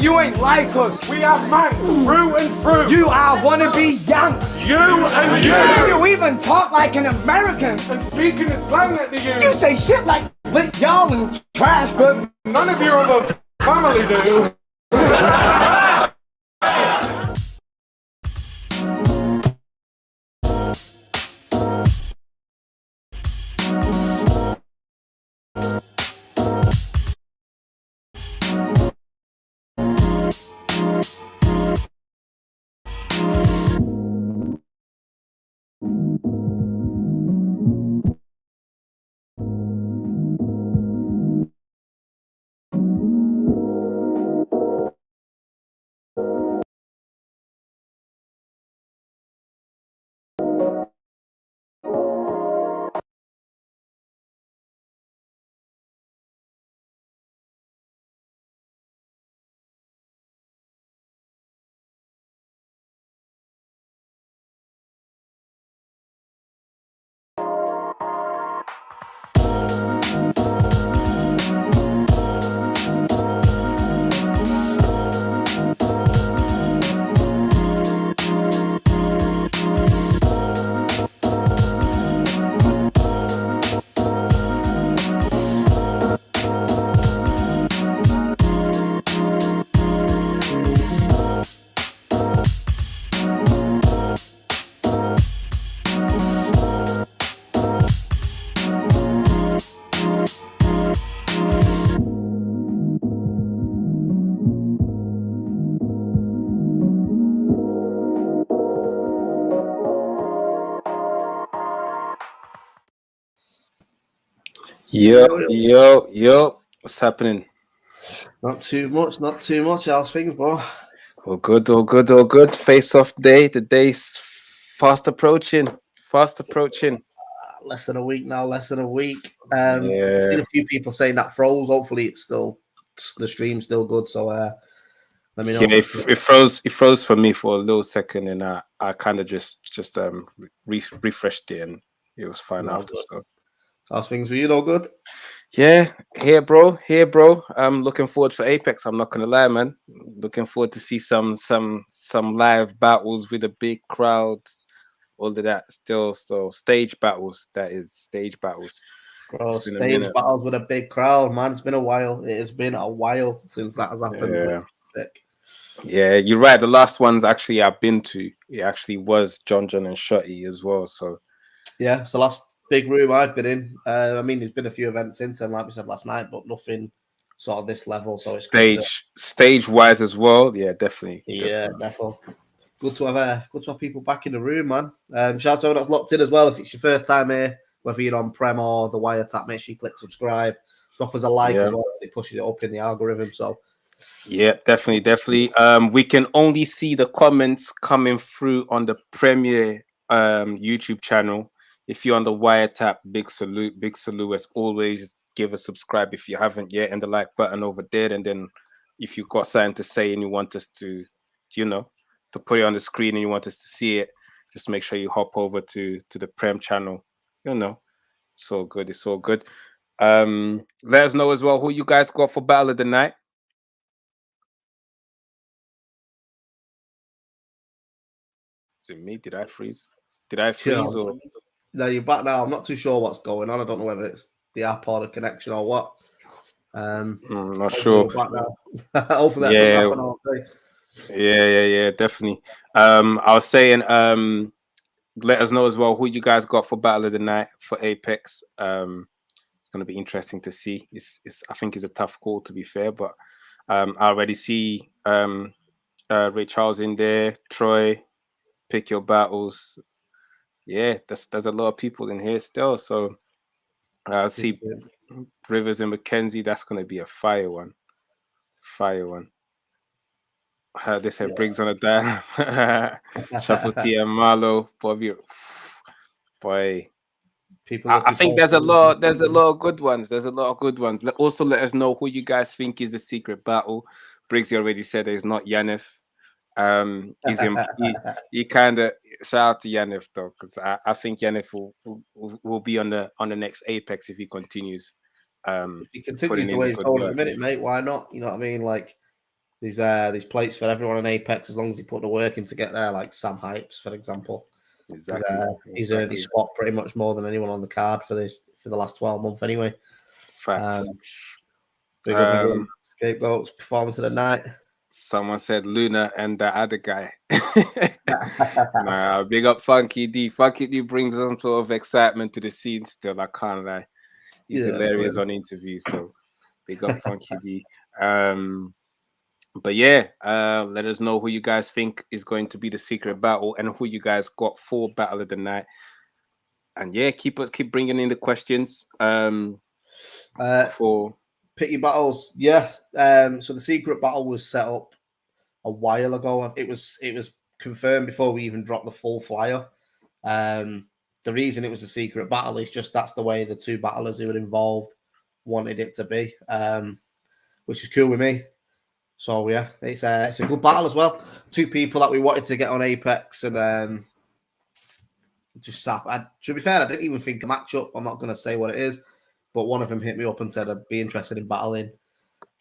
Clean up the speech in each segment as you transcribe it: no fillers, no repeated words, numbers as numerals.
you ain't like us. We are Manx through and through. You are wannabe Yanks. You and you. You even talk like an American. And speaking the slang that they use. You say shit like lick y'all and trash, but none of your other family do. Yo, what's happening? Not too much. How's things, bro? All good. Face-off day. The day's fast approaching. Less than a week now. I've seen a few people saying that froze. Hopefully, the stream's still good. So let me know. Yeah, it froze for me for a little second, and I kind of just refreshed it, and it was fine after. So, how's things with you? All good? Yeah, here, bro. I'm looking forward for Apex. I'm not gonna lie, man. Looking forward to see some live battles with a big crowd. All of that still. So stage battles. That is stage battles. Bro, stage battles with a big crowd, man. It's been a while. It has been a while since that has happened. Yeah. Sick. Yeah, you're right. The last ones actually I've been to, it actually was John and Shotty as well. So yeah, it's the last big room I've been in. I mean, there's been a few events since then, like we said last night, but nothing sort of this level. So it's stage wise as well. Yeah, definitely. Yeah, definitely. Good to have people back in the room, man. Shout out to everyone that's locked in as well. If it's your first time here, whether you're on Prem or the WireTap, make sure you click subscribe. Drop us a like as well. It pushes it up in the algorithm. So yeah, definitely. We can only see the comments coming through on the Premiere YouTube channel. If you're on the WireTap, big salute as always. Give a subscribe if you haven't yet, and the like button over there. And then if you've got something to say and you want us to put it on the screen and you want us to see it, just make sure you hop over to the Prem channel. It's all good. Let us know as well who you guys got for Battle of the Night. Is it me? Did I freeze? Or... No, you're back now. I'm not too sure what's going on. I don't know whether it's the app or the connection or what. Not sure. Back now. Hopefully that doesn't happen all day. Yeah, definitely. I was saying, let us know as well who you guys got for Battle of the Night for Apex. It's going to be interesting to see. I think it's a tough call, to be fair, but I already see Ray Charles in there, Troy. Pick your battles. Yeah, there's a lot of people in here still. So I see Rivers and McKenzie. That's going to be a fire one. They said Briggs on a dial. Shuffle T and Marlo. Boy. I think there's a lot of good ones. Also, let us know who you guys think is the secret battle. Briggs already said it's not Yanef. He kind of shout out to Yanef though, because I think Yanef will be on the next Apex if he continues. If he continues the way he's going at the minute, mate, why not? You know what I mean? Like, There's plates for everyone in Apex as long as they put the work in to get there, like Sam Hypes, for example. Exactly. He's earned his spot pretty much more than anyone on the card for the last 12 months anyway. Facts. Big up again, Scapegoats, performance of the night. Someone said Luna and the other guy. Nah, big up Funky D. Funky D brings some sort of excitement to the scene still, I can't lie. He's hilarious on interviews, so big up Funky D. But yeah, let us know who you guys think is going to be the secret battle and who you guys got for Battle of the Night. And yeah, keep bringing in the questions. For pick your battles, yeah. So the secret battle was set up a while ago. It was confirmed before we even dropped the full flyer. The reason it was a secret battle is just that's the way the two battlers who were involved wanted it to be, which is cool with me. So yeah, it's a good battle as well. Two people that we wanted to get on Apex and just sap. To be fair, I didn't even think a matchup. I'm not going to say what it is, but one of them hit me up and said I'd be interested in battling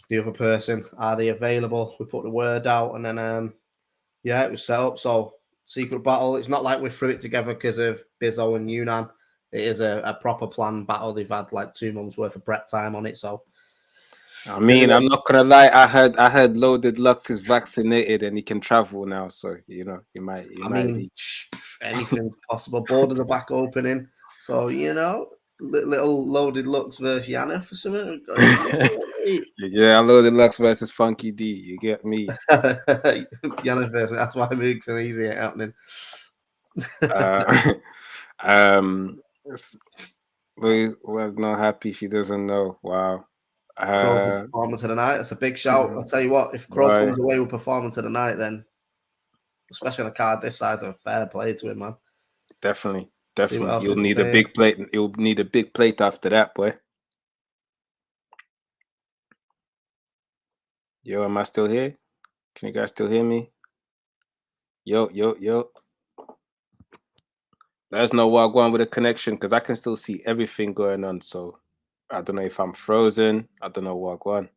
the other person. Are they available? We put the word out, and then yeah, it was set up. So secret battle. It's not like we threw it together because of Bizzo and Yunnan. It is a proper planned battle. They've had like 2 months worth of prep time on it. So I mean, I'm not gonna lie. I heard Loaded Lux is vaccinated and he can travel now. So you know, he might be. Anything's possible. Borders are back opening. So you know, little Loaded Lux versus Yana for something. Yeah, Loaded Lux versus Funky D. You get me? Yana versus. That's why Moogs and Easy ain't happening. Was not happy. She doesn't know. Wow. Performance of the night. That's a big shout. I'll tell you what, if Crow comes away with performance of the night, then especially on a card this size, of a fair play to him, man. Definitely. You'll need a big plate. You'll need a big plate after that, boy. Yo, am I still here? Can you guys still hear me? Yo. Let us know what I'm going with the connection because I can still see everything going on. So I don't know if I'm frozen. I don't know what I'm going.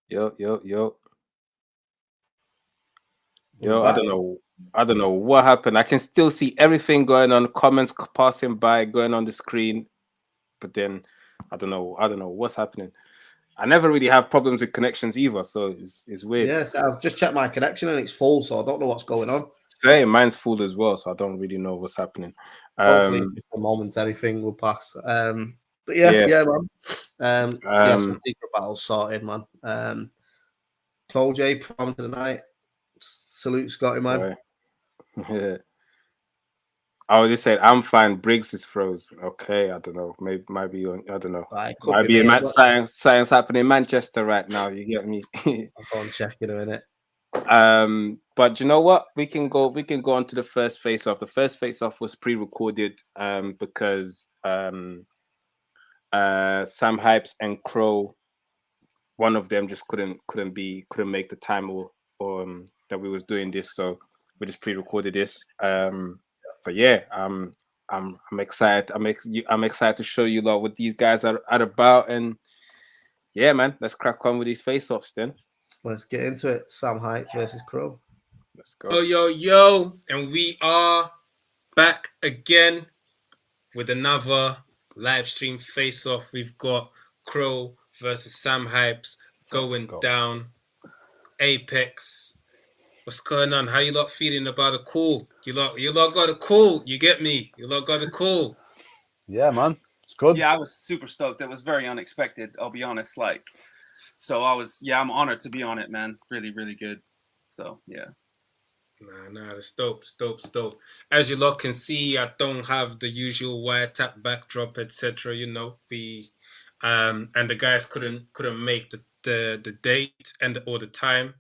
Yo. I don't know what happened. I can still see everything going on, comments passing by, going on the screen. But then I don't know what's happening. I never really have problems with connections either, so it's weird. Yes, I've just checked my connection and it's full, so I don't know what's going on. Same, mine's full as well, so I don't really know what's happening. Hopefully, just a momentary thing will pass. But yeah, man. Some secret battles sorted, man. Cole J performance of the night. Salute, Scotty, man. Yeah. I just said I'm fine. Briggs is frozen. Okay, I don't know. Maybe might be on. I don't know. Might be science happening in Manchester right now. You get me? I'll go and check in a minute. But you know what? We can go on to the first face-off. The first face-off was pre-recorded because Sam Hypes and Crow, one of them just couldn't make the time or that we was doing this, so we just pre-recorded this. But yeah, I'm excited. I'm excited to show you lot what these guys are about, and yeah, man, let's crack on with these face-offs then. Let's get into it. Sam Hypes versus Crow. Let's go. Yo, and we are back again with another live stream face-off. We've got Crow versus Sam Hypes going down. Apex. What's going on? How you lot feeling about a call? You lot got a call. You get me? You lot got a call. Yeah, man. It's good. Yeah, I was super stoked. It was very unexpected, I'll be honest. I'm honored to be on it, man. Really, really good. So, yeah. Nah, it's dope. As you lot can see, I don't have the usual WireTap backdrop, etc. You know, and the guys couldn't make the date or the time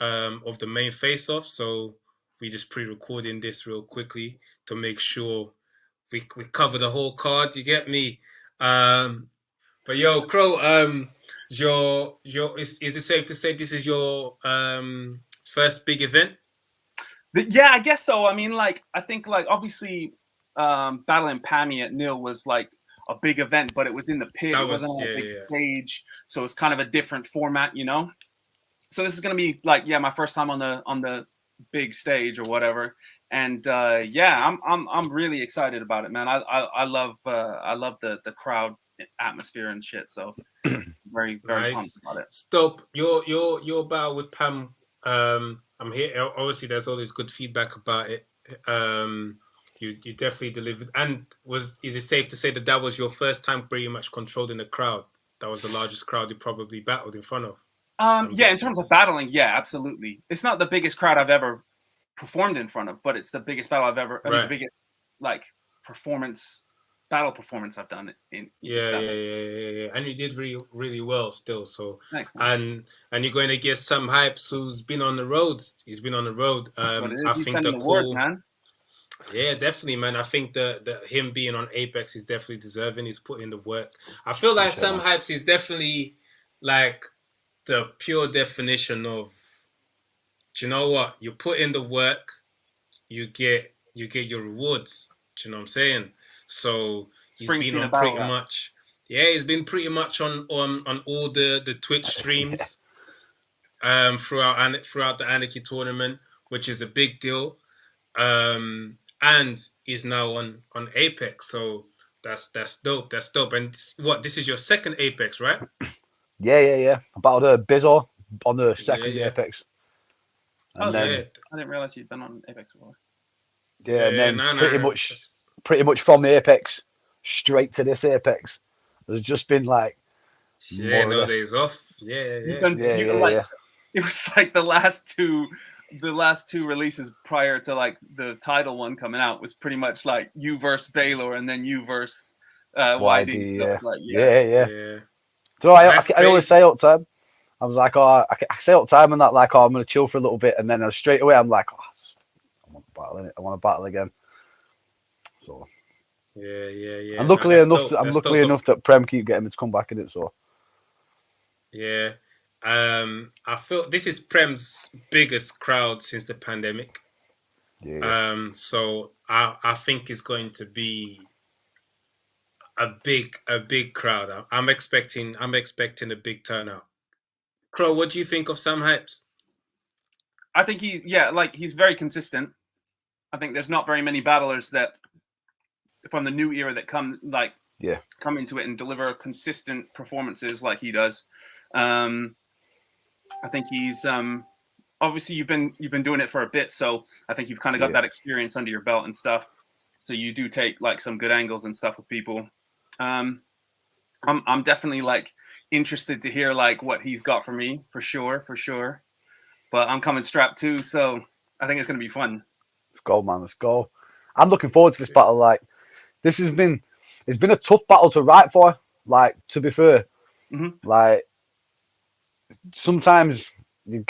of the main face-off, so we just pre-recording this real quickly to make sure we cover the whole card. You get me? But yo, Crow, is it safe to say this is your first big event? Yeah, I guess so. I mean, I think obviously battling Pammy at Nil was a big event, but it was in the pit. That It wasn't was on a yeah, big yeah. stage, so it's kind of a different format, you know. So this is gonna be like, yeah, my first time on the big stage or whatever. And yeah, I'm really excited about it, man. I love the crowd atmosphere and shit. So very pumped Nice. about it. Stop. Your battle with Pam. I'm here. Obviously, there's all this good feedback about it. You definitely delivered. And is it safe to say that that was your first time pretty much controlling the crowd? That was the largest crowd you probably battled in front of. I'm Yeah, in guessing. terms of battling, yeah, absolutely. It's not the biggest crowd I've ever performed in front of, but it's the biggest battle I've ever. I mean, the Right. biggest like battle performance I've done in. Yeah. And you did really, really well still. So, Thanks, man. and you're going to get Sam Hypes, who's been on the road. He's been on the road. What it I is, he's think sending the awards, cool. man. Yeah, definitely, man. I think the him being on Apex is definitely deserving. He's put in the work. I feel like Sam Hypes is definitely like the pure definition of, do you know what? You put in the work, you get your rewards. Do you know what I'm saying? So he's been Springsteen on about pretty that. much. Yeah, he's been pretty much on all the Twitch streams throughout the Anarchy tournament, which is a big deal. And is now on Apex, so that's dope. That's dope. And what, this is your second Apex, right? Yeah. About Bizzo on the second Yeah. Apex. And Oh, then, Yeah. I didn't realize you'd been on Apex before. and then No. pretty much from Apex straight to this Apex. There's just been like Yeah, more or no less. days off. Yeah. Yeah. It was like the last two releases prior to like the title one coming out was pretty much like you versus Baylor and then you versus YD. So it's like, Yeah. So I That's always crazy. say all the time. I was like, I say all the time and that, like, I'm gonna chill for a little bit, and then straight away I'm like, I want to battle in it. I want to battle again. So Yeah. and No, luckily that's enough, dope. I'm That's dope. luckily enough that Prem keep getting me to come back in it. So Yeah. I feel this is Prem's biggest crowd since the pandemic. yeah. So I think it's going to be a big crowd. I'm expecting a big turnout. Crow, what do you think of Sam Hypes? I think he's very consistent. I think there's not very many battlers that from the new era that come into it and deliver consistent performances like he does. I think he's obviously you've been doing it for a bit, so I think you've kind of got that experience under your belt and stuff. So you do take like some good angles and stuff with people. I'm definitely like interested to hear like what he's got for me for sure. But I'm coming strapped too, so I think it's gonna be fun. Let's go, man. Let's go. I'm looking forward to this battle. Like, it's been a tough battle to write for. Like, to be fair, like sometimes you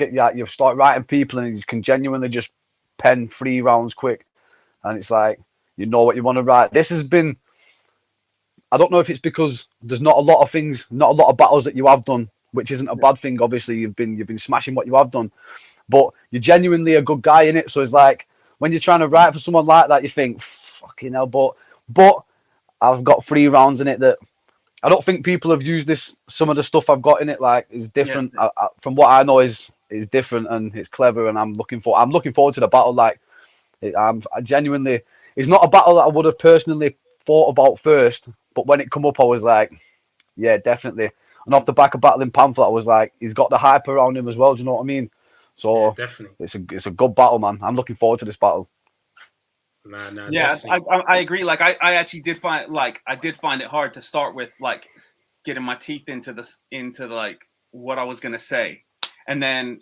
start writing people and you can genuinely just pen 3 rounds quick, and it's like you know what you want to write. This has been. I don't know if it's because there's not a lot of battles that you have done, which isn't a bad thing. Obviously, you've been smashing what you have done, but you're genuinely a good guy in it. So it's like when you're trying to write for someone like that, you think, fucking hell. But I've got 3 rounds in it that I don't think people have used this. Some of the stuff I've got in it like is different. Yes. From what I know is different and it's clever. And I'm looking forward to the battle. Like, I genuinely, it's not a battle that I would have personally thought about first. But when it come up, I was like, yeah, definitely. And off the back of battling Pamphlet, I was like, he's got the hype around him as well. Do you know what I mean? So Yeah, definitely. it's a good battle, man. I'm looking forward to this battle. Nah, yeah, definitely. I agree. Like I actually did find it hard to start with, like getting my teeth into like what I was gonna say, and then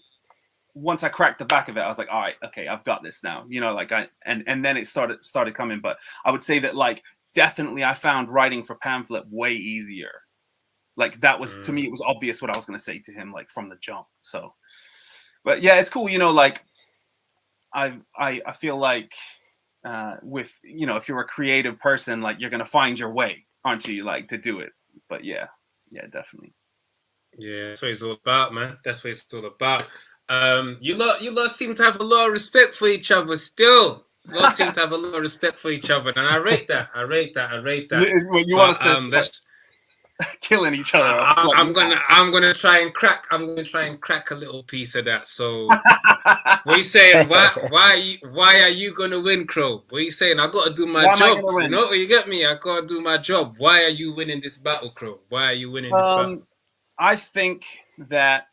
once I cracked the back of it, I was like, all right, okay, I've got this now. You know, like and then it started coming. But I would say that like definitely I found writing for Pamphlet way easier. Like that was to me, it was obvious what I was gonna say to him, like from the jump. So, but yeah, it's cool. You know, like I feel like. With if you're a creative person, like you're gonna find your way, aren't you? Like to do it. But yeah, definitely. Yeah, that's what it's all about, man. That's what it's all about. You lot seem to have a lot of respect for each other still. lot seem to have a lot of respect for each other, and I rate that. I rate that. Well, you want us to let's killing each other. I'm gonna try and crack a little piece of that. So what are you saying? Why are you gonna win, Crow? What are you saying? I gotta do my Why am I job. gonna win? You know, you get me? I gotta do my job. Why are you winning this battle, Crow? Why are you winning this battle? I think that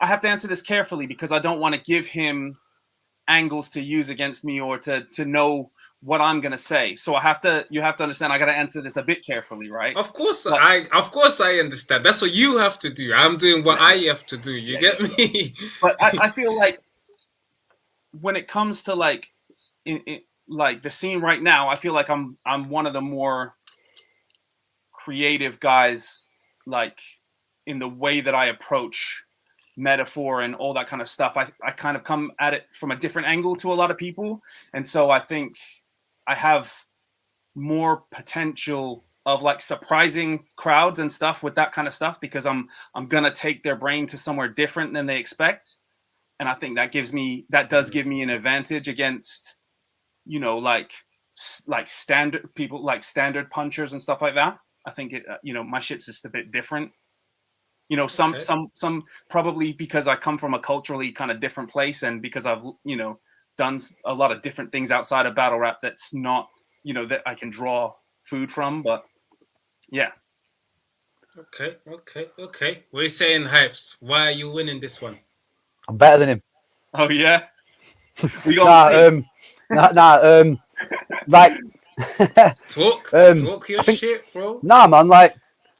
I have to answer this carefully because I don't want to give him angles to use against me or to know what I'm gonna say. So you have to understand I gotta answer this a bit carefully, right? Of course I understand. That's what you have to do. I'm doing what I have to do. You get me? But I feel like when it comes to like like the scene right now, I feel like I'm one of the more creative guys, like in the way that I approach metaphor and all that kind of stuff. I kind of come at it from a different angle to a lot of people, and so I think I have more potential of like surprising crowds and stuff with that kind of stuff because I'm gonna take their brain to somewhere different than they expect, and I think that does give me an advantage against, you know, like standard people, like standard punchers and stuff like that. I think it, you know, my shit's just a bit different. You know, some probably because I come from a culturally kind of different place and because I've, you know, done a lot of different things outside of battle rap that's not, you know, that I can draw food from. But yeah. Okay. What are you saying, Hypes? Why are you winning this one? I'm better than him. Oh yeah. We got like talk your shit, bro. Nah, man, like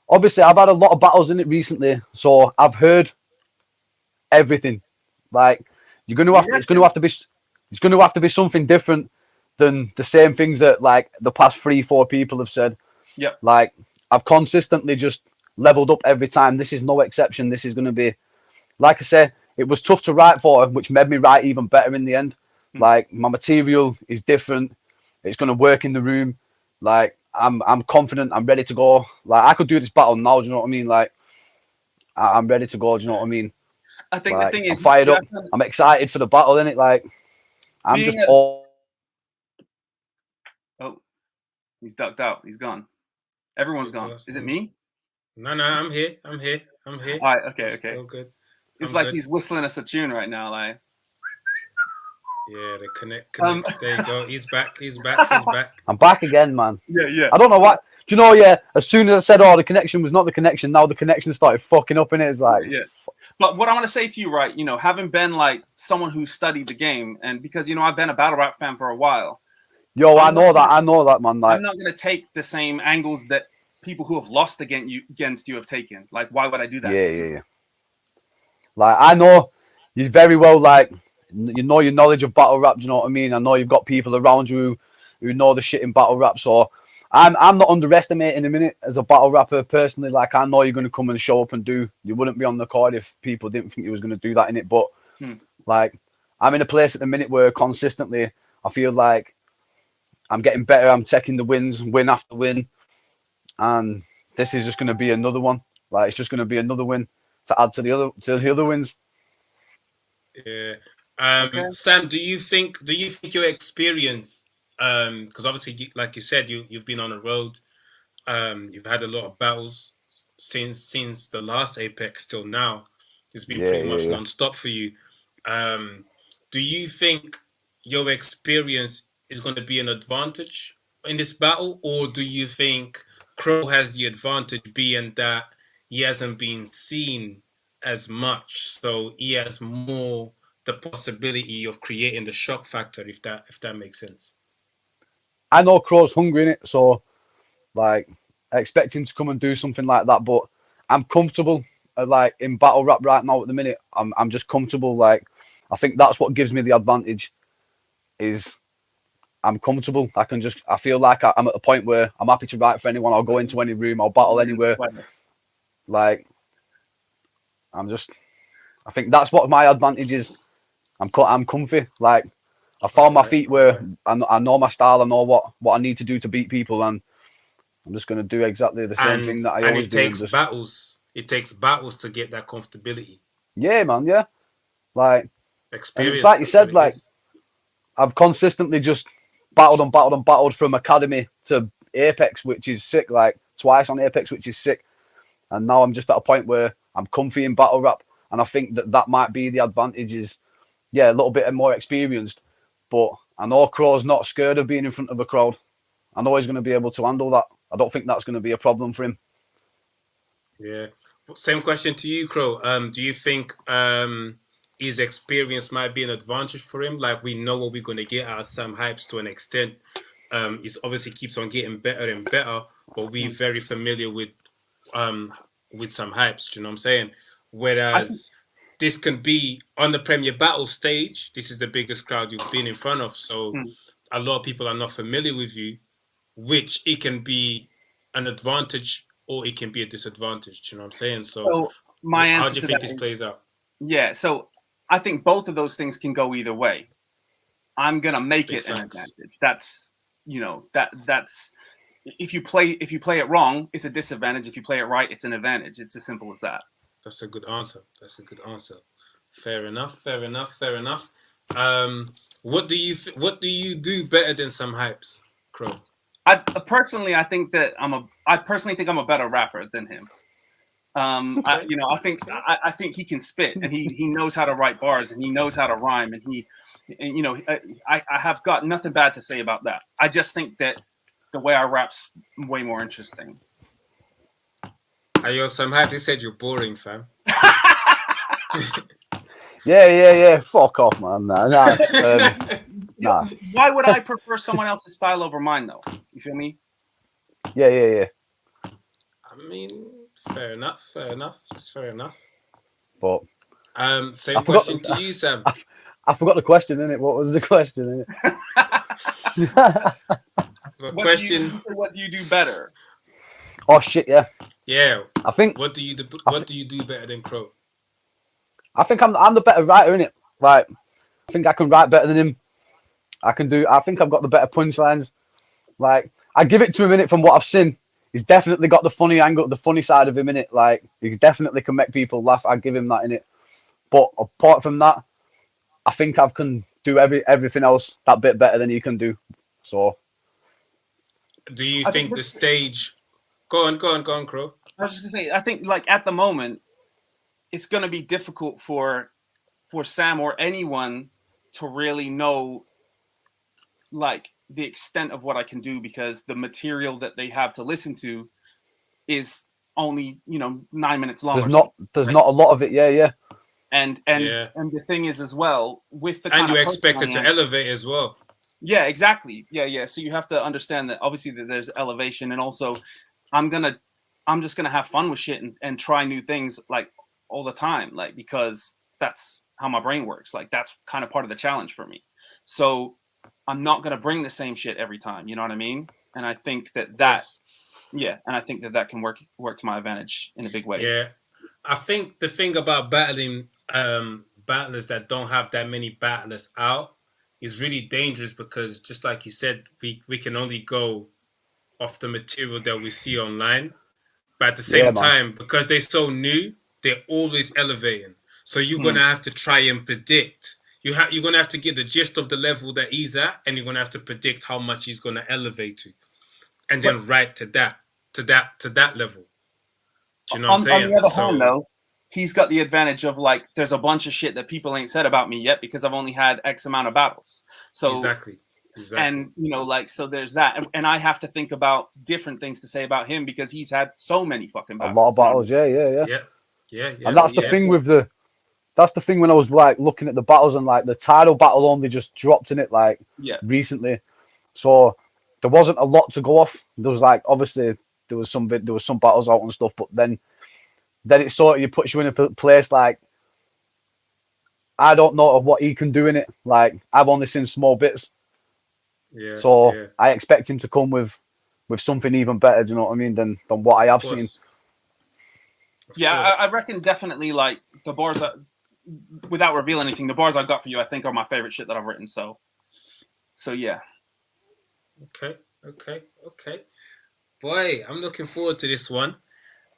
obviously I've had a lot of battles in it recently, so I've heard everything. Like it's gonna have to be something different than the same things that like the past 3-4 people have said. Yep. Like I've consistently just leveled up every time. This is no exception. This is gonna be, like I say, it was tough to write for, which made me write even better in the end. Like my material is different. It's gonna work in the room. Like I'm confident. I'm ready to go. Like I could do this battle now. Do you know what I mean? Like I'm ready to go. Do you know what I mean? I think like, the thing is, I'm fired up. I'm excited for the battle. In it, like I'm just all. Oh, he's ducked out. He's gone. Everyone's gone. Is it me? No, I'm here. I'm here. All right. Okay. Still good. It's like he's whistling us a tune right now, like. Yeah, the connect. There you go. He's back. I'm back again, man. Yeah. I don't know what. Do you know? Yeah. As soon as I said, "Oh, the connection was not the connection," now the connection started fucking up in it. It's like, yeah. But what I want to say to you, right? You know, having been like someone who studied the game, and because you know I've been a battle rap fan for a while. Yo, I know that, man. Like, I'm not gonna take the same angles that people who have lost against you have taken. Like, why would I do that? Yeah. Like, I know you very well. Like, you know your knowledge of battle rap. Do you know what I mean? I know you've got people around you who know the shit in battle rap. So I'm not underestimating him in it as a battle rapper personally. Like, I know you're gonna come and show up and do. You wouldn't be on the card if people didn't think you was gonna do that in it. But like, I'm in a place at the minute where consistently I feel like I'm getting better. I'm taking the wins, win after win, and this is just gonna be another one. Like, it's just gonna be another win to add to the other wins. Yeah. Sam, do you think your experience, because obviously, like you said, you've been on the road, you've had a lot of battles since the last Apex till now. It's been pretty much non-stop for you. Do you think your experience is going to be an advantage in this battle, or do you think Crow has the advantage being that he hasn't been seen as much, so he has more the possibility of creating the shock factor, if that makes sense? I know Crow's hungry in it, so like I expect him to come and do something like that. But I'm comfortable, like in battle rap right now at the minute. I'm just comfortable. Like I think that's what gives me the advantage. Is I'm comfortable. I feel like I'm at a point where I'm happy to write for anyone. I'll go into any room. I'll battle anywhere. Like I think that's what my advantage is. I'm comfy. Like I found my feet where I know my style. I know what I need to do to beat people, and I'm just going to do exactly the same thing that I always do. And it takes battles. It takes battles to get that comfortability. Yeah, man. Yeah, like experience. It's like you said, like I've consistently just battled from academy to Apex, which is sick. Like twice on Apex, which is sick. And now I'm just at a point where I'm comfy in battle rap, and I think that might be the advantage. Is yeah, a little bit more experienced, but I know Crow's not scared of being in front of a crowd. I know he's going to be able to handle that. I don't think that's going to be a problem for him. Yeah. Same question to you, Crow. Do you think his experience might be an advantage for him? Like we know what we're going to get out of Sam Hypes to an extent. He's obviously keeps on getting better and better, but we're very familiar with Sam Hypes. Do you know what I'm saying? Whereas this can be on the Premier Battle stage. This is the biggest crowd you've been in front of, so a lot of people are not familiar with you, which it can be an advantage or it can be a disadvantage. Do you know what I'm saying? So my answer how do you to think that this is- plays out? Yeah, so I think both of those things can go either way. I'm gonna make Big it an facts. advantage. That's that's if you play it wrong, it's a disadvantage. If you play it right, it's an advantage. It's as simple as that. That's a good answer. Fair enough. What do you do better than Sam Hypes, Crow? I personally think I'm a better rapper than him. I think he can spit, and he knows how to write bars, and he knows how to rhyme, I have got nothing bad to say about that. I just think that the way I rap's way more interesting. Yo, Sam Hypes, they said you're boring, fam. Yeah. Fuck off, man. Nah. Why would I prefer someone else's style over mine, though? You feel me? Yeah. I mean, fair enough. It's fair enough. But same question to you, Sam. I forgot the question, innit? What was the question, The question. What do you do better? Oh shit, yeah. Yeah. I think What do you do better than Crow? I'm the better writer, innit? Like I think I can write better than him. I think I've got the better punchlines. Like I give it to him, innit, from what I've seen. He's definitely got the funny angle, the funny side of him, innit? Like he definitely can make people laugh. I give him that, innit? But apart from that, I think I can do everything else that bit better than he can do. So do you think the stage Go on, Crow. I was just gonna say, I think like at the moment, it's gonna be difficult for Sam or anyone to really know like the extent of what I can do, because the material that they have to listen to is only 9 minutes long. There's not a lot of it, yeah. And the thing is as well with the kind and you of expect it to elevate as well. Yeah, exactly. Yeah. So you have to understand that obviously that there's elevation, and also I'm just gonna have fun with shit and try new things like all the time, like because that's how my brain works. Like that's kind of part of the challenge for me. So I'm not gonna bring the same shit every time. You know what I mean? And I think that can work to my advantage in a big way. Yeah, I think the thing about battling battlers that don't have that many battlers out is really dangerous, because just like you said, we can only go off the material that we see online, but at the same time, because they're so new, they're always elevating. So you're gonna have to try and predict. You're gonna have to get the gist of the level that he's at, and you're gonna have to predict how much he's gonna elevate to, and then write to that level. Do you know what I'm saying? On the other hand, though, he's got the advantage of like there's a bunch of shit that people ain't said about me yet because I've only had X amount of battles. So exactly. And so there's that, and I have to think about different things to say about him because he's had so many fucking battles. A lot of battles, yeah. And that's the thing with that's the thing when I was like looking at the battles, and like the title battle only just dropped in it like recently, so there wasn't a lot to go off. There was like obviously there was some battles out and stuff, but then it sort of puts you in a place like I don't know what he can do in it. Like I've only seen small bits. I expect him to come with something even better. Do you know what I mean? Than what I have seen. Yeah, I reckon definitely like the bars that, without revealing anything, the bars I've got for you, I think are my favorite shit that I've written. So yeah. Okay. Boy, I'm looking forward to this one.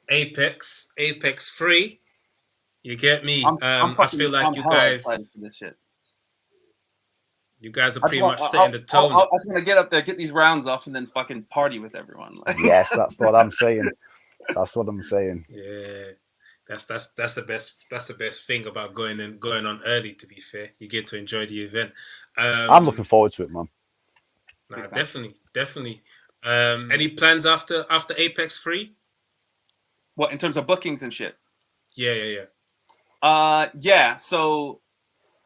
Apex 3. You get me? I feel like you guys. For this shit. You guys are I just pretty want, much setting the tone. I just want to get up there, get these rounds off, and then fucking party with everyone. Like, Yes, that's what I'm saying. That's what I'm saying. Yeah, that's the best. That's the best thing about going on early. To be fair, you get to enjoy the event. I'm looking forward to it, man. Nah, definitely. Any plans after Apex 3? what, in terms of bookings and shit? Yeah. Yeah. So,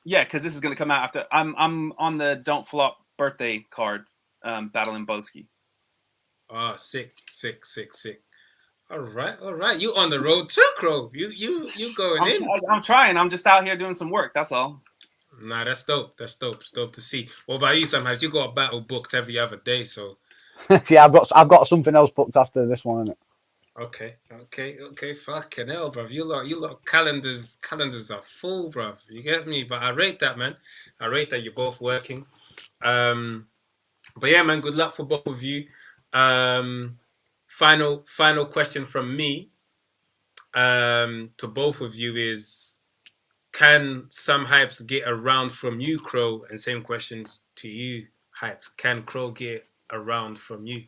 yeah, because this is gonna come out after. I'm on the Don't Flop birthday card, battling Boski. Oh, sick. All right. You on the road too, Crow. You going in? I'm trying. I'm just out here doing some work. That's all. Nah, that's dope. It's dope to see. What about you, sometimes? You got a battle booked every other day, so Yeah, I've got something else booked after this one, innit? okay. Fucking hell, bruv. You lot calendars are full, bruv. You get me? But I rate that, man. I rate that you're both working. But yeah, man, good luck for both of you. Final question from me to both of you is, can some Hypes get around from you, Crow? And same questions to you, Hypes. Can Crow get around from you?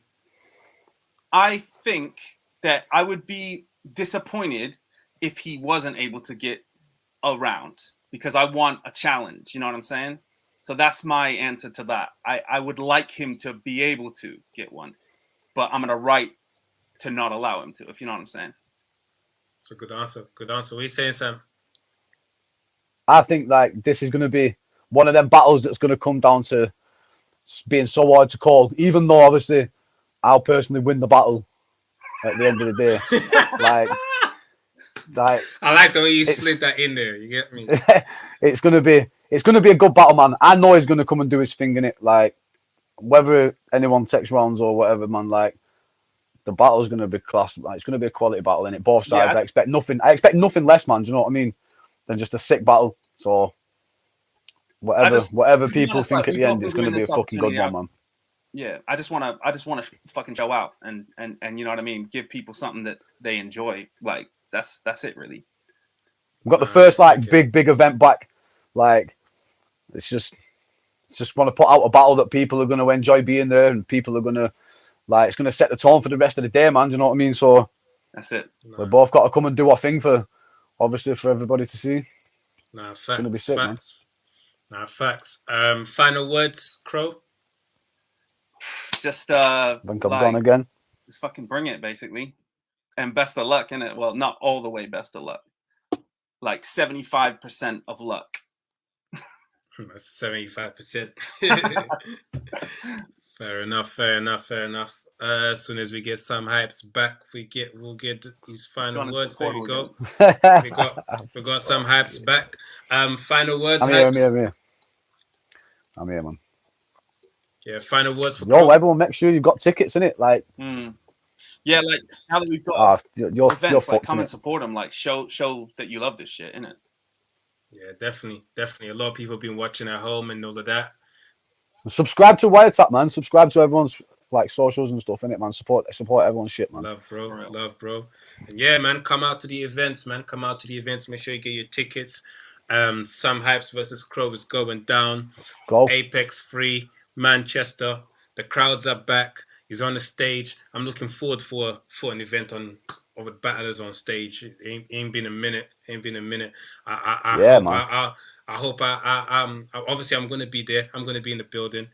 I think that I would be disappointed if he wasn't able to get around, because I want a challenge. You know what I'm saying? So that's my answer to that. I would like him to be able to get one, but I'm gonna write to not allow him to, if you know what I'm saying. It's a good answer. What are you saying, Sam? I think like this is going to be one of them battles that's going to come down to being so hard to call, even though obviously I'll personally win the battle at the end of the day. like I like the way you slid that in there. You get me? it's gonna be a good battle, man. I know he's gonna come and do his thing in it. Like whether anyone takes rounds or whatever, man. Like the battle's gonna be class. Like, it's gonna be a quality battle in it. Both sides. Yeah. I expect nothing less, man. Do you know what I mean? Than just a sick battle. So whatever people think at the end, it's gonna be a fucking good one, man. Yeah, I just want to fucking show out and you know what I mean, give people something that they enjoy. Like that's it really. We've got the first like big event back. Like it's just want to put out a battle that people are going to enjoy being there, and people are going to like, it's going to set the tone for the rest of the day, man. Do you know what I mean? So that's it. We've both got to come and do our thing for everybody to see. Nah, facts. It's going to be sick, facts. Man. Nah, facts. Final words, Crow. Just I think I've gone again. Just fucking bring it, basically, and best of luck in it. Well, not all the way best of luck. Like 75% of luck. That's 75%. Fair enough. As soon as we get some Hypes back, we'll get these final words. There we go. we got some Hypes back. Final words. I'm here, man. Yeah, final words for Yo, everyone, make sure you've got tickets in it. Like, yeah, like now that we've got you're events, like come and support them. Like show that you love this shit, innit? Yeah, definitely. A lot of people have been watching at home and all of that. Subscribe to WireTap, man. Subscribe to everyone's like socials and stuff, innit, man. Support everyone's shit, man. Love, bro. And yeah, man, come out to the events, man. Make sure you get your tickets. Some Hypes versus Crow is going down. Go. Apex 3, Manchester. The crowds are back. He's on the stage. I'm looking forward for an event of the battlers on stage. It ain't been a minute. I hope obviously I'm gonna be there. I'm gonna be in the building.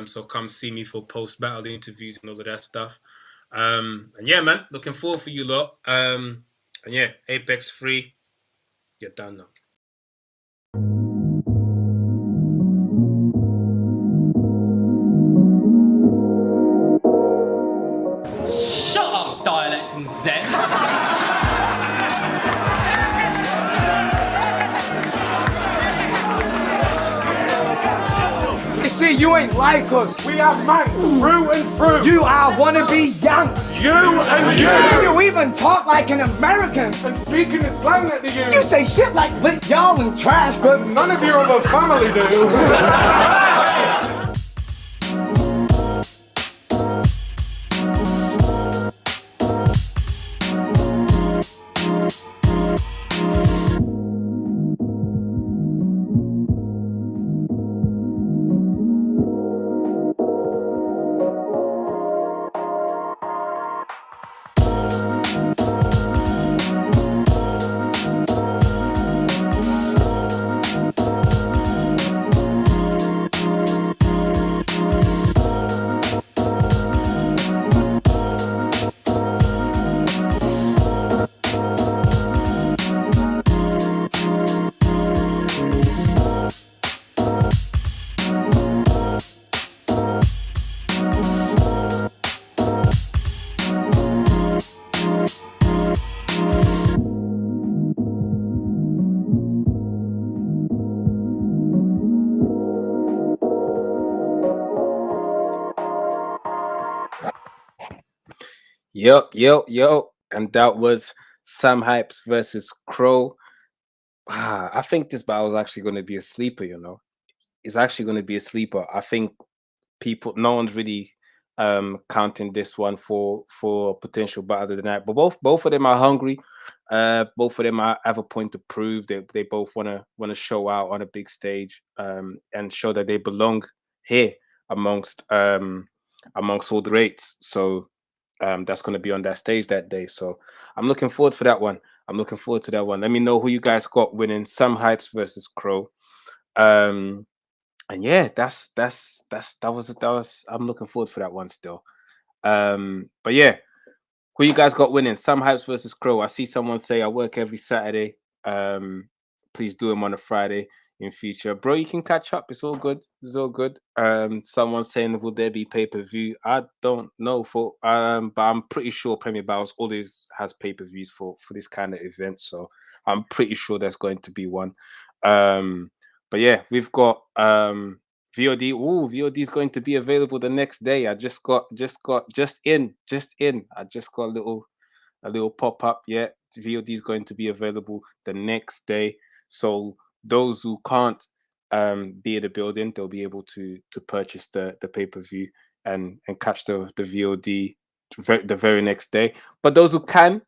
So come see me for post battle interviews and all of that stuff. And yeah, man, looking forward for you lot. And yeah, Apex 3, you're done now. Shut up, dialect and Zen. You see, you ain't like us. We are Manx through and through. You are wannabe Yanks. You and you. You even talk like an American. And speaking the slang that they use. You say shit like lit y'all and trash, but None of your other family do. Yo. And that was Sam Hypes versus Crow. I think this battle is actually going to be a sleeper, It's actually going to be a sleeper. I think no one's really counting this one for potential battle of the night. But both of them are hungry. Both of them have a point to prove. They both wanna show out on a big stage and show that they belong here amongst all the rates. So that's going to be on that stage that day. So I'm looking forward for that one. I'm looking forward to that one. Let me know who you guys got winning. Sam Hypes versus Crow. And yeah, that was. I'm looking forward for that one still. But yeah, who you guys got winning? Sam Hypes versus Crow. I see someone say I work every Saturday. Please do them on a Friday in future, bro. You can catch up. It's all good. It's all good. Someone saying will there be pay-per-view? I don't know but I'm pretty sure Premier Battles always has pay-per-views for this kind of event. So I'm pretty sure there's going to be one. But yeah, we've got VOD. Ooh, VOD is going to be available the next day. I just in. I just got a little pop-up. Yeah, VOD is going to be available the next day. So those who can't be in the building, they'll be able to purchase the pay-per-view and catch the VOD the very next day. But those who can,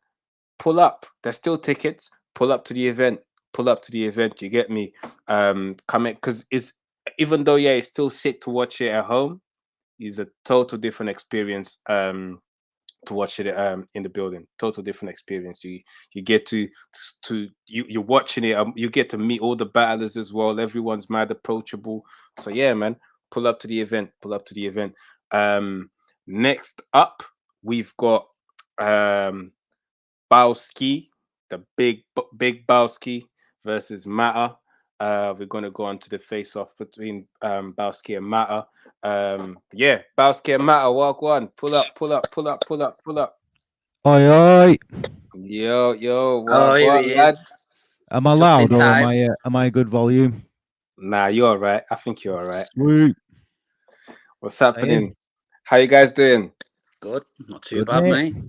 pull up. There's still tickets. Pull up to the event. You get me? Come in, because it's, even though it's still sick to watch it at home, it's a total different experience to watch it in the building. Total different experience. You get to you're watching it. You get to meet all the battlers as well. Everyone's mad approachable. So yeah, man, pull up to the event. Next up, we've got Bowski, the big Bowski versus Matter. We're gonna go on to the face-off between Bowski and Matter. Yeah, Bowski and Matter, walk one. Pull up. Oi, oi. Yo, Oh, walk here one, he lads. is. Am I Just loud in or time. am I a good volume? Nah, you're all right. I think you're all right. Sweet. What's happening? How you guys doing? Good. Not too Good, bad, mate. mate.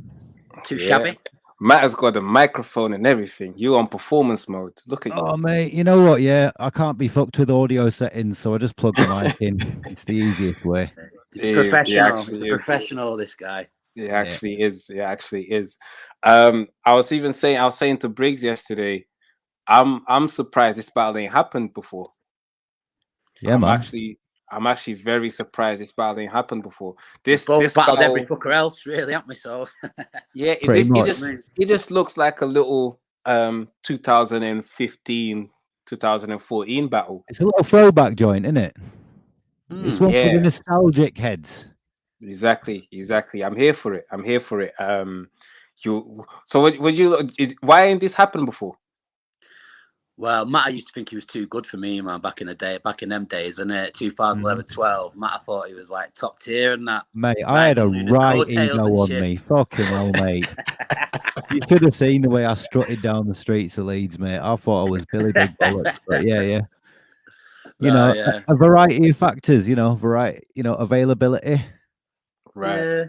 Too Yeah. shabby. Matter's got a microphone and everything. You on performance mode. Look at Oh, you. mate, you know what? Yeah, I can't be fucked with audio settings, so I just plug the mic in. It's the easiest way. He's He professional. He's actually a is. professional, this guy. It actually is. I was saying to Briggs yesterday, I'm surprised this battle ain't happened before. Yeah, man. I'm actually very surprised this battle ain't happened before. We've both This battled battle, every fucker else, really, haven't we? So yeah, Pretty much. it just looks like a little 2015, 2014 battle. It's a little throwback joint, isn't it? It's one for Yeah. the nostalgic heads. Exactly. I'm here for it. Why ain't this happened before? well, Matt, I used to think he was too good for me, man, back in them days, and 2011, 12. Matt, I thought he was like top tier and that. Mate, I had a Luna's right coattails ego and on shit. me. Fucking hell, mate. You should have seen the way I strutted down the streets of Leeds, mate. I thought I was Billy Big Bollocks, but yeah. You know, yeah. a variety of factors, availability. Right. Yeah.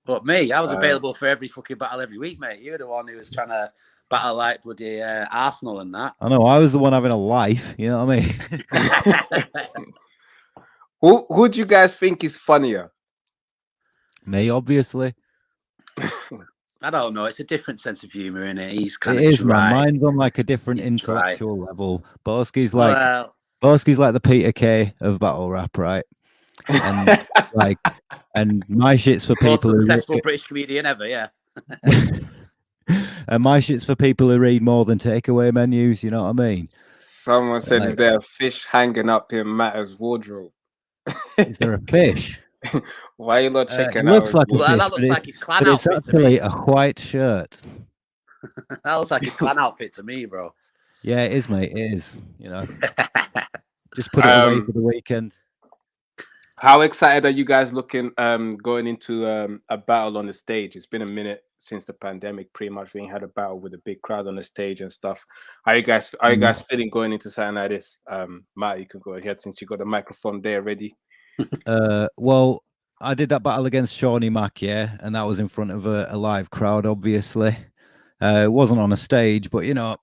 But me, I was available for every fucking battle every week, mate. You were the one who was trying to battle like bloody Arsenal and that. I know, I was the one having a life, you know what I mean? Who do you guys think is funnier? Me, obviously. I don't know. It's a different sense of humor in it. He's kind It of is, man. dry. Mine's on like a different He's intellectual level. Boski's Well, like the Peter Kay of battle rap, right? And and my shit's for most people successful British comedian ever, yeah. And my shit's for people who read more than takeaway menus. You know what I mean? Someone said, Like- "Is there a fish hanging up in Matter's wardrobe?" Is there a fish? Why are you not checking It out? looks like a Well, fish, that but looks like his clan it's outfit to me. actually a white shirt. That looks like his clan outfit to me, bro. Yeah, it is, mate. It is. You know, just put it away for the weekend. How excited are you guys looking going into a battle on the stage? It's been a minute since the pandemic. Pretty much we ain't had a battle with a big crowd on the stage and stuff. Are you guys feeling going into something like this? Matt, you can go ahead since you got the microphone there ready. Well, I did that battle against Shawnee Mack, yeah, and that was in front of a live crowd, obviously. It wasn't on a stage, but you know,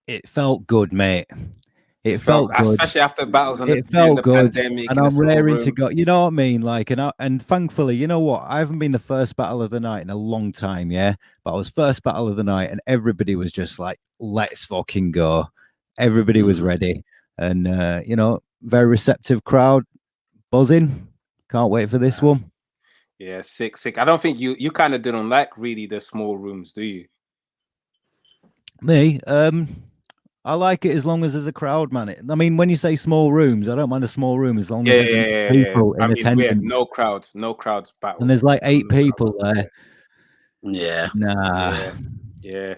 it felt good, mate. It felt good. especially after battles It during felt the good, pandemic and in a I'm small raring to room. go. You know what I mean? Like, and thankfully, you know what? I haven't been the first battle of the night in a long time, yeah. But I was first battle of the night, and everybody was just like, "Let's fucking go!" Everybody was ready, and you know, very receptive crowd, buzzing. Can't wait for this one. Yeah, sick, sick. I don't think you kind of didn't like really the small rooms, do you? Me, I like it as long as there's a crowd, man. I mean, when you say small rooms, I don't mind a small room as long as there's enough people I in mean, yeah, attendance. no crowds battle. And there's like 8 people there. Yeah. Nah. Yeah.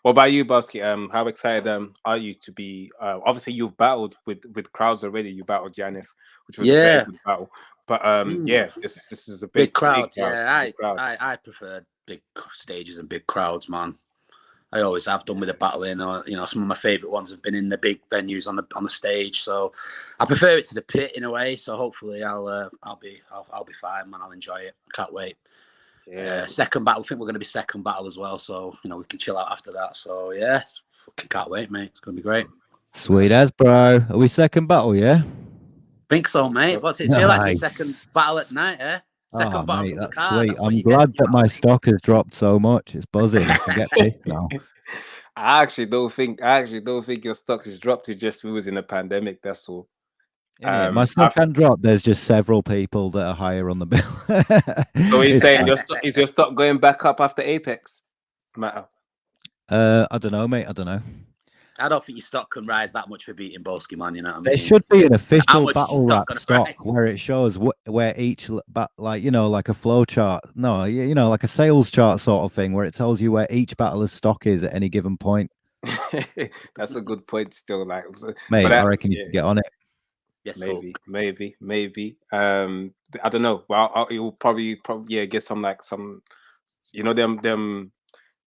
What about you, Bosky? How excited are you to be? Obviously, you've battled with crowds already. You battled Yanif, which was a very good battle. But yeah, this is a big big crowd. big crowd, big crowd. I prefer big stages and big crowds, man. I always have done with the battling, or you know, some of my favorite ones have been in the big venues on the stage. So I prefer it to the pit in a way. So hopefully I'll be fine, man. I'll enjoy it. Can't wait. Yeah. Second battle. I think we're going to be second battle as well. So you know we can chill out after that. So yeah, fucking can't wait, mate. It's going to be great. Sweet as, bro. Are we second battle, yeah? Think so, mate. What's it feel like to be second battle at night, eh? Second battle mate, from the that's card. sweet. That's what I'm you get, glad you that know. my stock has dropped so much. It's buzzing. I can get pissed now. I actually don't think your stocks has dropped. It just was in a pandemic. That's all. Innit? My stock can drop. There's just several people that are higher on the bill. So he's It's saying fine. is your stock going back up after Apex? Matter. I don't know, mate. I don't know. I don't think your stock can rise that much for beating Boski, man. You know what I mean? There should be an How official much is battle your rap gonna stock rise? where it shows where each, like, you know, like a flow chart. No, you know, like a sales chart sort of thing where it tells you where each battler's stock is at any given point. That's a good point. Still, like, Mate, but I reckon you can get on it. Yes, maybe. I don't know. Well, you'll probably get some you know, them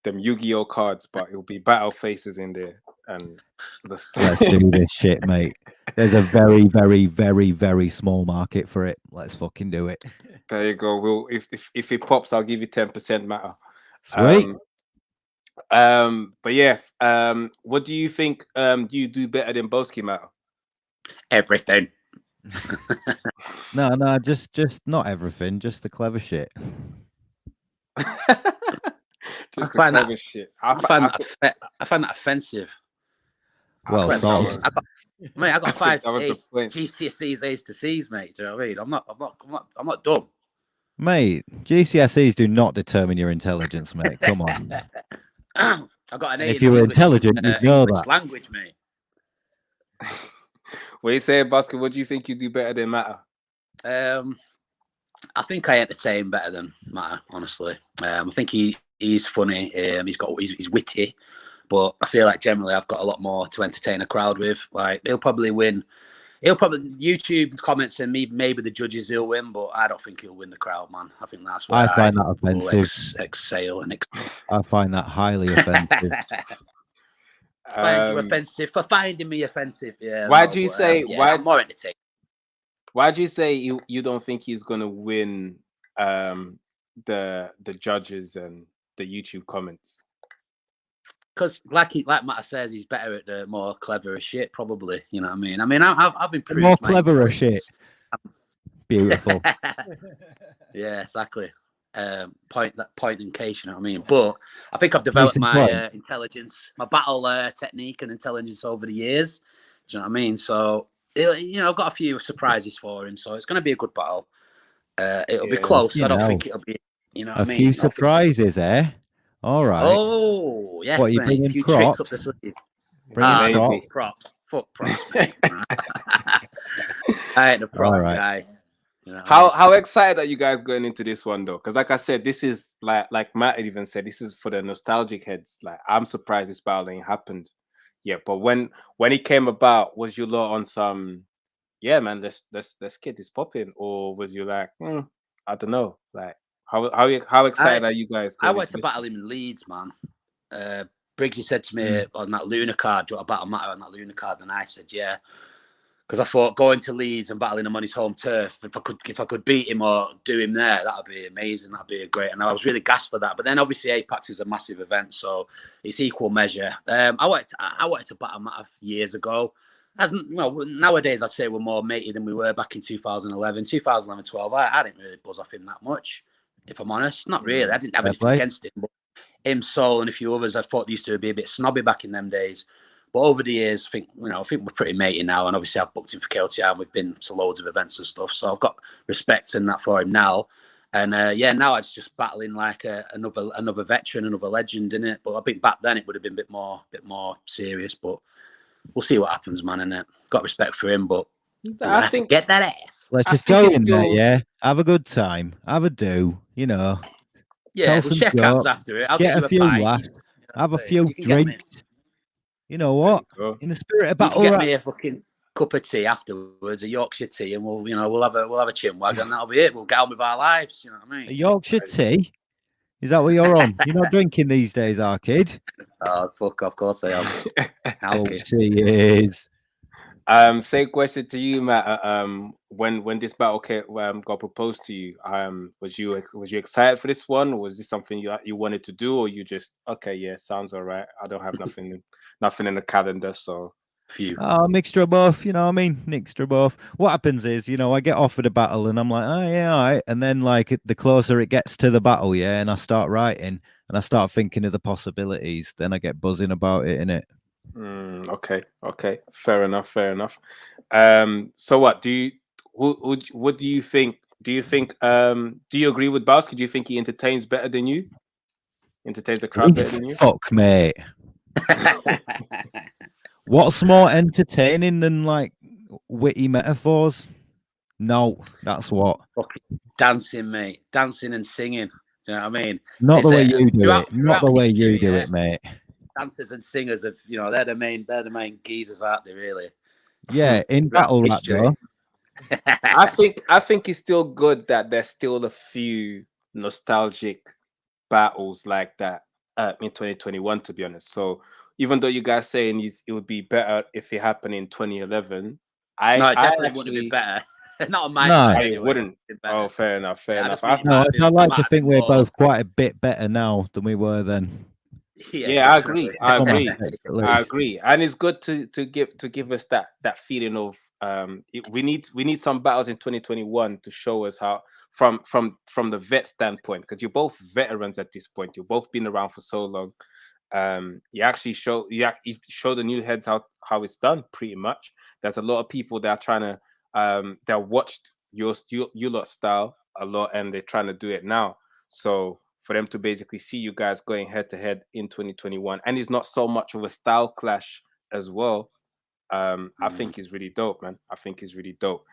Yu-Gi-Oh cards, but it'll be battle faces in there and the stuff. Let's do this shit, mate. There's a very, very, very, very small market for it. Let's fucking do it. There you go. We'll if it pops, I'll give you 10%, Matter. Sweet. But yeah, what do you think you do better than Boski, Matter? Everything. No, just not everything, just the clever shit. I find that offensive. Well, salt. Mate, I got 5 that was A's, the point. GCSEs, A's to C's, mate. Do you know what I mean? I'm not dumb. Mate, GCSEs do not determine your intelligence, mate. Come on. I got an A. If you were intelligent, you'd know English that. language, mate. What you say, Boski? What do you think you do better than Matter? I think I entertain better than Matter, honestly. I think he's funny. He's witty, but I feel like generally I've got a lot more to entertain a crowd with. Like he'll probably win. YouTube comments and maybe the judges he'll win, but I don't think he'll win the crowd, man. I think that's why I find that offensive. Exhale and I find that highly offensive. Find you offensive for finding me offensive. Yeah. Why do you say why? I'm more entertaining. Why do you say you don't think he's gonna win the judges and the YouTube comments? Because like Matt says, he's better at the more clever shit, probably. You know what I mean? I've improved. More clever shit. Beautiful. Yeah, exactly. Point in case, you know what I mean? But I think I've developed my intelligence, my battle technique and intelligence over the years. Do you know what I mean? So, I've got a few surprises for him. So it's going to be a good battle. It'll be close. I don't think it'll be, you know what I mean? A few surprises, eh? All right. Oh, yes, what, are you mate. bringing A few props? tricks up the sleeve. Props. Fuck props, mate. I ain't a prop guy. You know, how excited are you guys going into this one though? Because like I said, this is like Matt even said, this is for the nostalgic heads. Like I'm surprised this battling happened. Yeah, but when it came about, was you lot on some, yeah, man, let's get this popping, or was you like, I don't know, like how excited are you guys? I went to battle him in Leeds, man. Briggsy said to me on that Lunar card, do you want to battle Matter on that Lunar card? And I said, yeah. because I thought going to Leeds and battling him on his home turf, if I could beat him or do him there, that'd be amazing. That'd be great. And I was really gassed for that. But then obviously Apex is a massive event, so it's equal measure. I wanted to battle Matt years ago. As well, nowadays I'd say we're more matey than we were back in 2011, 12. I didn't really buzz off him that much, if I'm honest. Not really. I didn't have anything against him. But him, Sol, and a few others, I thought they used to be a bit snobby back in them days. But over the years, I think we're pretty matey now, and obviously I've booked him for KLTR, and we've been to loads of events and stuff. So I've got respect and that for him now. And now it's just battling like another veteran, another legend in it. But I think back then it would have been a bit more serious. But we'll see what happens, man. And got respect for him, but I think get that ass. Let's just go in there, yeah. Have a good time. Have a do, Yeah, we'll shake hands after it. I'll get you a few pint. laughs. Have a few drinks. You know what? In the spirit of battle, get me a fucking cup of tea afterwards, a Yorkshire tea, and we'll have a chin wag, and that'll be it. We'll get on with our lives. You know what I mean? A Yorkshire tea? Is that what you're on? You're not drinking these days, Arcade? Oh, fuck! Of course I am. She is. Same question to you, Matt. When this battle got proposed to you, was you excited for this one? Or was this something you wanted to do, or you just sounds all right? I don't have nothing in the calendar, so few. Mixture of both, you know what I mean? Mixture of both. What happens is, I get offered a battle and I'm like, oh yeah, all right. And then like the closer it gets to the battle, and I start writing and I start thinking of the possibilities, then I get buzzing about it, innit? Okay. Fair enough. So what do you think? Do you agree with Basket? Do you think he entertains better than you? Entertains the crowd better than you? Fuck, mate. What's more entertaining than like witty metaphors? No, that's what. Fucking dancing, mate. Dancing and singing. You know what I mean? Not the way you do it. Not the way you do it, mate. Dancers and singers of they're the main geezers, aren't they? Really? Yeah, in battle rap though. I think it's still good that there's still a few nostalgic battles like that in 2021. To be honest, so even though you guys saying it would be better if it happened in 2011, it definitely wouldn't be better. Not on my side. It wouldn't. Oh, fair enough. I like to think we're both quite a bit better now than we were then. Yeah, I agree. I agree, and it's good to give us that feeling of we need some battles in 2021 to show us how from the vet standpoint, because you're both veterans at this point. You've both been around for so long. You actually show the new heads how it's done pretty much. There's a lot of people that are trying to that watched your lot style a lot, and they're trying to do it now. So for them to basically see you guys going head to head in 2021, and it's not so much of a style clash as well. I think is really dope, man. I think it's really dope.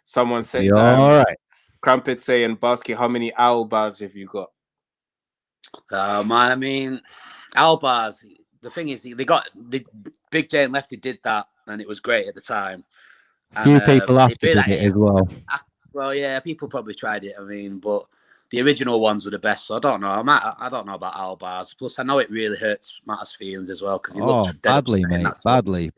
Someone says, all right. Crumpet saying, Basket, how many owl bars have you got? Man, I mean, owl bars. The thing is, they got the Big J and Lefty did that, and it was great at the time. A few people after did it as well. Well, yeah, people probably tried it. I mean, but the original ones were the best. So I don't know. I don't know about owl bars. Plus, I know it really hurts Matt's feelings as well because he looked badly, mate. Badly.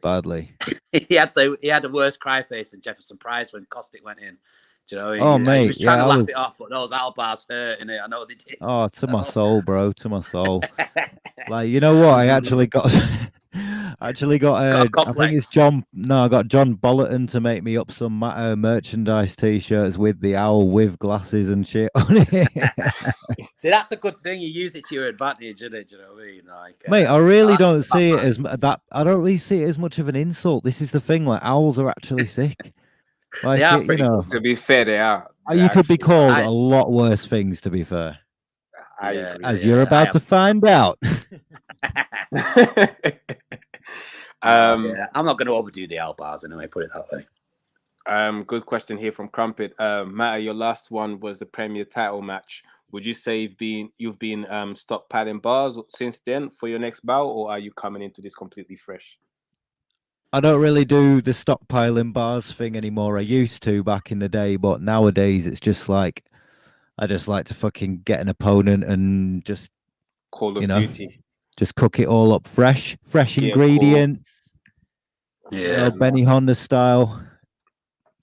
he had the worst cry face in Jefferson Price when Costick went in. Do you know what I mean? Oh, mate, he was trying to laugh it off, but those owl bars hurt, innit? I know they did. Oh, to my soul, bro. To my soul. Like, you know what? I actually got. I think it's John. No, I got John Bollerton to make me up some merchandise T-shirts with the owl with glasses and shit on it. See, that's a good thing. You use it to your advantage, isn't it? Do you know what I mean? Like, mate, I really don't see it as that. I don't really see it as much of an insult. This is the thing. Like, owls are actually sick. Like, they are pretty to be fair, they are. You could be called a lot worse things. To be fair, as you're about to find out. I'm not going to overdo the owl bars anyway. Put it that way. Good question here from Crumpet. Matt, your last one was the Premier title match. Would you say you've been stockpiling bars since then for your next bout, or are you coming into this completely fresh? I don't really do the stockpiling bars thing anymore. I used to back in the day, but nowadays it's just like I just like to fucking get an opponent and just Call of Duty. Just cook it all up fresh Yeah, ingredients. Yeah. Benny Honda style.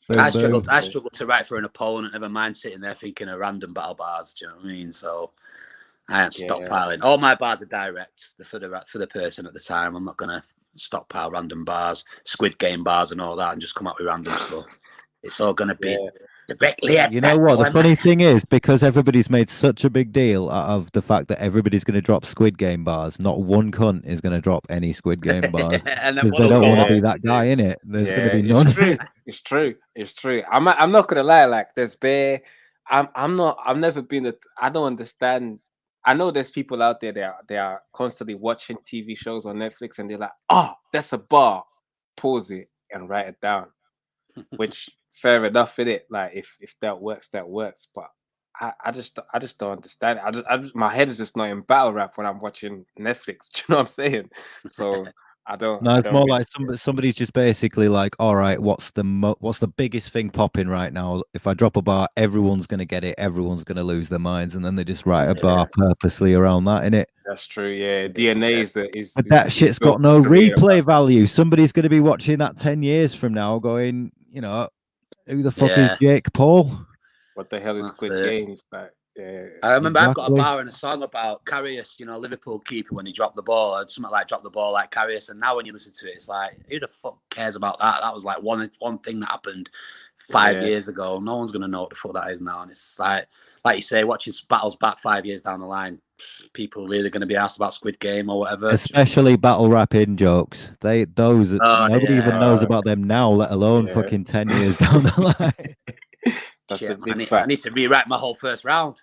Boom, I struggled. boom. I struggled to write for an opponent. Never mind sitting there thinking of random battle bars. Do you know what I mean? So I ain't stockpiling. All my bars are direct. They're for the person at the time. I'm not gonna stockpile random bars, Squid Game bars, and all that, and just come up with random stuff. It's all gonna be directly at You know what? The funny thing is, because everybody's made such a big deal out of the fact that everybody's going to drop Squid Game bars, not one cunt is going to drop any Squid Game bars And because then they don't one want to will be that guy in it. There's going to be it's none. true. It's true. It's true. I'm not gonna lie. Like there's bare. I'm not. I've never been. I don't understand. I know there's people out there that they are constantly watching TV shows on Netflix and they're like, oh, that's a bar. Pause it and write it down. Which fair enough in it. Like if that works, that works. But I just don't understand it. I just my head is just not in battle rap when I'm watching Netflix. Do you know what I'm saying? So I don't. No, I it's don't more really- like somebody's just basically like, all right, what's the biggest thing popping right now? If I drop a bar, everyone's gonna get it. Everyone's gonna lose their minds, and then they just write a bar purposely around that, innit? That's true. Yeah, DNA is. But that shit's got built no to create a replay value. Somebody's gonna be watching that 10 years from now, going, you know, who the fuck is Jake Paul? What the hell is That's Squid it. Games? Like, yeah. I remember I've got a Exactly. bar and a song about Karius, you know, Liverpool keeper when he dropped the ball, or something like drop the ball like Karius. And now when you listen to it, it's like, who the fuck cares about that? That was like one thing that happened 5 years ago. No one's gonna know what the fuck that is now. And it's like you say, watching battles back 5 years down the line, people really gonna be asked about Squid Game or whatever. Especially battle rap in jokes. Nobody even knows about them now, let alone fucking 10 years down the line. That's Shit, a big I fact. need to rewrite my whole first round.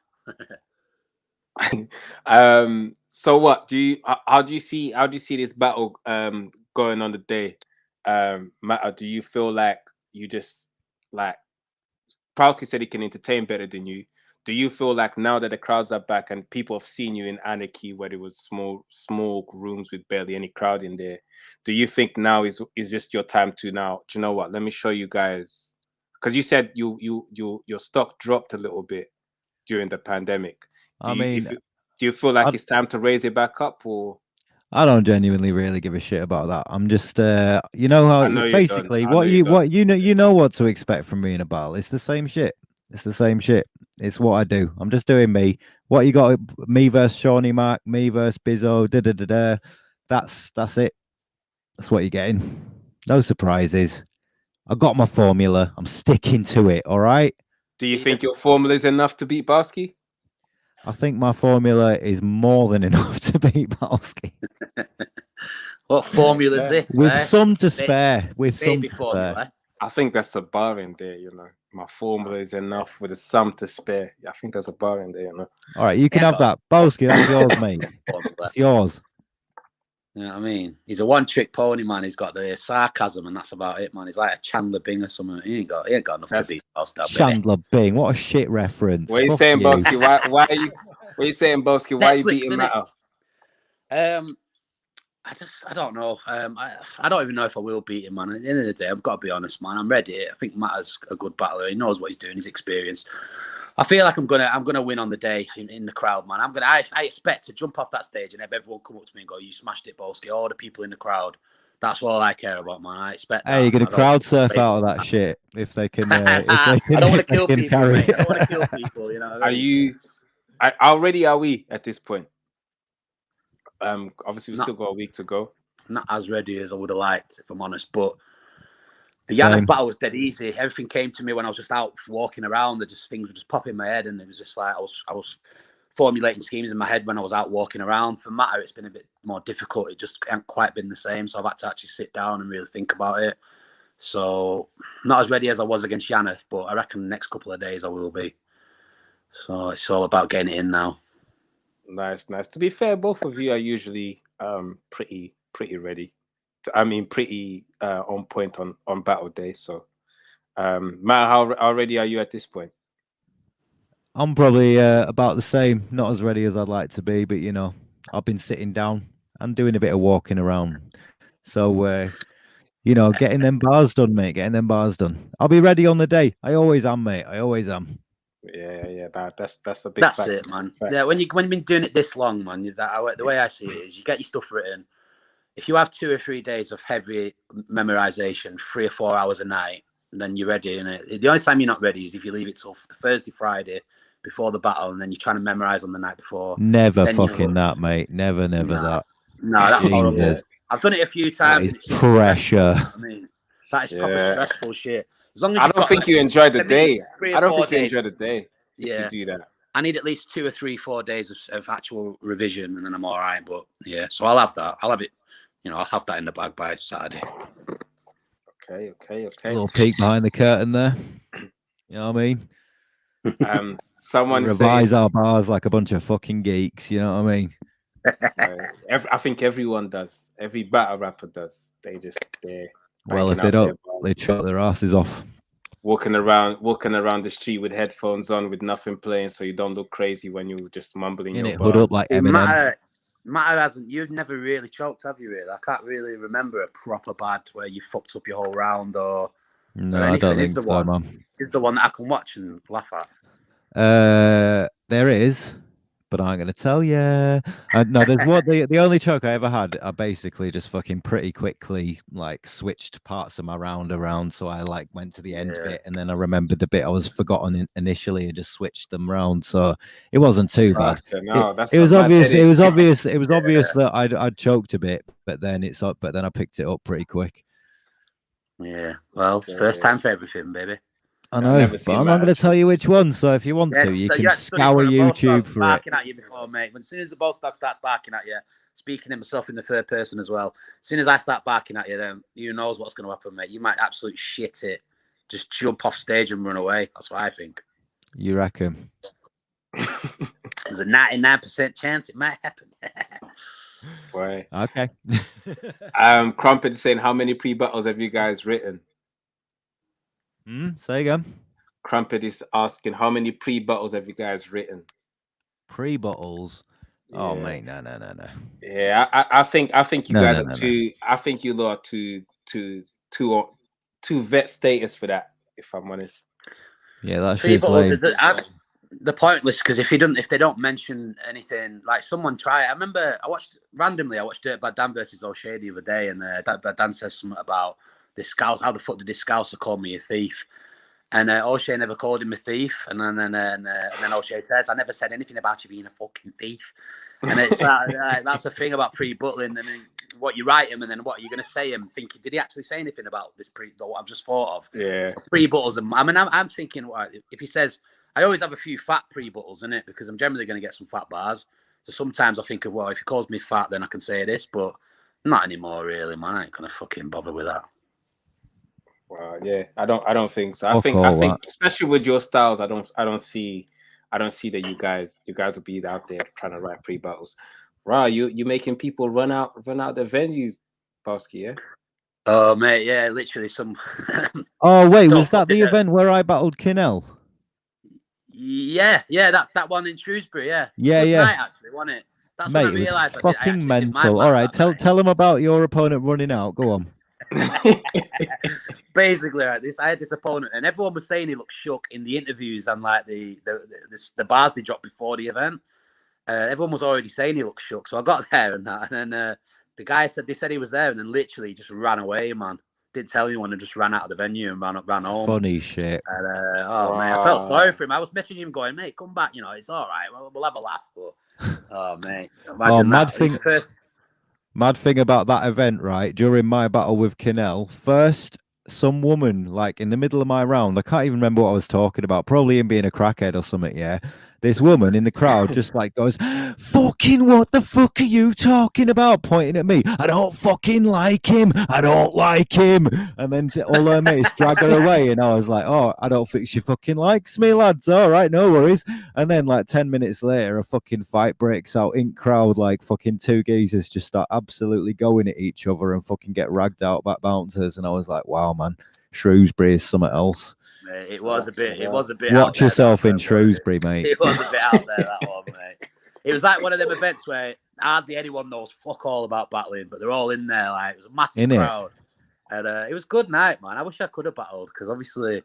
So what do you? How do you see this battle going on the day? Matt, do you feel like you just like Prowski said he can entertain better than you? Do you feel like now that the crowds are back and people have seen you in Anarchy, where there was small rooms with barely any crowd in there, do you think now is just your time to now? Do you know what? Let me show you guys, because you said your stock dropped a little bit during the pandemic. Do you feel like it's time to raise it back up, or? I don't genuinely really give a shit about that. I'm just, you know how I know you basically don't. I know you know what to expect from me in a battle. It's the same shit. It's the same shit. It's what I do. I'm just doing me. What you got? Me versus Shawnee Mac. Me versus Bizzo. Da da da da. That's it. That's what you're getting. No surprises. I got my formula. I'm sticking to it. All right. Do you think your formula is enough to beat Barsky? I think my formula is more than enough to beat Barsky. What formula is this? With some to spare. With some to spare. I think that's a bar in there, you know. My formula is enough with a sum to spare. I think there's a bar in there, you know. All right, you can have that. Barsky, that's yours, mate. It's yours. You know what I mean? He's a one-trick pony, man. He's got the sarcasm, and that's about it, man. He's like a Chandler Bing or something. He ain't got enough to beat Boston. Chandler Bing, what a shit reference. What are you saying, Bosky? Why are you? What are you saying, Bosky? Why are you beating Matt up? I don't know. I don't even know if I will beat him, man. At the end of the day, I've got to be honest, man. I'm ready. I think Matt is a good battler. He knows what he's doing. He's experienced. I feel like I'm gonna win on the day in the crowd, man. I expect to jump off that stage and have everyone come up to me and go, "You smashed it, Bolski." All the people in the crowd. That's all I care about, man. I expect. Hey, you're gonna crowd surf out of that shit if they can. I don't want to kill people, mate. I don't want to kill people. You know. Are you? How ready are we at this point? Obviously we still got a week to go. Not as ready as I would have liked, if I'm honest. But the Yannick battle was dead easy. Everything came to me when I was just out walking around. Things were just popping in my head, and it was just like I was formulating schemes in my head when I was out walking around. For Matter, it's been a bit more difficult. It just hasn't quite been the same. So I've had to actually sit down and really think about it. So not as ready as I was against Yannick, but I reckon the next couple of days I will be. So it's all about getting it in now. Nice. To be fair, both of you are usually pretty ready. Pretty on point on battle day. So, Matt, how ready are you at this point? I'm probably about the same. Not as ready as I'd like to be, but you know, I've been sitting down and doing a bit of walking around. So, you know, getting them bars done, mate. Getting them bars done. I'll be ready on the day. I always am, mate. I always am. Yeah. That's the big. That's fact. it, man. Yeah, when you've been doing it this long, man, the way I see it is, you get your stuff written. if you have 2 or 3 days of heavy memorization, 3 or 4 hours a night, then you're ready. And the only time you're not ready is if you leave it till the Thursday, Friday before the battle, and then you're trying to memorize on the night before. Never then you're fucking that, fucked. mate. Never that. No, that's horrible. Jesus. I've done it a few That times. is And it's just pressure. stressful, I mean, that is proper stressful shit. As long as I you've don't got, think like, you enjoy the to me, day. 3 I or don't 4 think you days. enjoy the day if Yeah. you do that. I need at least 2 or 3, 4 days of actual revision, and then I'm all right. But yeah, so I'll have that. I'll have it. I'll have that in the bag by Saturday. Okay. A little peek behind the curtain there. You know what I mean? Someone revise our bars like a bunch of fucking geeks. You know what I mean? I think everyone does. Every battle rapper does. They're well, if they don't, they chop their asses off. Walking around the street with headphones on, with nothing playing, so you don't look crazy when you're just mumbling your bars. Hood up like Eminem. Matter hasn't. You've never really choked, have you? Really? I can't really remember a proper bad where you fucked up your whole round or anything. I don't think so, man. Is the one that I can watch and laugh at? There is, but I'm going to tell you. No, there's what the only choke I ever had. I basically just fucking pretty quickly like switched parts of my round around, so I like went to the end bit, and then I remembered the bit I was forgotten initially, and just switched them round. So it wasn't too bad. No, it was obvious. It was obvious. It was obvious that I'd choked a bit, but then I picked it up pretty quick. Yeah. Well, it's first time for everything, baby. I know, but I'm not going to tell you which one. So if you want to, you can scour YouTube for it. Barking at you before, mate. As soon as the boss dog starts barking at you, speaking to myself in the third person as well. As soon as I start barking at you, then you knows what's going to happen, mate. You might absolutely shit it. Just jump off stage and run away. That's what I think. You reckon? There's a 99% chance it might happen. Right. Okay. Crumpet saying, how many pre-battles have you guys written? Say again. Crumpet is asking, how many pre-battles have you guys written? Pre-battles? Oh, mate, no. Yeah, I think you guys are too. I think you lot are too vet status for that. If I'm honest. Yeah, that's lame. The pointless, because if they don't mention anything, like someone try it. I remember I watched Dirt Bad Dan versus O'Shea the other day, and Dirt Bad Dan says something about this scouse. How the fuck did this scouser call me a thief? And O'Shea never called him a thief. And then O'Shea says, I never said anything about you being a fucking thief. And it's that's the thing about pre-buttling. I mean, what you write him and then what you're going to say him. Thinking, did he actually say anything about this what I've just thought of? Yeah. So pre-buttles. I mean, I'm thinking, if he says, I always have a few fat pre-buttles in it because I'm generally going to get some fat bars. So sometimes I think of, well, if he calls me fat, then I can say this. But not anymore, really, man. I ain't going to fucking bother with that. Well, yeah, I don't think so. I think, especially with your styles, I don't see that you guys will be out there trying to write pre-battles. Right, you making people run out the venues, Bosky, yeah? Oh mate, yeah, literally some. Oh wait, was that the event where I battled Kinnell? Yeah, that one in Shrewsbury, yeah. Yeah. Night, actually, wasn't it? That's mate, when I realised it was fucking mental. All right, tell them about your opponent running out. Go on. Basically, I had this opponent, and everyone was saying he looked shook in the interviews and like the bars they dropped before the event. Everyone was already saying he looked shook, so I got there and then the guy said he was there, and then literally just ran away, man. Didn't tell anyone and just ran out of the venue and ran home. Funny shit. And, man, I felt sorry for him. I was messaging him, going, "Mate, come back. It's all right. We'll have a laugh." But oh, mate, imagine that. Mad thing about that event, right? During my battle with Kinnell, first, some woman, like in the middle of my round, I can't even remember what I was talking about, probably him being a crackhead or something, yeah? This woman in the crowd just like goes, fucking what the fuck are you talking about? Pointing at me. I don't fucking like him. I don't like him. And then all her mates drag her away. And I was like, oh, I don't think she fucking likes me, lads. All right, no worries. And then like 10 minutes later, a fucking fight breaks out in crowd. Like fucking two geezers just start absolutely going at each other and fucking get ragged out by bouncers. And I was like, wow, man, Shrewsbury is something else. It was a bit. Watch yourself in Shrewsbury, mate. It was a bit out there, that one, mate. It was like one of them events where hardly anyone knows fuck all about battling, but they're all in there. Like it was a massive crowd, and it was a good night, man. I wish I could have battled because obviously,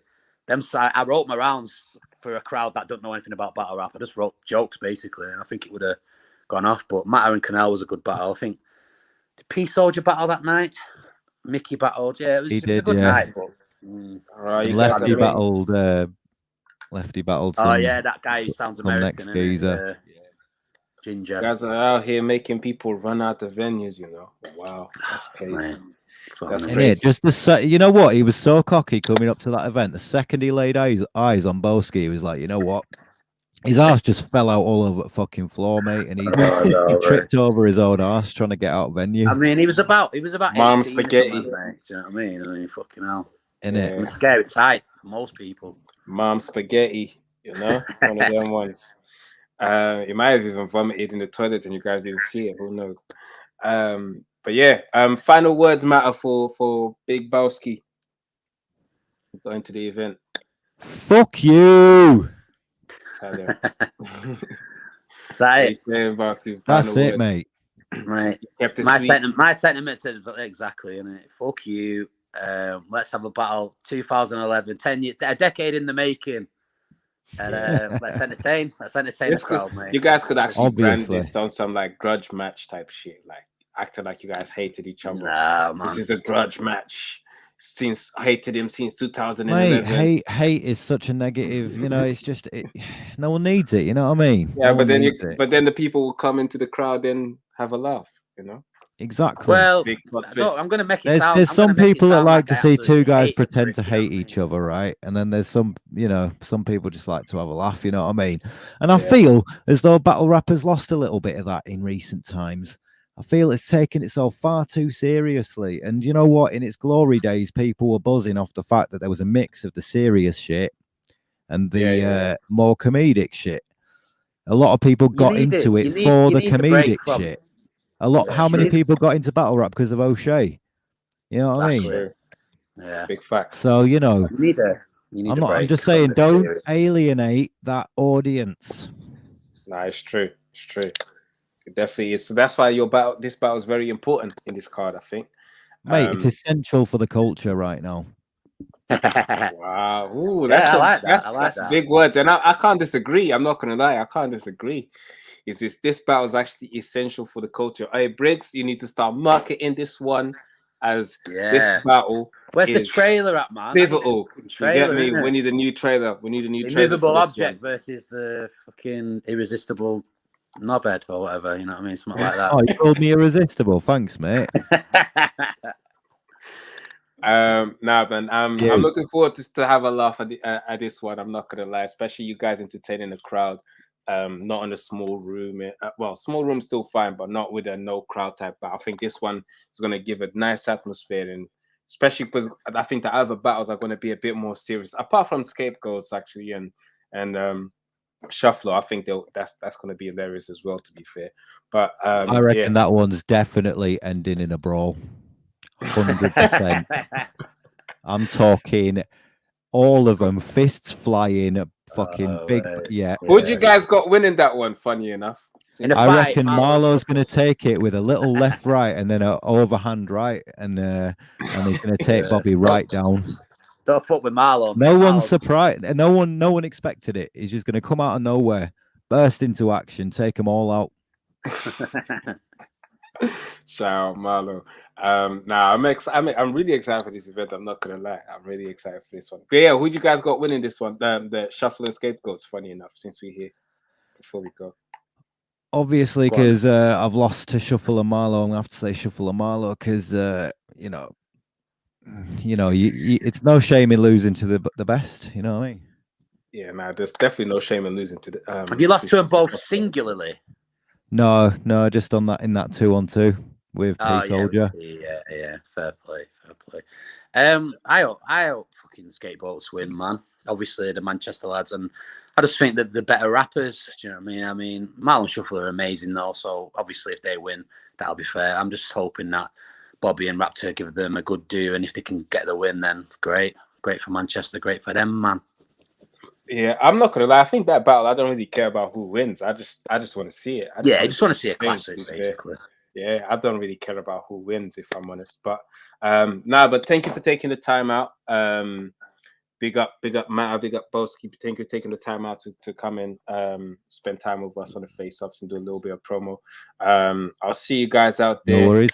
I wrote my rounds for a crowd that don't know anything about battle rap. I just wrote jokes basically, and I think it would have gone off. But Matter and Kinnell was a good battle. I think Peace Soldier battle that night. Mickey battled. Yeah, it was a good night. But, Right, And you guys Lefty are battled. Lefty battled. oh Some, yeah, that guy who sounds some American, next geezer. Ginger. You guys are out here making people run out of venues, you know. Wow, that's crazy. Man, That's In crazy. it, just you know what? He was so cocky coming up to that event. The second he laid eyes on Boski, he was like, you know what? His ass just fell out all over the fucking floor, mate, and he tripped over his own ass trying to get out of venue. I mean, he was about Mom 18 spaghetti. or something, mate. Do you know what I mean? I mean, fucking hell. In it, It's a scary sight for most people. Mom spaghetti, you know, one of them ones. He might have even vomited in the toilet and you guys didn't see it. Who knows? But yeah, final words matter for Big Bowski going to the event. Fuck you. Is that it? That's it, mate. Right. My sentiment said exactly, innit? Fuck you. Let's have a battle. 2011, 10 years, a decade in the making. And let's entertain the crowd, mate. You guys could actually brand this on some like grudge match type shit, like acting like you guys hated each other. Nah, man. This is a grudge match. Hated him since 2011. Mate, hate is such a negative. You know, it's just no one needs it. You know what I mean? Yeah, no but then the people will come into the crowd and have a laugh. You know. Exactly. Well, I'm going to make it sound. There's some people that like to see two guys hate pretend to hate each other, right? And then there's some, you know, some people just like to have a laugh. You know what I mean? And I feel as though battle rappers lost a little bit of that in recent times. I feel it's taken itself far too seriously. And you know what? In its glory days, people were buzzing off the fact that there was a mix of the serious shit and the more comedic shit. A lot of people got into it for the comedic shit. How many people got into battle rap because of O'Shea? You know what I mean? Yeah, big facts. So you know, I'm just saying, don't alienate that audience. Nah, it's true. It's true. It definitely is. So that's why this battle is very important in this card, I think. Mate, it's essential for the culture right now. Wow. Ooh, that's big words. And I can't disagree. I'm not gonna lie, I can't disagree. This battle is actually essential for the culture. Hey, Briggs, you need to start marketing this one as this battle. Where's the trailer at, man? Pivotal. Trailer, you get me? We need a new trailer. We need a new trailer. Immovable object versus the fucking irresistible knobhead or whatever. You know what I mean? Something like that. Oh, you called me irresistible. Thanks, mate. Man, I'm looking forward to have a laugh at this one. I'm not gonna lie, especially you guys entertaining the crowd. Not in a small room. Small room's still fine, but not with a no crowd type. But I think this one is gonna give a nice atmosphere, and especially because I think the other battles are gonna be a bit more serious. Apart from Scapegoats, actually, and Shuffler, I think that's gonna be hilarious as well. To be fair, but I reckon that one's definitely ending in a brawl. 100%. I'm talking all of them, fists flying. Fucking big, Who'd you guys got winning that one? Funny enough, I reckon Marlo's going to take it with a little left right and then an overhand right, and he's going to take Bobby right down. Don't fuck with Marlo. No one's surprised. No one expected it. He's just going to come out of nowhere, burst into action, take them all out. Shout out Marlo. I'm really excited for this event. I'm not gonna lie, I'm really excited for this one. But yeah, who'd you guys got winning this one? The Shuffle and Scapegoats. Funny enough, since we're here, before we go. Obviously, because I've lost to Shuffle and Marlo, I'm gonna have to say Shuffle and Marlo because it's no shame in losing to the best. You know what I mean? Yeah, man. There's definitely no shame in losing to the. Have you lost to them both singularly? No, just on that 2-on-2 with P Soldier. Yeah, fair play. I hope fucking Skateboats win, man. Obviously the Manchester lads, and I just think that the better rappers. Do you know what I mean? I mean, Marlon Shuffle are amazing though, so obviously if they win, that'll be fair. I'm just hoping that Bobby and Raptor give them a good do, and if they can get the win, then great for Manchester, great for them, man. Yeah, I'm not gonna lie. I think that battle, I don't really care about who wins. I just want to see it. I just want to see a classic, basically. Yeah, I don't really care about who wins, if I'm honest. But but thank you for taking the time out. Big up Matt, big up Boski. Thank you for taking the time out to come and spend time with us on the face-offs and do a little bit of promo. I'll see you guys out there. No worries.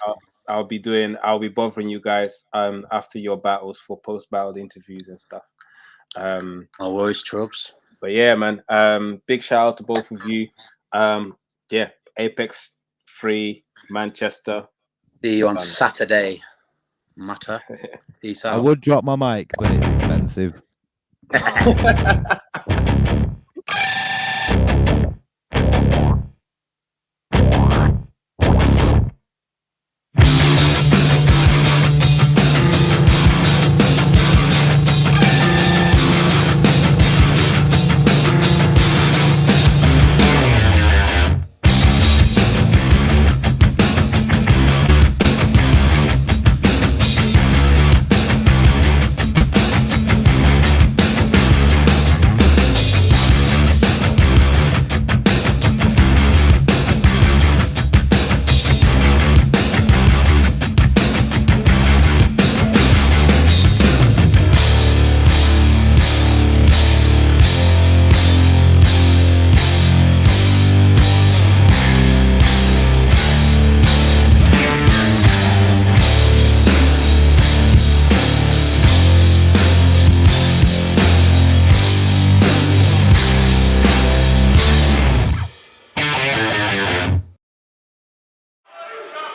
I'll be bothering you guys after your battles for post-battle interviews and stuff. No worries, Trubs. But yeah, man. Big shout out to both of you. Yeah, Apex 3, Manchester. See you on Saturday. Matter. Peace out. I would drop my mic, but it's expensive.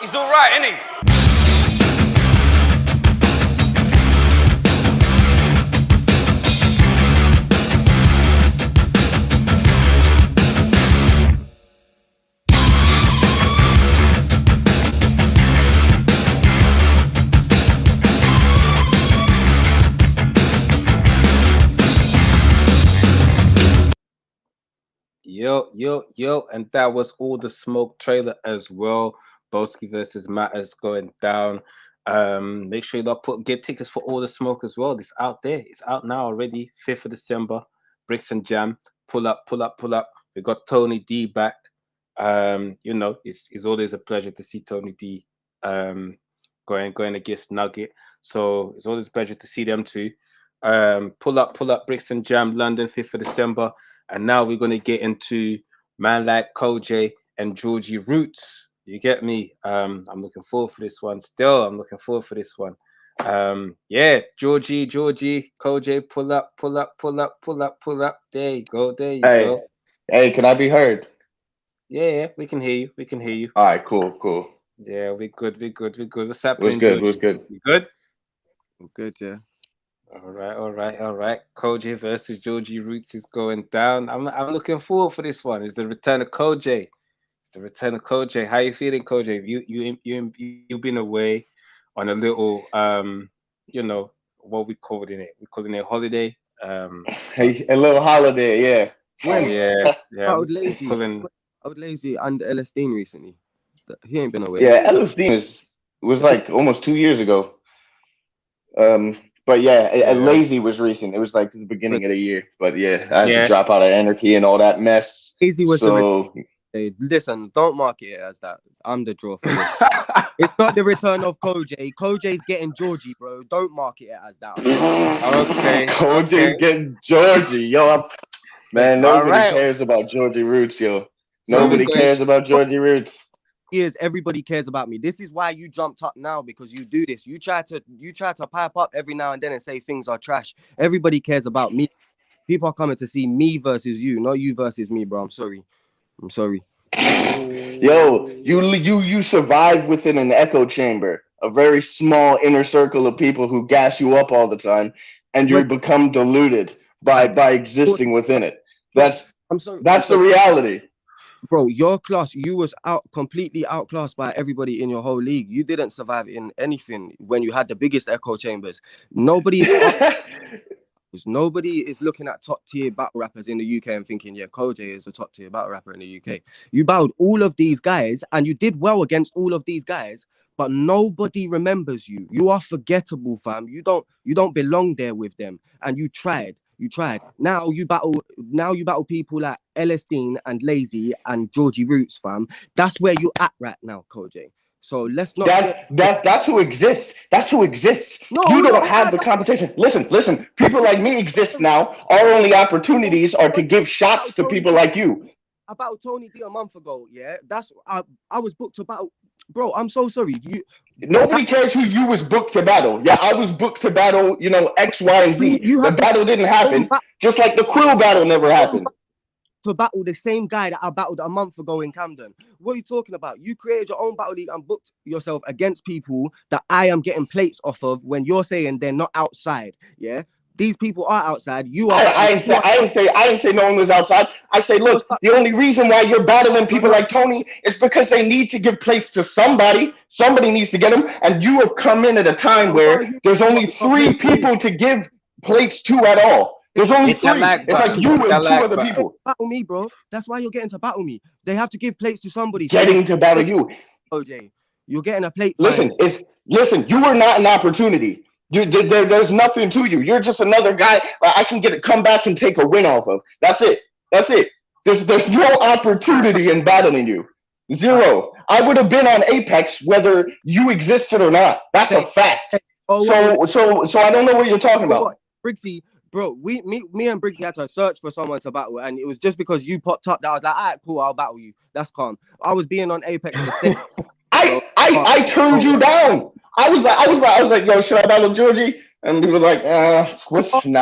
He's all right, isn't he? Yo, and that was All the Smoke trailer as well. Boski versus Matters going down. Make sure you get tickets for All the Smoke as well. It's out there. It's out now already. 5th of December. Bricks and Jam. Pull up. We got Tony D back. It's always a pleasure to see Tony D going against Nugget. So it's always a pleasure to see them too. Pull up, Bricks and Jam, London, 5th of December. And now we're going to get into man like Koj and Georgie Roots. You get me? I'm looking forward for this one. Still, I'm looking forward for this one. Yeah, Georgie, Koj, pull up. There you go. Hey, can I be heard? Yeah, we can hear you. All right, cool. Yeah, we good. What's happening? What's good? You good? I'm good, yeah. All right. Koj versus Georgie Roots is going down. I'm looking forward for this one. It's the return of Koj. How you feeling, Koj? You've been away on a little what we called it. We calling it a holiday. A little holiday, yeah. When? Yeah. I was lazy under LS Dean recently. He ain't been away. Yeah, LS Dean was like almost 2 years ago. But yeah, Lazy was recent. It was like the beginning of the year. But yeah, I had to drop out of Anarchy and all that mess. Lazy was Hey, listen, don't market it as that. I'm the draw for this. It's not the return of Koj. Koj's getting Georgie, bro. Don't market it as that. Okay. Koj's getting Georgie. Yo, man, nobody cares about Georgie Roots, yo. Nobody cares about Georgie Roots. Everybody cares about me. This is why you jumped up now, because you do this. You try to pipe up every now and then and say things are trash. Everybody cares about me. People are coming to see me versus you, not you versus me, bro. I'm sorry. Yo, you survive within an echo chamber, a very small inner circle of people who gas you up all the time, and you become diluted by existing within it. That's the reality. Bro, your class, you was completely outclassed by everybody in your whole league. You didn't survive in anything when you had the biggest echo chambers. Nobody is looking at top tier battle rappers in the UK and thinking, yeah, Koj is a top tier battle rapper in the UK. You battled all of these guys and you did well against all of these guys, but nobody remembers you. You are forgettable, fam. You don't belong there with them. And you tried. Now you battle people like LS Dean and Lazy and Georgie Roots, fam. That's where you at right now, Koj. So let's not. That's who exists. That's who exists. No, you don't have the competition. Listen. People like me exist now. Our only opportunities are to give shots to people like you. About Tony D a month ago, yeah. I was booked to battle bro, I'm so sorry. Nobody cares who you was booked to battle. Yeah, I was booked to battle, you know, X, Y, and Z. You The have battle didn't happen, just like the Quill battle never happened. to battle the same guy that I battled a month ago in Camden. What are you talking about? You created your own battle league and booked yourself against people that I am getting plates off of when you're saying they're not outside. Yeah. These people are outside. You are. I ain't say no one was outside. I say, look, the only reason why you're battling people like Tony is because they need to give plates to somebody. Somebody needs to get them, and you have come in at a time where there's only 3 people to give plates to at all. There's only 3. It's like you and 2 other people. Battle me, bro. That's why you're getting to battle me. They have to give plates to somebody. Getting to battle you, OJ. You're getting a plate. Listen, you were not an opportunity. There's nothing to you. You're just another guy I can come back and take a win off of. That's it. There's no opportunity in battling you. 0. I would have been on Apex whether you existed or not. That's a fact. So I don't know what you're talking about. Briggsy, bro, me and Briggsy had to search for someone to battle, and it was just because you popped up that I was like, all right, cool, I'll battle you. That's calm. I was being on Apex the same. I turned you down. I was like, yo, should I battle Georgie? And he was like, nah.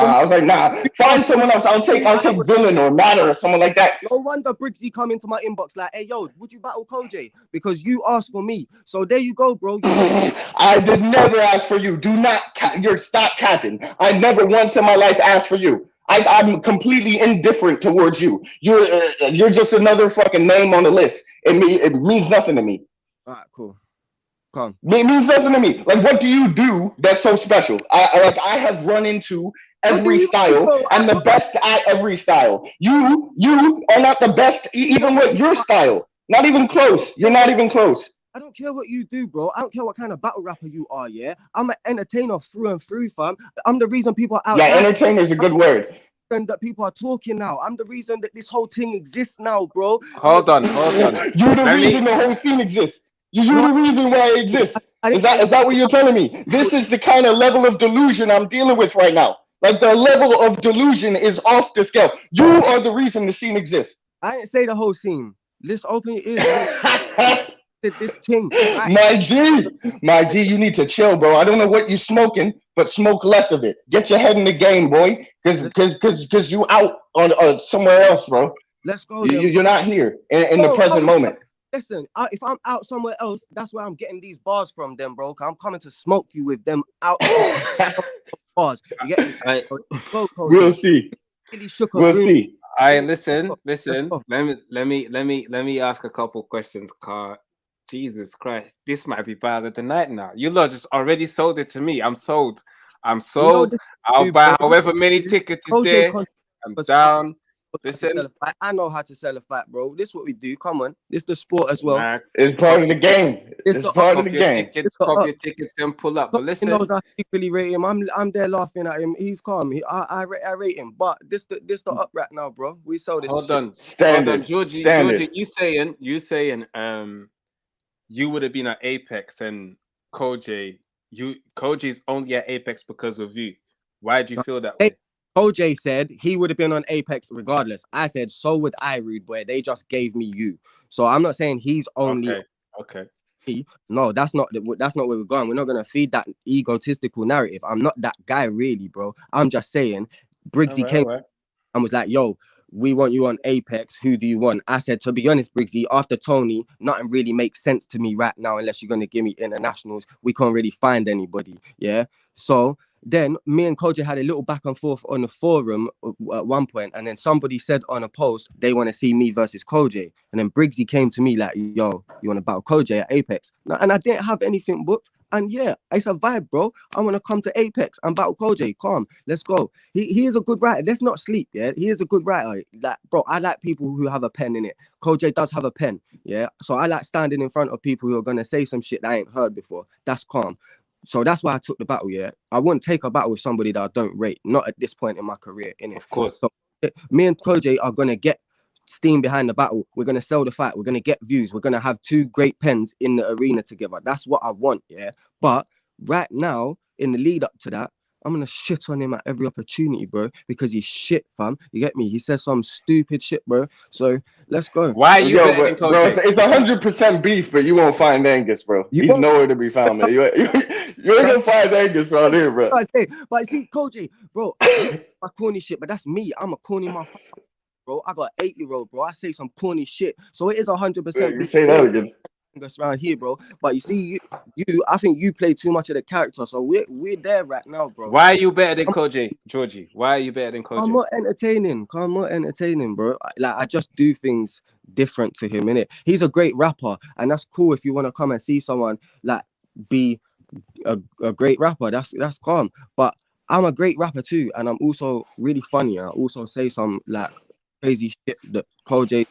I was like, nah, find someone else. I'll take Villain or Matter or someone like that. No wonder Briggsy come into my inbox like, hey, yo, would you battle Koj? Because you asked for me. So there you go, bro. I did never ask for you. Do not, stop capping. I never once in my life asked for you. I'm completely indifferent towards you. You're just another fucking name on the list. It means nothing to me. All right, cool. Come. It means nothing to me. Like, what do you do that's so special? I have run into every style and the best at every style. You are not the best even with your style. Not even close. You're not even close. I don't care what you do, bro. I don't care what kind of battle rapper you are, yeah? I'm an entertainer through and through, fam. I'm the reason people are out. Yeah, entertainer is a good word. And that people are talking now. I'm the reason that this whole thing exists now, bro. Hold on. You're the reason the whole scene exists. You're the reason why it exists. Is that what you're telling me? This is the kind of level of delusion I'm dealing with right now. Like, the level of delusion is off the scale. You are the reason the scene exists. I didn't say the whole scene. Let's open your ears. This thing. My G, you need to chill, bro. I don't know what you're smoking, but smoke less of it. Get your head in the game, boy, because you out on somewhere else, bro. Let's go. You're not here in the present moment. Listen, if I'm out somewhere else, that's where I'm getting these bars from them, bro. I'm coming to smoke you with them out bars. You get me? We'll see. We'll see. All right, listen. Let me ask a couple questions, Car. Jesus Christ, this might be bad of the night now. You lot just already sold it to me. I'm sold. I'll buy however many tickets is there. I'm down. Listen, I know how to sell a fight, bro. This is what we do. Come on, this is the sport as well. It's part of the game. It's part of the game. Copy your tickets and pull up. But listen, he knows I equally rate him. I'm there laughing at him. He's calm. I rate him. But this the up right now, bro. We sold this. Hold on, Georgie, you saying you would have been at Apex and Koj's only at Apex because of you. Why do you feel that way? OJ said he would have been on Apex regardless. I said, so would I, Rude Boy. They just gave me you. So I'm not saying he's only. Okay. No, that's not where we're going. We're not going to feed that egotistical narrative. I'm not that guy, really, bro. I'm just saying, Briggsy came and was like, yo, we want you on Apex. Who do you want? I said, to be honest, Briggsy, after Tony, nothing really makes sense to me right now unless you're going to give me internationals. We can't really find anybody. Yeah. So then me and Koj had a little back and forth on the forum at one point, and then somebody said on a post they want to see me versus Koj, and then Briggsy came to me like, yo, you want to battle Koj at Apex? And I didn't have anything booked, and yeah, it's a vibe, bro. I want to come to Apex and battle Koj. Calm, let's go. He is a good writer. Let's not sleep. Yeah, he is a good writer. Like, bro, I like people who have a pen in it. Koj does have a pen. Yeah, so I like standing in front of people who are gonna say some shit that I ain't heard before. That's calm. So that's why I took the battle, yeah. I wouldn't take a battle with somebody that I don't rate, not at this point in my career, innit? Of course. So me and Koj are going to get steam behind the battle. We're going to sell the fight. We're going to get views. We're going to have 2 great pens in the arena together. That's what I want, yeah. But right now, in the lead up to that, I'm gonna shit on him at every opportunity, bro, because he's shit, fam. You get me? He says some stupid shit, bro. So let's go. Why are you Yo, better than but bro, Koji? it's 100% beef, but you won't find Angus, bro. You He's won't nowhere to be found, man. You ain't gonna find Angus around here, bro. I say, but see, Koji, bro, my corny shit, but that's me. I'm a corny motherfucker, bro. I got an 8-year-old, bro. I say some corny shit, so it is 100% You say that again. around here, bro. But you see, you, I think you play too much of the character, so we're there right now, bro. Why are you better than Koji, Georgie? Why are you better than Koji? I'm not entertaining, bro. Like, I just do things different to him, innit? He's a great rapper, and that's cool if you want to come and see someone like be a great rapper. That's calm. But I'm a great rapper too, and I'm also really funny. I also say some like crazy shit that Koj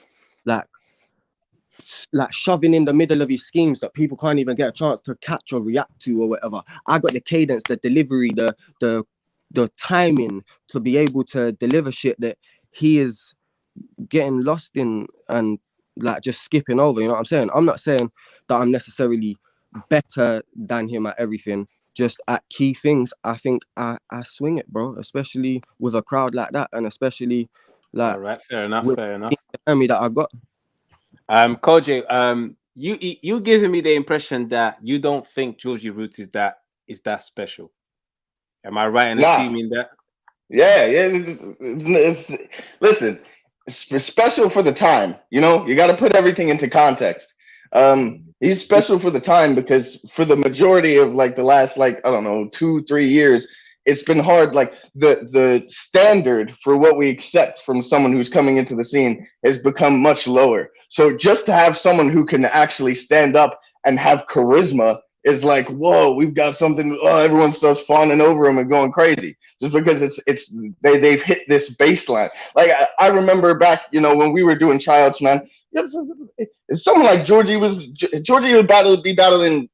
like shoving in the middle of his schemes that people can't even get a chance to catch or react to or whatever. I got the cadence, the delivery, the timing to be able to deliver shit that he is getting lost in and like just skipping over. You know what I'm saying? I'm not saying that I'm necessarily better than him at everything. Just at key things, I think I swing it, bro. Especially with a crowd like that, and especially like All right, fair enough, with fair enough. the enemy that I got. Koji, you giving me the impression that you don't think Georgie Roots is that special. Am I right in assuming that? Yeah. Listen, it's special for the time. You know, you got to put everything into context. He's special for the time because for the majority of like the last, like, I don't know, 2-3 years, it's been hard. Like the standard for what we accept from someone who's coming into the scene has become much lower. So just to have someone who can actually stand up and have charisma is like, whoa, we've got something. Oh, everyone starts fawning over him and going crazy just because they've hit this baseline. Like I remember back, you know, when we were doing tryouts, man. Someone like Georgie would be battling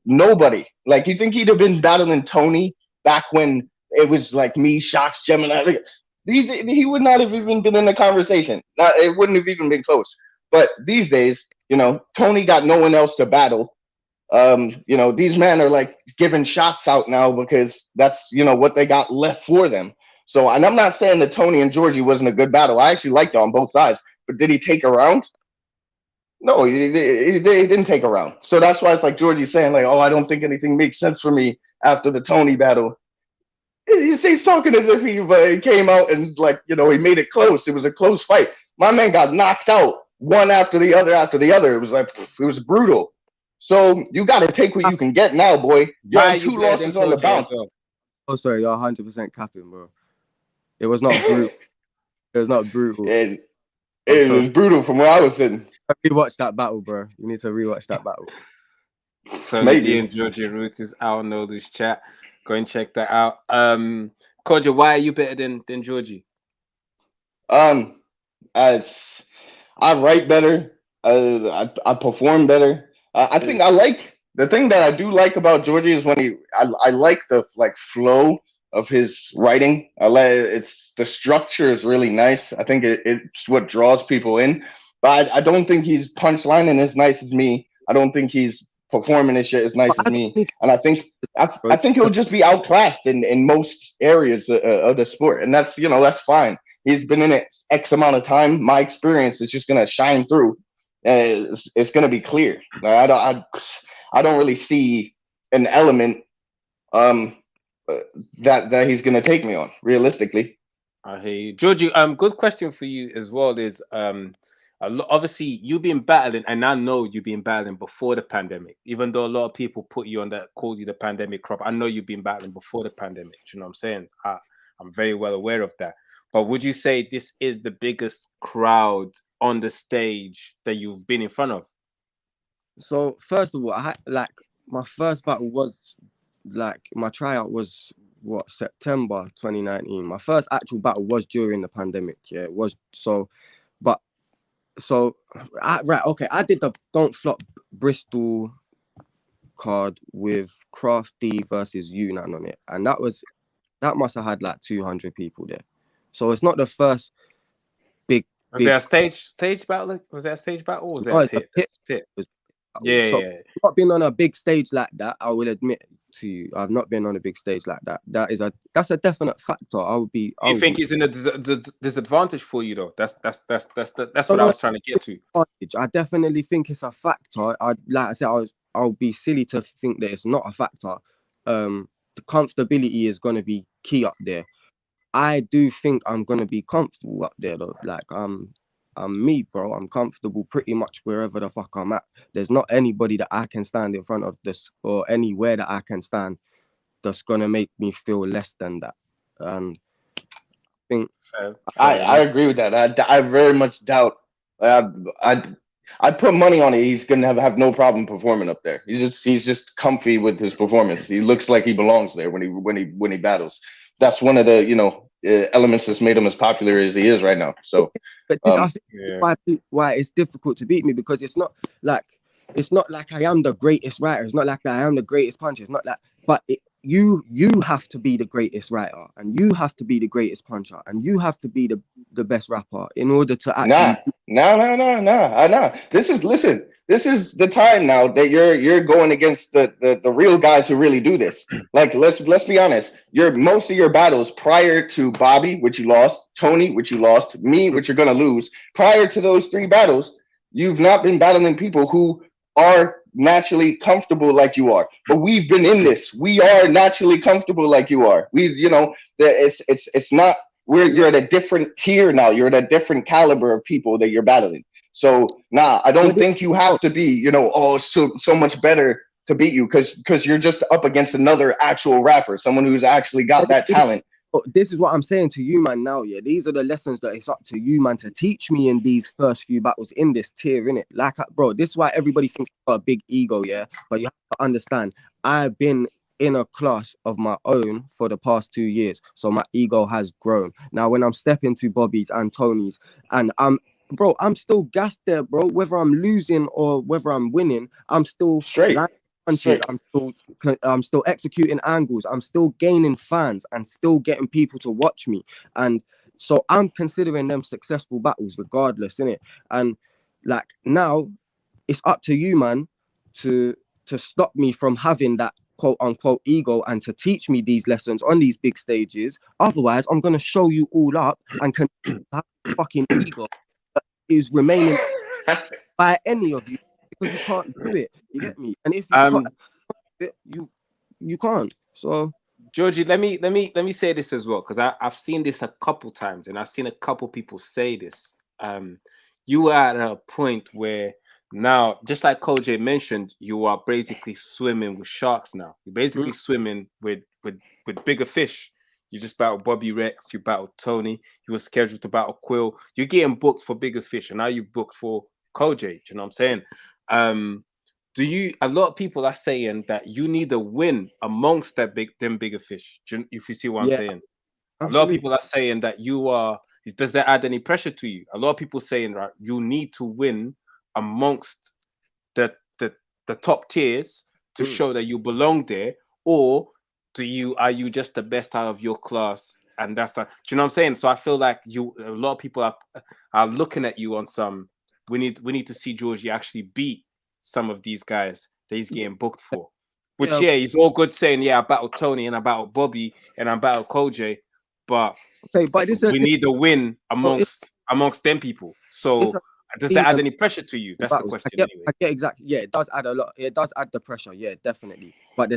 nobody. Like, you think he'd have been battling Tony back when it was like me, Shocks, Gemini? Like, he would not have even been in the conversation. It wouldn't have even been close. But these days, you know, Tony got no one else to battle. You know, these men are like giving shots out now because that's, you know, what they got left for them. So, and I'm not saying that Tony and Georgie wasn't a good battle. I actually liked it on both sides. But did he take a round? No, he didn't take a round. So that's why it's like Georgie's saying, like, oh, I don't think anything makes sense for me after the Tony battle. He's talking as if he came out and, like, you know, he made it close. It was a close fight. My man got knocked out one after the other after the other. It was brutal. So you got to take what you can get now, boy. You're on 2 losses on the bounce. Oh, sorry, you're 100% capping, bro. It was not brutal. It was not brutal. It was brutal from where I was sitting. Rewatch that battle, bro. You need to rewatch that battle. So Maybe. And Georgie Roots is out on all this chat. Go and check that out. Koja, why are you better than Georgie? I write better. I perform better. I think I like the thing that I do like about Georgie is when I like the like flow of his writing. It's the structure is really nice. I think it's what draws people in. But I don't think he's punchlining as nice as me. I don't think he's performing his shit as nice as me. And I think he'll just be outclassed in most areas of the sport. And that's, you know, that's fine. He's been in it X amount of time. My experience is just gonna shine through. It's gonna be clear. I don't really see an element that he's gonna take me on realistically. I hear you, Georgie. Good question for you as well is obviously you've been battling, and I know you've been battling before the pandemic. Even though a lot of people put you on that, called you the pandemic crop, I know you've been battling before the pandemic. You know what I'm saying? I'm very well aware of that. But would you say this is the biggest crowd on the stage that you've been in front of? So first of all, like my first battle was like my tryout was September 2019. My first actual battle was during the pandemic. Yeah, it was I did the Don't Flop Bristol card with Crafty versus Yunnan on it, and that must have had like 200 people there. So it's not the first big. Was there a stage battle? Was there a stage battle? Or was there a pit? Yeah. Not been on a big stage like that, I will admit. to you. I've not been on a big stage like that. That's a definite factor. You think it's in a disadvantage for you though? That's what I No, was trying to get to. I definitely think it's a factor. Like I said, I'll be silly to think that it's not a factor. The comfortability is gonna be key up there. I do think I'm gonna be comfortable up there though. Like I'm me, bro. I'm comfortable pretty much wherever the fuck I'm at. There's not anybody that I can stand in front of this or anywhere that I can stand that's gonna make me feel less than that. And I think I agree with that. I very much doubt. I put money on it. He's gonna have no problem performing up there. He's just comfy with his performance. He looks like he belongs there when he battles. That's one of the elements that's made him as popular as he is right now. So, but this I think why it's difficult to beat me, because it's not like I am the greatest writer. It's not like that I am the greatest puncher. It's not like, but you have to be the greatest writer, and you have to be the greatest puncher, and you have to be the best rapper in order to actually. No. This is the time now that you're going against the real guys who really do this. Like let's be honest. Most of your battles prior to Bobby, which you lost, Tony, which you lost, me, which you're gonna lose. Prior to those 3 battles, you've not been battling people who are naturally comfortable like you are. But we've been in this. We are naturally comfortable like you are. It's not. You're at a different tier now. You're at a different caliber of people that you're battling. So I don't think you have to be, so much better to beat you, because you're just up against another actual rapper, someone who's actually got that talent. This is what I'm saying to you, man. Now, yeah, these are the lessons that it's up to you, man, to teach me in these first few battles in this tier, innit? Like, bro, this is why everybody thinks I've got a big ego, yeah. But you have to understand, I've been in a class of my own for the past 2 years, so my ego has grown. Now, when I'm stepping to Bobby's and Tony's, and I'm still gassed there, bro. Whether I'm losing or whether I'm winning, I'm still straight. Punches. I'm still executing angles. I'm still gaining fans and still getting people to watch me. And so I'm considering them successful battles regardless, innit? And like now, it's up to you, man, to stop me from having that quote unquote ego and to teach me these lessons on these big stages. Otherwise, I'm gonna show you all up and can have fucking ego that is remaining by any of you. Because you can't do it, you get me? And if you can't do it, you can't. So, Georgie, let me say this as well, because I've seen this a couple times, and I've seen a couple people say this. You are at a point where now, just like Koj mentioned, you are basically swimming with sharks now. You're basically swimming with bigger fish. You just battled Bobby Rex, you battled Tony, you were scheduled to battle Quill. You're getting booked for bigger fish, and now you're booked for Koj. You know what I'm saying? A lot of people are saying that you need a win amongst them bigger fish. If you see what I'm saying, absolutely. A lot of people are saying that does that add any pressure to you? A lot of people saying, right, you need to win amongst the top tiers to show that you belong there, or are you just the best out of your class? And that's that. Do you know what I'm saying? So I feel like a lot of people are looking at you on some. We need to see Georgie actually beat some of these guys that he's getting booked for. Which he's all good saying, I battled Tony and I battled Bobby and I battled Koj, but we need a win amongst them people. So does that add any pressure to you? That's the question. I get exactly. Yeah, it does add a lot. It does add the pressure. Yeah, definitely. But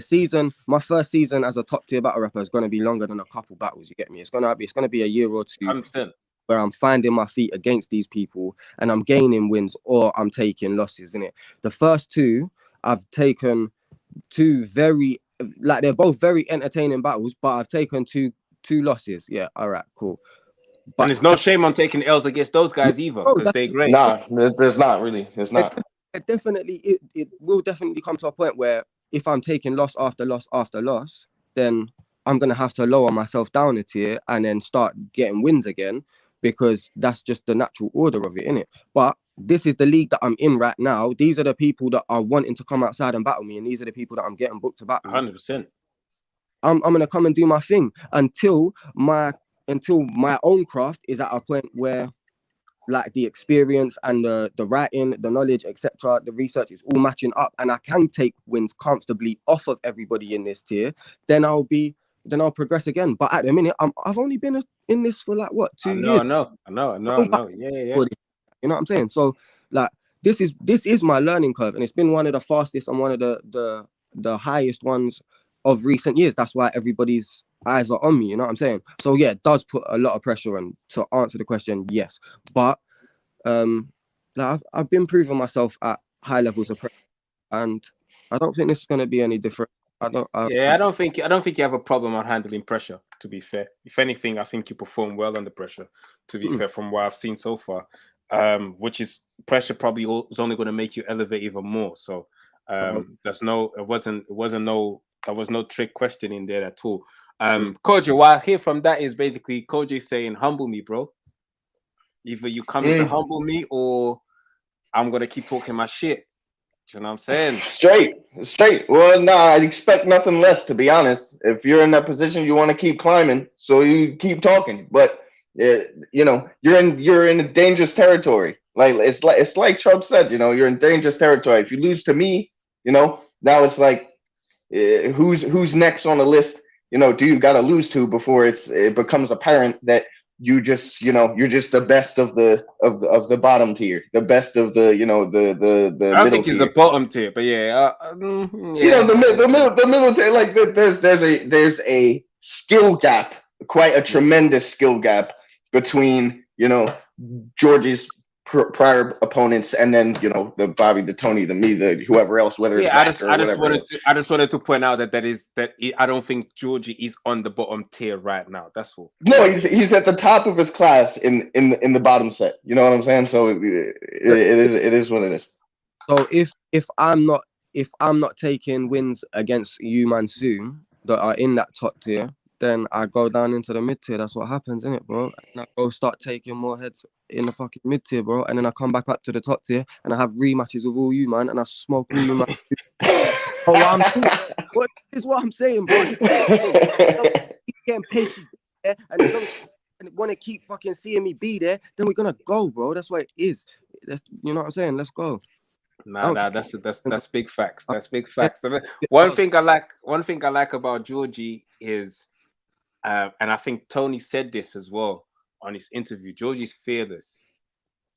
my first season as a top tier battle rapper is going to be longer than a couple battles. You get me? It's going to be a year or two. 100%. Where I'm finding my feet against these people and I'm gaining wins or I'm taking losses, innit? The first 2, I've taken 2 very, like they're both very entertaining battles, but I've taken two losses. Yeah, all right, cool. But and there's no shame on taking L's against those guys either, because they're great. Nah, there's not really. There's not. It will definitely come to a point where if I'm taking loss after loss after loss, then I'm going to have to lower myself down a tier and then start getting wins again, because that's just the natural order of it, innit? But this is the league that I'm in right now. These are the people that are wanting to come outside and battle me, and these are the people that I'm getting booked to battle. 100%. I'm gonna come and do my thing until my own craft is at a point where like the experience and the writing, the knowledge, etc., the research is all matching up, and I can take wins comfortably off of everybody in this tier, then I'll progress again. But at the minute, I've only been in this for like what, 2 years. I know. Yeah. You know what I'm saying? So like this is my learning curve, and it's been one of the fastest and one of the highest ones of recent years. That's why everybody's eyes are on me. You know what I'm saying? So yeah, it does put a lot of pressure on. To answer the question, yes, but like I've been proving myself at high levels of pressure, and I don't think this is going to be any different. I don't think you have a problem on handling pressure. To be fair, if anything, I think you perform well under pressure. To be fair, from what I've seen so far, which is pressure probably is only going to make you elevate even more. So there was no trick question in there at all. Koji, what I hear from that is basically Koji saying, "Humble me, bro. Either you come in to humble me, or I'm gonna keep talking my shit." You know what I'm saying? Straight. Well, no, I expect nothing less, to be honest. If you're in that position, you want to keep climbing, so you keep talking. But you know, you're in a dangerous territory. Like it's like Trump said, you know, you're in dangerous territory. If you lose to me, you know, now it's like who's next on the list? You know, do you got to lose to before it becomes apparent that you just, you know, you're just the best of the bottom tier, the best of the, you know, the I don't middle think he's tier. a bottom tier, but yeah. You know, the middle tier, like there's a skill gap, quite a tremendous skill gap between, you know, Georgie's prior opponents, and then, you know, the Bobby, the Tony, the me, the whoever else, whether it's I just wanted to point out that I don't think Georgie is on the bottom tier right now. That's all. No, he's at the top of his class in the bottom set. You know what I'm saying? So it is what it is. So if I'm not taking wins against you, man, soon, that are in that top tier, then I go down into the mid tier. That's what happens, innit, bro? And I go start taking more heads in the fucking mid tier, bro. And then I come back up to the top tier and I have rematches with all you, man. And I smoke all of my. What is what I'm saying, bro? Keep getting paid to be there, and as long as you want to keep fucking seeing me be there, then we're gonna go, bro. That's what it is. That's, you know what I'm saying? Let's go. That's big facts. That's big facts. One thing I like about Georgie is, and I think Tony said this as well on his interview. Georgie's fearless.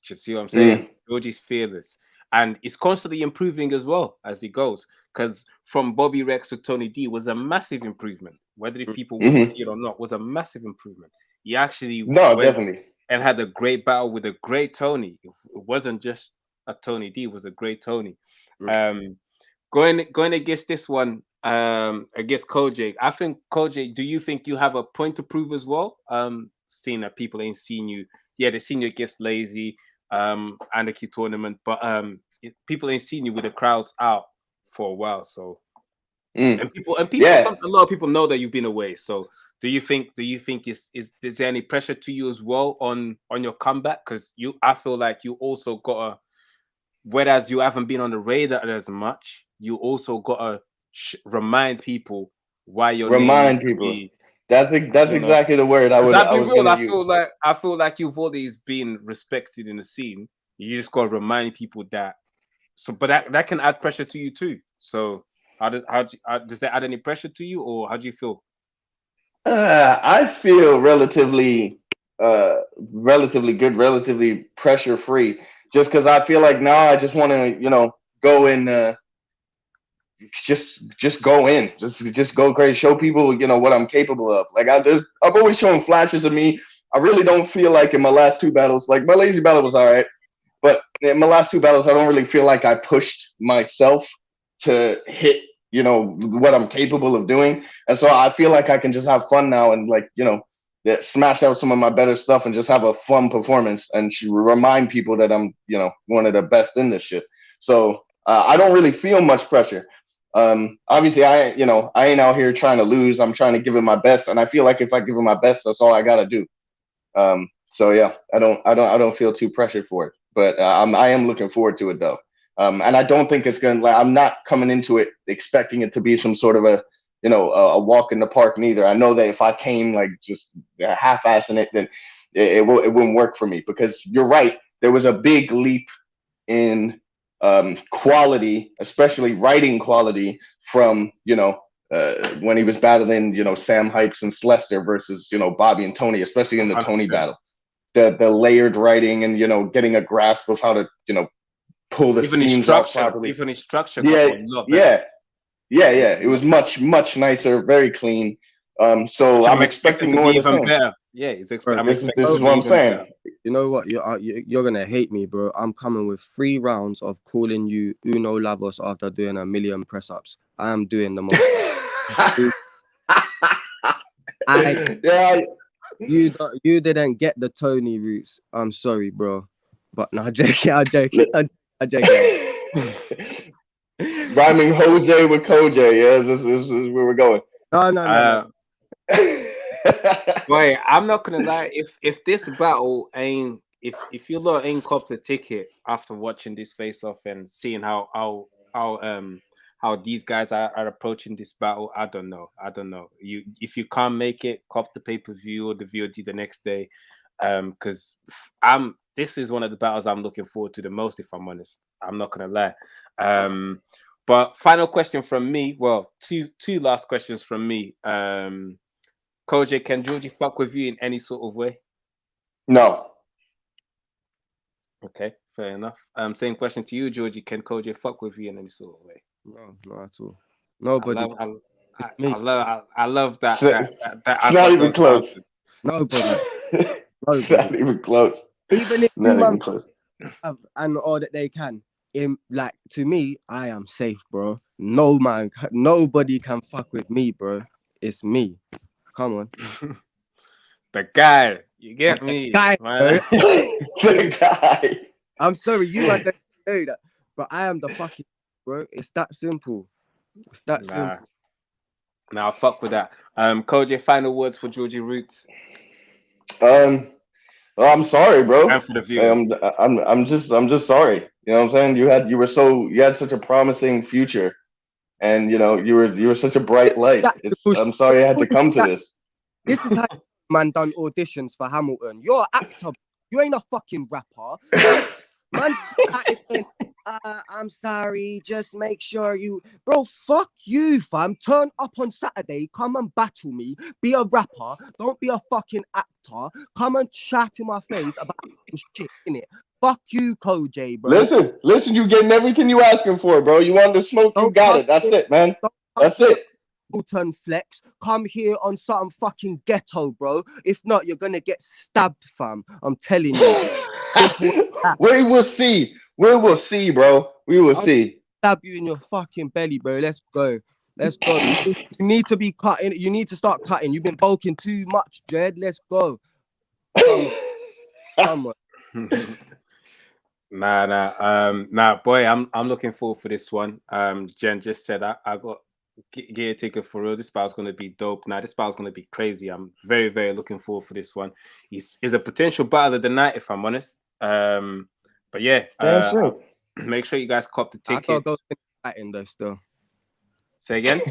You see what I'm saying? Georgie's fearless, and he's constantly improving as well as he goes. Because from Bobby Rex to Tony D was a massive improvement. Whether if people want to see it or not, was a massive improvement. He actually definitely and had a great battle with a great Tony. It wasn't just a Tony D, it was a great Tony. Going against this one, against Kojay. I think Kojay, do you think you have a point to prove as well? Seeing that people ain't seen you. Yeah, they seen you against Lazy and the key tournament, but people ain't seen you with the crowds out for a while. So and people a lot of people know that you've been away. So do you think is there any pressure to you as well on your comeback? Because I feel like you also gotta, whereas you haven't been on the radar as much, you also gotta remind people why your remind name people. That's exactly the word I was gonna use. I feel like you've always been respected in the scene. You just gotta remind people that. So, but that can add pressure to you too. So, does that add any pressure to you, or how do you feel? I feel relatively good, relatively pressure free. Just because I feel like now I just want to, you know, go in, just go in, just go crazy, show people, you know, what I'm capable of. Like I've always shown flashes of me. I really don't feel like in my last two battles, like my Lazy battle was all right. But in my last two battles, I don't really feel like I pushed myself to hit, you know, what I'm capable of doing. And so I feel like I can just have fun now and, like, you know, smash out some of my better stuff and just have a fun performance and remind people that I'm, you know, one of the best in this shit. So I don't really feel much pressure. Obviously I ain't out here trying to lose. I'm trying to give it my best. And I feel like if I give it my best, that's all I got to do. So yeah, I don't feel too pressured for it. But I am looking forward to it though, and I don't think it's gonna. Like, I'm not coming into it expecting it to be some sort of a walk in the park neither. I know that if I came like just half-assing it, then it wouldn't work for me, because you're right. There was a big leap in quality, especially writing quality, from when he was battling Sam Hypes and Slester versus Bobby and Tony, especially in the 100%. Tony battle. The layered writing and getting a grasp of how to pull the Even his schemes out structure, properly. even his structure Yeah, got a lot better. yeah. It was much nicer, very clean. So Which I'm expecting to more be of the even same. better. Yeah, I'm This expecting is to be what I'm even saying. better. You know what? You're gonna hate me, bro. I'm coming with 3 rounds of calling you Uno Lavos after doing 1,000,000 press ups. I am doing the most. Yeah. You didn't get the Tony roots. I'm sorry, bro. But no, I'm joking. I'm joking. Rhyming Jose with Koj. Yeah, this is where we're going. No. Boy, I'm not gonna lie. If this battle ain't, if you lot ain't copped a ticket after watching this face off and seeing how these guys are approaching this battle, I don't know. If you can't make it, cop the pay-per-view or the VOD the next day, because this is one of the battles I'm looking forward to the most. If I'm honest, I'm not gonna lie. But final question from me. Well, two last questions from me. Koj, can Georgie fuck with you in any sort of way? No. Okay, fair enough. Same question to you, Georgie. Can Koj fuck with you in any sort of way? No, not at all. Nobody. I love that. It's not even close. Nobody. It's not even close. Even if Not you even close. have and all that they can. Like, to me, I am safe, bro. No man, nobody can fuck with me, bro. It's me. Come on. The guy, you get me, guy, man. The guy. I'm sorry, you man don't know that, but I am the fucking bro. It's that simple. It's that simple. Nah, fuck with that. Koj, final words for Georgie Roots. Well, I'm sorry, bro. And for the viewers. I'm just sorry. You know what I'm saying? You had such a promising future, and you were such a bright light. I'm sorry I had to come to this. This is how man done auditions for Hamilton. You're an actor. You ain't a fucking rapper. Man, saying, I'm sorry. Just make sure you, bro. Fuck you, fam. Turn up on Saturday. Come and battle me. Be a rapper. Don't be a fucking actor. Come and chat in my face about shit, innit? Fuck you, Koj, bro. Listen. You getting everything you asking for, bro. You wanted to smoke, you got it. That's it, man. That's it. Hamilton flex. Come here on something fucking ghetto, bro. If not, you're gonna get stabbed, fam. I'm telling you. We will see. We will see, bro. We will see. Stab you in your fucking belly, bro. Let's go. You need to be cutting. You need to start cutting. You've been bulking too much, Jed. Let's go. Come on. Nah, boy, I'm looking forward for this one. Jen just said I got get a ticket for real. This battle's gonna be dope. Now this battle's gonna be crazy. I'm very, very looking forward for this one. It's a potential battle of the night, if I'm honest. But yeah, make sure you guys cop the tickets. I gotta go finish writing though. Still. Say again.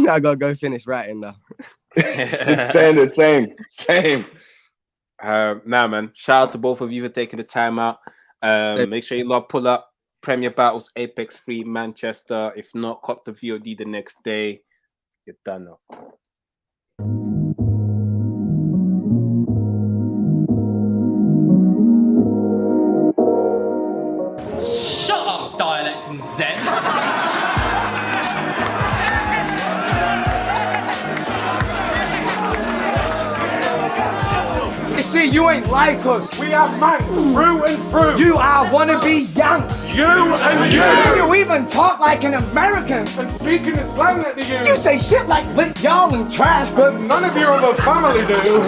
I gotta go finish writing though. Standard, same. Nah, man. Shout out to both of you for taking the time out. Make sure you lot pull up Premier Battles Apex 3 Manchester. If not, cop the VOD the next day. You're done now. Shut up, dialect and zen. You see, you ain't like us. We are man through and through. You are wannabe Yanks. You and you. You even talk like an American. And speak in the slang that they use. You say shit like lick y'all and trash, but none of your other family do.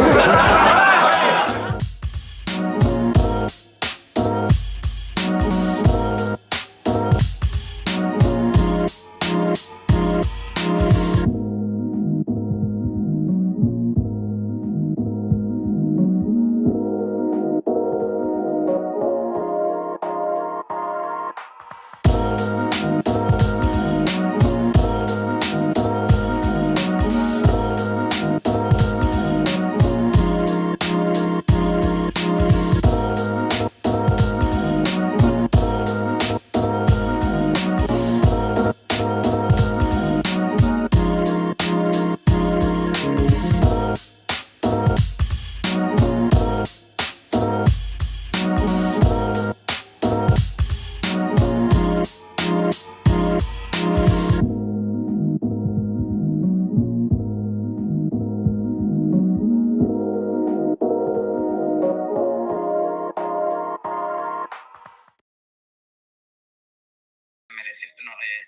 minutes if they're not here.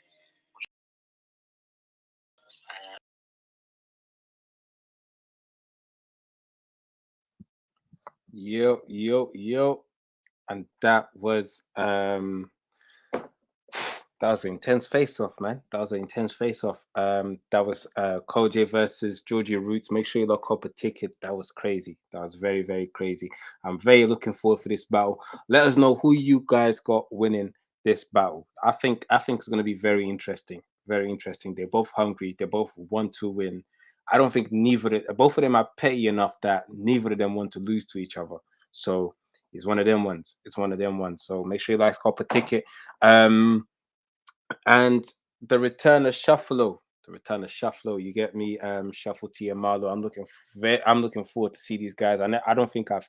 Yo. And that was an intense face-off, man. That was an intense face-off. That was Koj versus Georgia Roots. Make sure you lock up a ticket. That was crazy. That was very, very crazy. I'm very looking forward for this battle. Let us know who you guys got winning this battle. I think it's going to be very interesting. Very interesting. They're both hungry. They both want to win. I don't think both of them are petty enough that neither of them want to lose to each other. So it's one of them ones. So make sure you guys cop a ticket. And the return of Shuffalo. You get me? Shuffle T and Marlo. I'm looking forward to see these guys. I don't think I've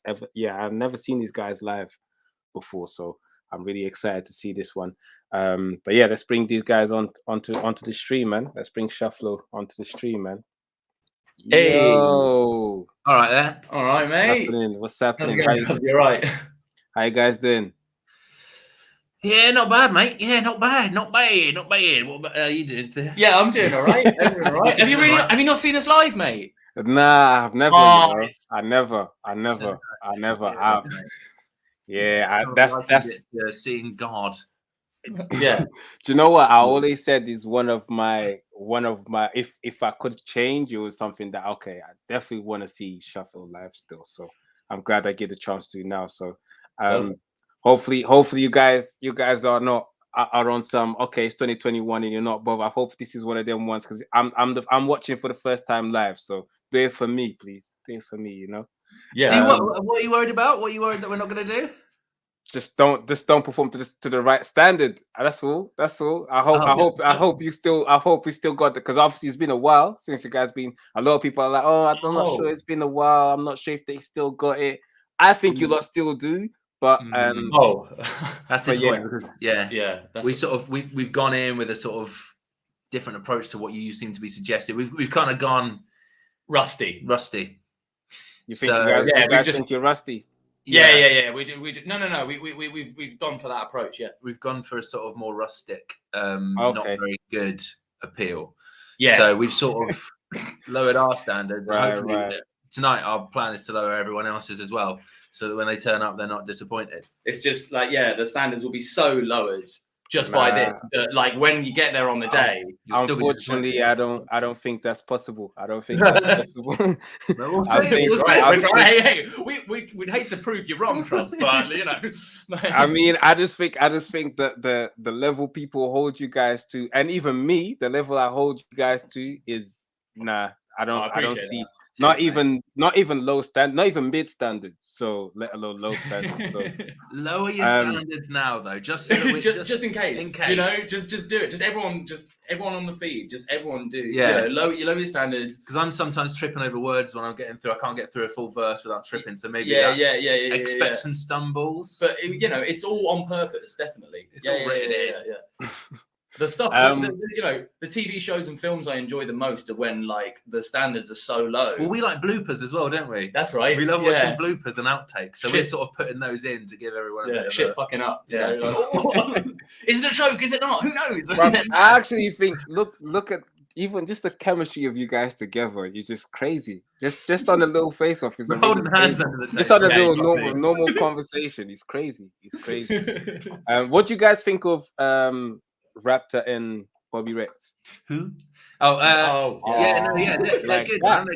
never seen these guys live before. So I'm really excited to see this one. But yeah, let's bring these guys onto the stream, man. Let's bring Shuffalo onto the stream, man. Hey. Yo. All right there. All right, mate. What's happening? You're right. How you guys doing? Yeah, not bad, mate. Yeah, not bad. What about you doing? Yeah, I'm doing all right. Have you not seen us live, mate? Nah, I've never. I never have. Yeah, that's seeing God. Yeah. Do you know what I always said is one of my if I could change, it was something that I definitely want to see Shuffle live still. So I'm glad I get the chance to now. So hopefully you guys are on some it's 2021 and you're not bothered. I hope this is one of them ones because I'm watching for the first time live. So do it for me, please. Do it for me, you know. Yeah. What are you worried about? What are you worried that we're not going to do? Just don't perform to the right standard. That's all. I hope we still got that because obviously it's been a while since you guys been. A lot of people are like, I'm not sure. It's been a while. I'm not sure if they still got it. I think you lot still do, but that's disappointing. Yeah. We've gone in with a sort of different approach to what you seem to be suggesting. We've kind of gone rusty. You think you guys think you're rusty? Yeah. We do. No. We've gone for that approach. Yeah, we've gone for a sort of more rustic, not very good appeal. Yeah. So we've sort of lowered our standards. Right. Tonight, our plan is to lower everyone else's as well, so that when they turn up, they're not disappointed. It's just like the standards will be so lowered just by this. Like when you get there on the day. Unfortunately, I don't think that's possible. I don't think that's possible. We'd hate to prove you wrong, Trumps, but you know. I mean, I just think that the level people hold you guys to, and even me, the level I hold you guys to is I don't see not even low standard, not even mid standards. So let alone low standards. So lower your standards now, though, just so that just in case, you know, just do it. Just everyone on the feed, just everyone do. Yeah, lower your standards. Because I'm sometimes tripping over words when I'm getting through. I can't get through a full verse without tripping. So maybe expect some stumbles. But you know, it's all on purpose. Definitely, it's all written in. Yeah. The stuff, the TV shows and films I enjoy the most are when like the standards are so low. Well, we like bloopers as well, don't we? That's right. We love watching bloopers and outtakes, so we're sort of putting those in to give everyone a bit of shit fucking up. Yeah, is it a joke? Is it not? Who knows? I actually think look at even just the chemistry of you guys together. You're just crazy. Just on the little face off is holding hands under the table. Just on a little normal conversation. It's crazy. What do you guys think of Raptor and Bobby Rex? Who? They're good. They're good. No, they're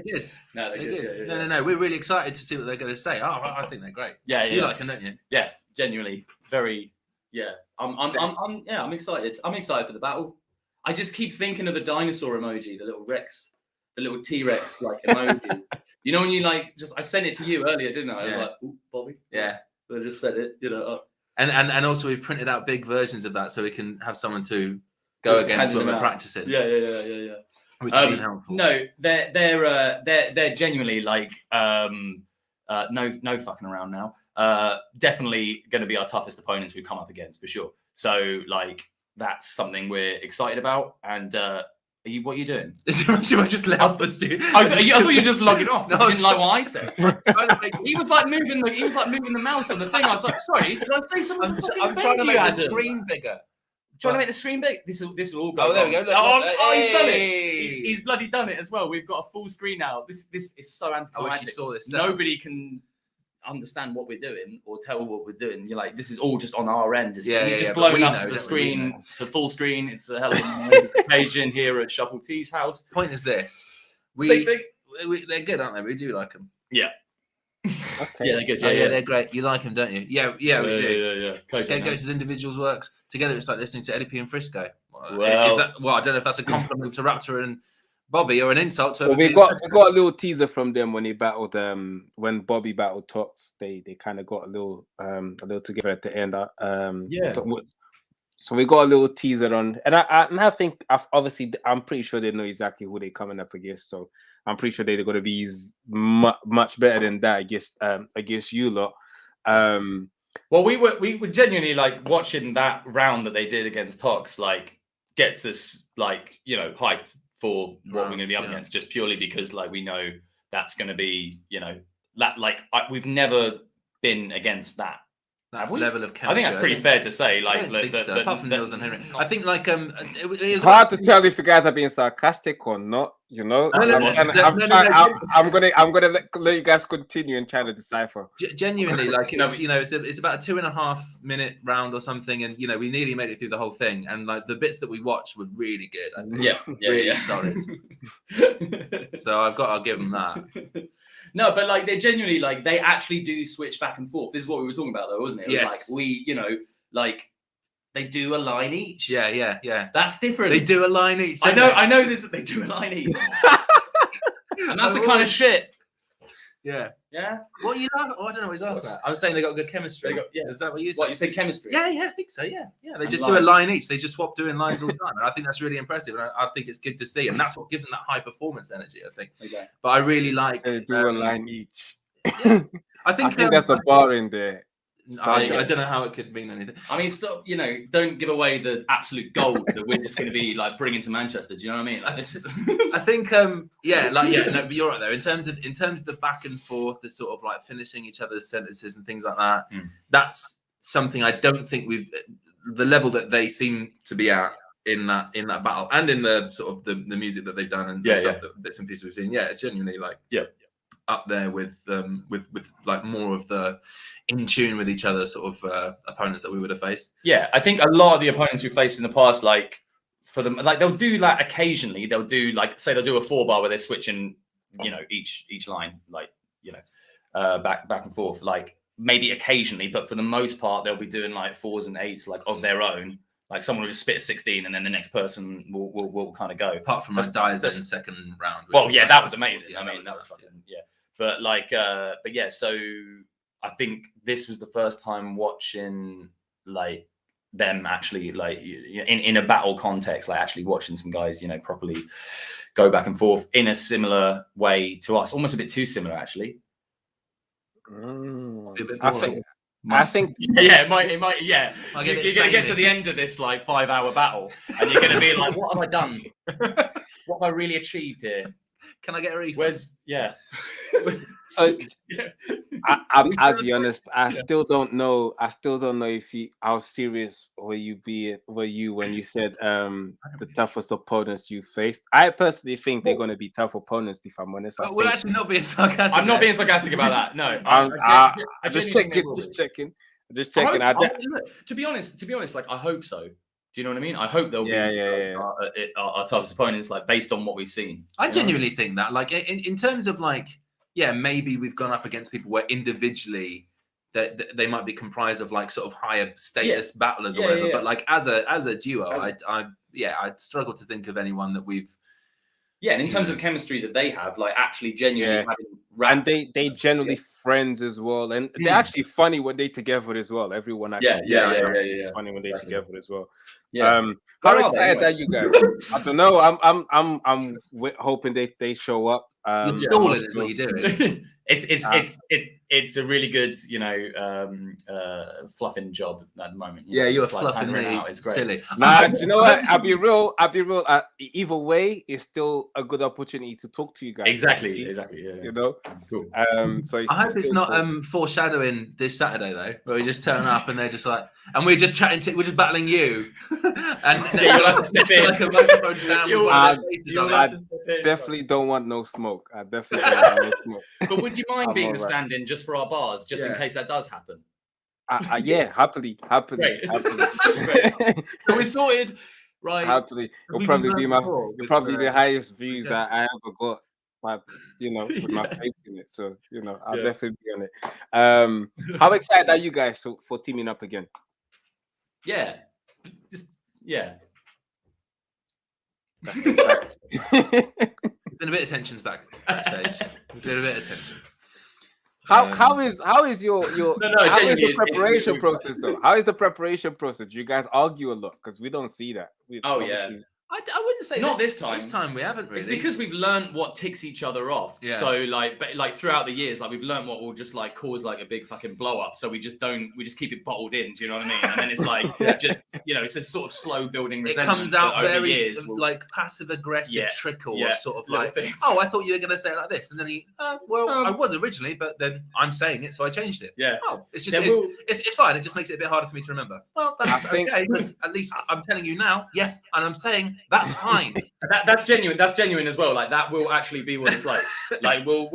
good. No. We're really excited to see what they're going to say. I think they're great. Yeah. You like them, don't you? Yeah, genuinely, very. Yeah, I'm excited. I'm excited for the battle. I just keep thinking of the dinosaur emoji, the little Rex, the little T-Rex like emoji. You know when you I sent it to you earlier, didn't I? I was like, ooh, Bobby. Yeah. I just said it, you know. And also we've printed out big versions of that so we can have someone to go against when we're practicing. Yeah. Which has been helpful. No, they're genuinely like no fucking around now. Definitely going to be our toughest opponents we come up against for sure. So like that's something we're excited about. And what are you doing? I just left us, dude. I thought you were just logging off. No, you didn't like what I said. He was like moving the mouse on the thing. I was like, sorry, did I say something? I'm trying to make the screen bigger. Do you want to make the screen big? This will all go. Oh, there we wrong. go. Look, He's done it. hey. He's bloody done it as well. We've got a full screen now. This is so I wish you anticlimactic. saw this. Nobody can understand what we're doing or tell what we're doing. You're like, this is all just on our end. He's just but we blown know, up the don't screen to full screen. It's a hell of an occasion here at Shuffle T's house. Point is this: Big thing. they're good, aren't they? We do like them. Yeah. Okay. Yeah, they're good. Yeah, they're great. You like them, don't you? Yeah, we do. Yeah. Scapegoats as individuals works together. It's like listening to Eddie P and Frisco. Well, I don't know if that's a compliment to Raptor and Bobby or an insult to. Well, we got a little teaser from them when he battled when Bobby battled Tox. They kind of got a little together at the end. So we got a little teaser on, and I think I'm pretty sure they know exactly who they're coming up against. So I'm pretty sure they're going to be much better than that against you lot. Well, we were genuinely like watching that round that they did against Tox, like gets us like hyped for what we're going to be up against, just purely because like we know that's going to be we've never been against that. Level of chemistry. I think that's pretty fair to say. Like, apart from Mills and Henry, I think like it's hard to tell if you guys are being sarcastic or not. I'm gonna let you guys continue and try to decipher. Genuinely, like it's about a 2.5 minute round or something, and we nearly made it through the whole thing, and like the bits that we watched were really good. Really solid. So I'll give them that. No, but like they're genuinely like they actually do switch back and forth. This is what we were talking about, though, wasn't it? It was like we, like they do a line each. Yeah. That's different. They do a line each. I know this. They do a line each, and that's the kind of shit. Yeah. Yeah. What you know? Oh, I don't know what he's talking about. I was saying they got good chemistry. Is that what you said? What you say? Chemistry? Yeah, I think so. Yeah. They just do a line each. They just swap doing lines all the time, and I think that's really impressive. And I think it's good to see, and that's what gives them that high performance energy. I think. Okay. But I really like they do a line each. Yeah. I think that's a bar in there. I don't know how it could mean anything. I mean, stop. Don't give away the absolute gold that we're just going to be like bringing to Manchester. Do you know what I mean? Like, this is... I think, no, but you're right though. In terms of the back and forth, the sort of like finishing each other's sentences and things like that. That's something I don't think the level that they seem to be at in that battle and in the sort of the music that they've done and stuff that bits and pieces we've seen. Yeah, it's genuinely like up there with like more of the in tune with each other sort of opponents that we would have faced. Yeah, I think a lot of the opponents we faced in the past, like for them, like they'll do like occasionally they'll do like say they'll do a 4-bar where they're switching, each line like back and forth, like maybe occasionally, but for the most part they'll be doing like 4s and 8s like of their own. Like someone will just spit a 16 and then the next person will kind of go. Apart from us Dyers in the second round. Well, yeah, that was amazing. I mean, that was fucking, yeah. But like, but yeah, so I think this was the first time watching like them actually like in a battle context, like actually watching some guys, properly go back and forth in a similar way to us, almost a bit too similar actually. I think yeah, it might yeah. You're gonna get to the end of this like 5-hour battle, and you're gonna be like, "What have I done? What have I really achieved here? Can I get a refund?" Where's So I'll be honest. I still don't know if how serious were you when you said the toughest opponents you faced. I personally think they're going to be tough opponents. If I'm honest, we're actually not being sarcastic. I'm not being sarcastic about that. No, I'm just checking. To be honest, like I hope so. Do you know what I mean? I hope they'll be our toughest opponents, like based on what we've seen. I genuinely think that, like, in terms of like, yeah, maybe we've gone up against people where individually that they might be comprised of like sort of higher status battlers or whatever. But like as a duo, I'd struggle to think of anyone that we've. Yeah, and in terms of chemistry that they have, like actually genuinely having. And they generally friends as well, and they're actually funny when they together as well. Everyone actually funny when they together as well. Yeah. How excited are you guys? I don't know. I'm hoping they show up. You're stalling is what you're doing. It's a really good, fluffing job at the moment. You're fluffing me. It's great. Silly. Nah, do you know what? I'll be real. Either way, it's still a good opportunity to talk to you guys. Exactly. Yeah. Cool. So I hope it's not foreshadowing this Saturday though, where we just turn up and they're just like, and we're just chatting, we're just battling you, and you'll have to step in. like a microphone stand with one of their faces on it. Definitely don't want no smoke. I definitely don't want no smoke. But would you mind I'm being all the right. stand-in just for our bars, just in Yeah. case that does happen? Yeah, happily. Great. So we're sorted. Right. Happily. It'll probably be the highest views I ever got. With my face in it. So, I'll definitely be on it. How excited are you guys for teaming up again? Yeah. That's There's been a bit of tensions backstage. There's been a bit of tension. How is your how is the preparation it's process though? How is the preparation process? Do you guys argue a lot? Because we don't see that. I wouldn't say Not this time. This time we haven't really. It's because we've learned what ticks each other off. Yeah. So like throughout the years, like we've learned what will just like cause like a big fucking blow up. So we just keep it bottled in. Do you know what I mean? And then it's like it's a sort of slow building It resentment. comes out over very years, like passive aggressive trickle of sort of like, things. oh, I thought you were going to say it like this, and then I was originally, but then I'm saying it, so I changed it. Yeah. Oh, it's just it's fine. It just makes it a bit harder for me to remember. Well, that's okay because at least I'm telling you now. Yes, and I'm saying that's fine. That's genuine. That's genuine as well. Like that will actually be what it's like. Like we'll.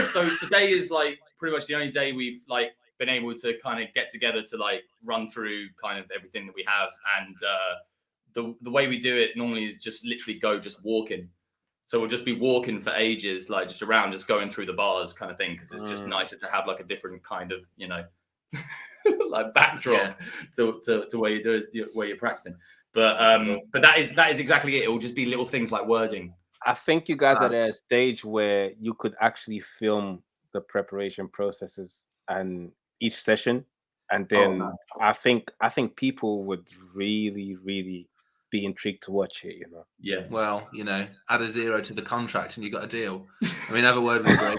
So today is like pretty much the only day we've like been able to kind of get together to like run through kind of everything that we have, and the way we do it normally is just literally just walking. So we'll just be walking for ages, like just around, just going through the bars kind of thing, because it's just nicer to have like a different kind of like backdrop to where you do it, where you're practicing. But that is exactly it. It will just be little things like wording. I think you guys are at a stage where you could actually film the preparation processes and each session, and then I think people would really, really be intrigued to watch it. Yeah. Well, add a 0 to the contract and you got a deal. I mean, have a word with Greg.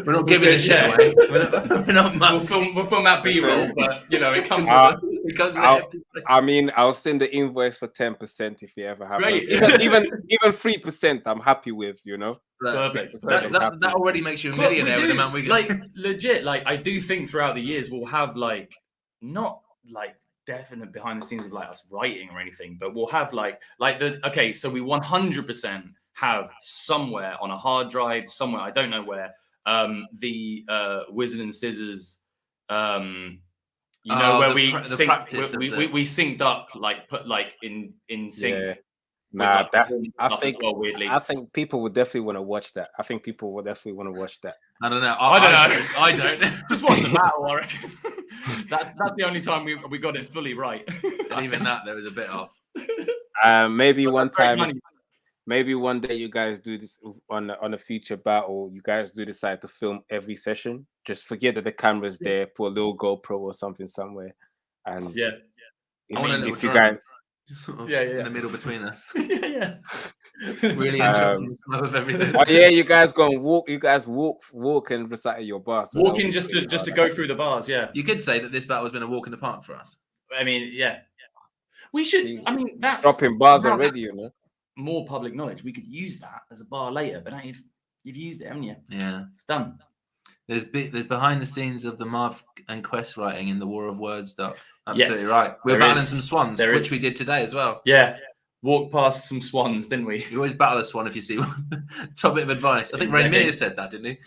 We're not giving a shit away. We're not we'll film that B-roll, but it comes with I mean, I'll send the invoice for 10% if you ever have Great. even 3%. I'm happy with. Perfect. That already makes you a millionaire with the amount we get. Like legit. Like I do think throughout the years we'll have like not like definite behind the scenes of like us writing or anything, but we'll have so we 100% have somewhere on a hard drive somewhere, I don't know where, the Wizard and Scissors where we synced up, like put like in sync. Yeah. Nah, I think people would definitely want to watch that. I think people would definitely want to watch that. I don't know. I don't. Just watch the battle, I reckon. That's the only time we got it fully right. And even that, there was a bit off. Maybe one time. Maybe one day you guys do this on a future battle. You guys do decide to film every session. Just forget that the camera's there. Put a little GoPro or something somewhere, and I want a little if you drone, guys, just sort of in the middle between us. Really interesting. Of everything. Oh yeah, you guys go and walk. You guys walk and recite your bars. So walking just to go through the bars. Yeah, you could say that this battle has been a walk in the park for us. I mean, we should. I mean, that's dropping bars already. More public knowledge. We could use that as a bar later, but you've used it, haven't you? Yeah, it's done. There's behind the scenes of the Marv and Quest writing in the War of Words doc. Absolutely right. We're battling some swans, which we did today as well. Yeah. Walked past some swans, didn't we? You always battle a swan if you see one. Top bit of advice. I think Rainier said that, didn't he?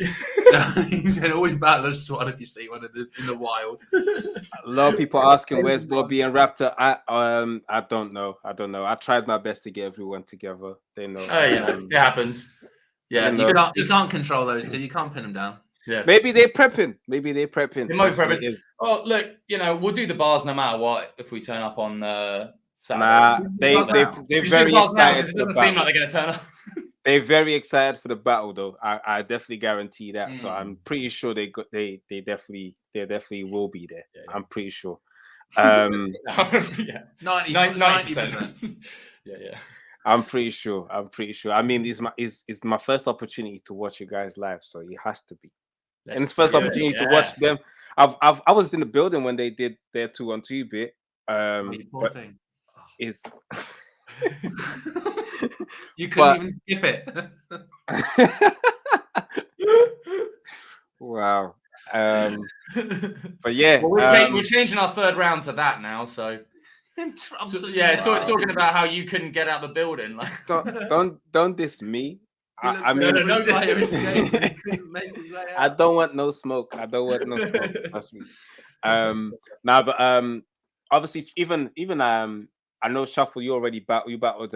He said always battle a swan if you see one in the wild. A lot of people asking where's Bobby and Raptor. I don't know. I tried my best to get everyone together. They know. Oh yeah, it happens. Yeah, you can't control those two. You can't pin them down. Yeah. Maybe they're prepping. They might prepping. Oh look, we'll do the bars no matter what if we turn up on Saturday. Nah, they're very excited. It doesn't seem like they're going to turn up. They're very excited for the battle, though. I definitely guarantee that. So I'm pretty sure they definitely will be there. Yeah. I'm pretty sure. 90%. Yeah. I'm pretty sure. I mean, it's my first opportunity to watch you guys live, so it has to be. And it's first opportunity to watch them. I was in the building when they did their 2-on-2 bit. But You couldn't even skip it. Wow. But yeah, Well, we're changing our third round to that now. So talking about how you couldn't get out the building. Like, don't diss me. I mean, no fire escape. He couldn't make his way out. I don't want no smoke. I don't want no smoke. Trust me. But obviously, even I know Shuffle. You already battled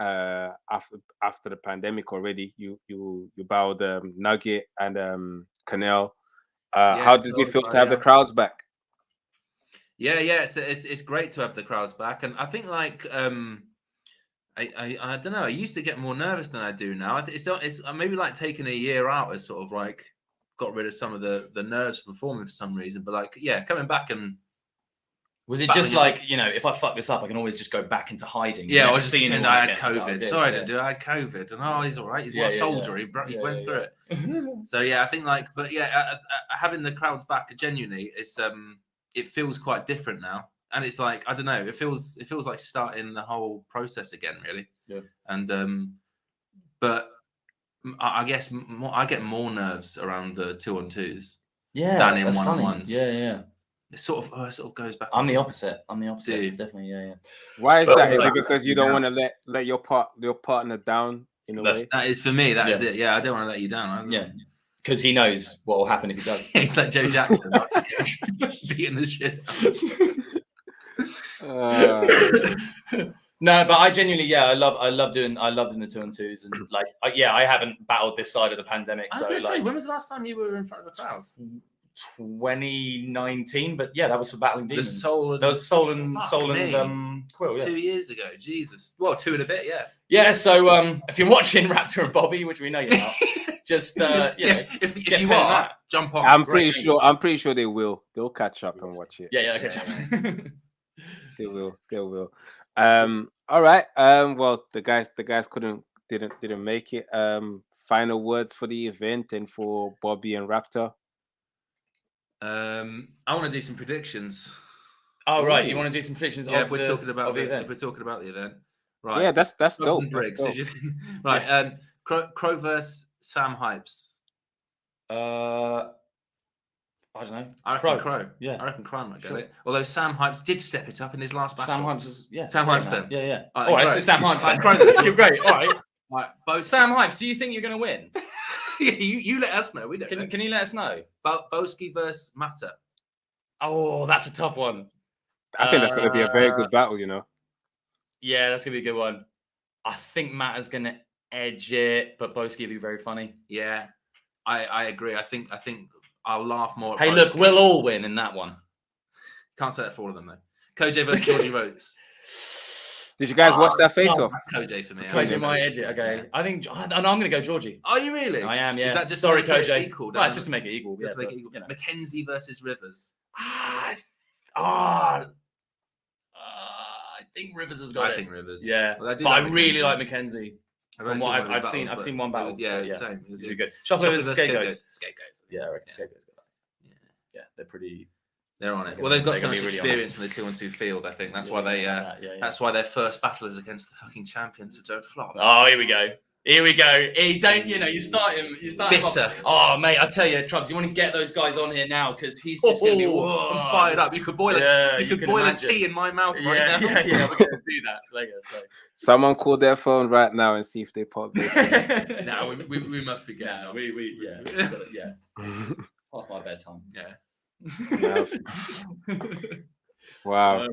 after the pandemic already. You battled Nugget and Canel. How does it feel to have the crowds back? Yeah, it's great to have the crowds back, and I think like I don't know. I used to get more nervous than I do now. I think it's maybe like taking a year out has sort of like got rid of some of the nerves for performing for some reason. But like, yeah, coming back and was it just like, you know, if I fuck this up, I can always just go back into hiding. Yeah, I was seeing I had COVID. Sorry, I didn't do it. I had COVID, and oh, he's all right. He's a soldier. He went through it. So yeah, I think like, but yeah, having the crowds back genuinely, it feels quite different now. And it's like, I don't know, it feels like starting the whole process again, really. Yeah. And but I guess I get more nerves around the 2-on-2s than in 1-on-1s. Yeah. It sort of goes back. I'm the opposite. Definitely. Yeah. Why is that? Is it because you don't want to let your partner down in a way? That is for me. That is it. Yeah, I don't want to let you down. Yeah. Because he knows what will happen if he does. It's like Joe Jackson beating the shit out. No, but I genuinely, I love doing the 2-on-2s, and like, I haven't battled this side of the pandemic. I was gonna say, when was the last time you were in front of a crowd? 2019, but yeah, that was for battling demons. That was Soul and Quill. Yeah. 2 years ago, Jesus. Well, 2 and a bit, yeah. Yeah. So if you're watching Raptor and Bobby, which we know you're not, just if you are, jump on. I'm pretty sure they will. They'll catch up and watch it. Yeah, catch up. They will. All right. Well, the guys didn't make it. Final words for the event and for Bobby and Raptor. I want to do some predictions. Oh right, you want to do some predictions? Yeah, if we're talking about the event, right? Yeah, that's dope. Right, Crow versus Sam Hypes. I don't know. I reckon Crow. Yeah, I reckon Crow might get it. Although Sam Hypes did step it up in his last battle. Sam Hypes was Sam Hypes then. Yeah. All right, so Sam Hypes then. Crow then. You're great. All right. Right, both Sam Hypes. Do you think you're going to win? you let us know. We don't know. Can you let us know? Boski versus Mata. Oh, that's a tough one. I think that's going to be a very good battle, you know. Yeah, that's going to be a good one. I think Mata's going to edge it, but Boski will be very funny. Yeah, I agree. I think I'll laugh more. Hey, look, we'll all win in that one. Can't say that for all of them though. Koj versus Georgie Rokes. Did you guys watch that face-off? Koj for me. Koj might edge it. Okay, I think I'm going to go Georgie. Are you really? I am. Yeah. Is that just sorry, to make Koj? it equal? Well, it's just to make it equal. Just to make it equal. You know. Mackenzie versus Rivers. I think Rivers has got it. I think Rivers. Yeah, well, but I really like Mackenzie. From what I've seen one battle. Yeah, same. It's really good. Shuffler versus Scapegoats. Yeah, I reckon Scapegoats got that. Yeah, they're pretty. They're on it. Well, they've got so much experience in the 2-on-2 field. I think that's why they. That's why their first battle is against the fucking champions of Don't Flop. Oh, here we go. He don't. You start him. Bitter. Oh, mate, I tell you, Trubs, you want to get those guys on here now because he's just going to be. I'm fired up. You could boil it. You could boil a tea in my mouth right now. Yeah. We're going to do that later. So. Someone call their phone right now and see if they pop. No, we must be getting. No, yeah. Past my bedtime. Yeah. Wow.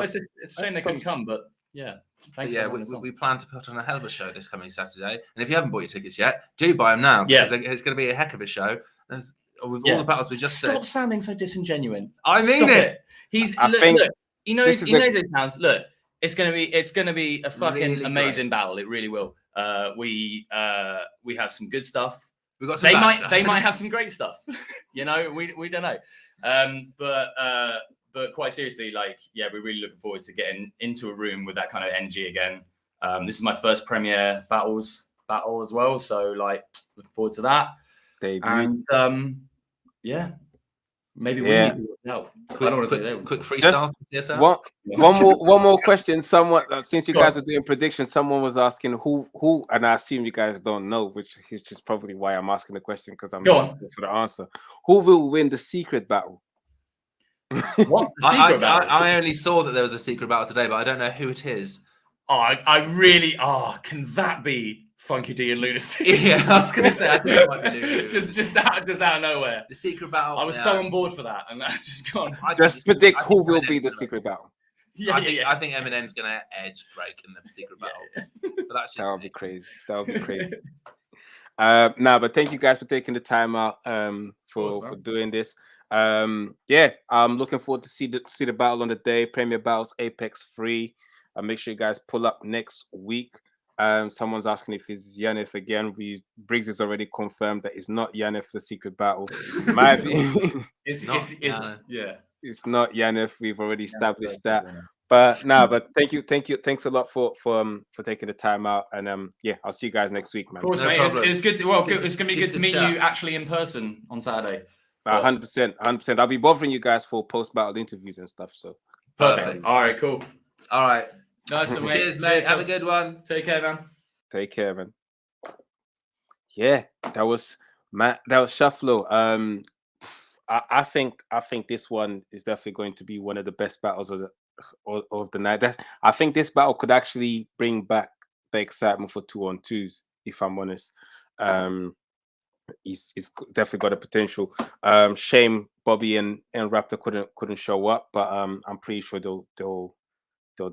It's a shame they couldn't come, but yeah. Thanks. Yeah, we plan to put on a hell of a show this coming Saturday, and if you haven't bought your tickets yet, do buy them now. Yeah, it's going to be a heck of a show. With all the battles we just said. Stop sounding so disingenuine. I mean it. Look, he knows it sounds. Look, it's going to be a fucking really amazing battle. It really will. We have some good stuff. We got some they might have some great stuff. We don't know. But quite seriously, we're really looking forward to getting into a room with that kind of NG again. This is my first premiere battle as well, so looking forward to that. Debut. And we're Maybe we Yeah. need to work it out. I don't want to say that. Quick Just freestyle. one more question. Someone, since you Go guys on. were doing predictions, someone was asking who, and I assume you guys don't know, which is probably why I'm asking the question, because I'm Go looking on. for the answer. Who will win the secret battle? What? The secret battle? I only saw that there was a secret battle today, but I don't know who it is. Oh, I really. Oh, can that be Funky D and Lunacy? Yeah, I was gonna say I think it might be Luna. just out of nowhere. The secret battle. I was so on board for that, and that's just gone. Just predict who will be the secret battle. I think Eminem's gonna edge Drake in the secret battle. But that's just That would be crazy. That would be crazy. But thank you guys for taking the time out for doing this. Yeah, I'm looking forward to see the battle on the day. Premier Battles Apex free. Make sure you guys pull up next week. Someone's asking if it's Yannick again. Briggs has already confirmed that it's not Yannick for the secret battle. Might be. It's not Yannick. We've already established that. But thank you. Thanks a lot for taking the time out. And yeah, I'll see you guys next week, man. Of course, mate. It's good to it's gonna be good to meet you actually in person on Saturday. 100%. I'll be bothering you guys for post battle interviews and stuff. So perfect. All right, cool. All right. Nice, mate. Cheers, mate. Have a good one. Take care, man. Take care, man. Yeah, that was Shufflo. I think this one is definitely going to be one of the best battles of the night. I think this battle could actually bring back the excitement for 2-on-2s, if I'm honest. He's definitely got a potential. Shame Bobby and Raptor couldn't show up, but I'm pretty sure they'll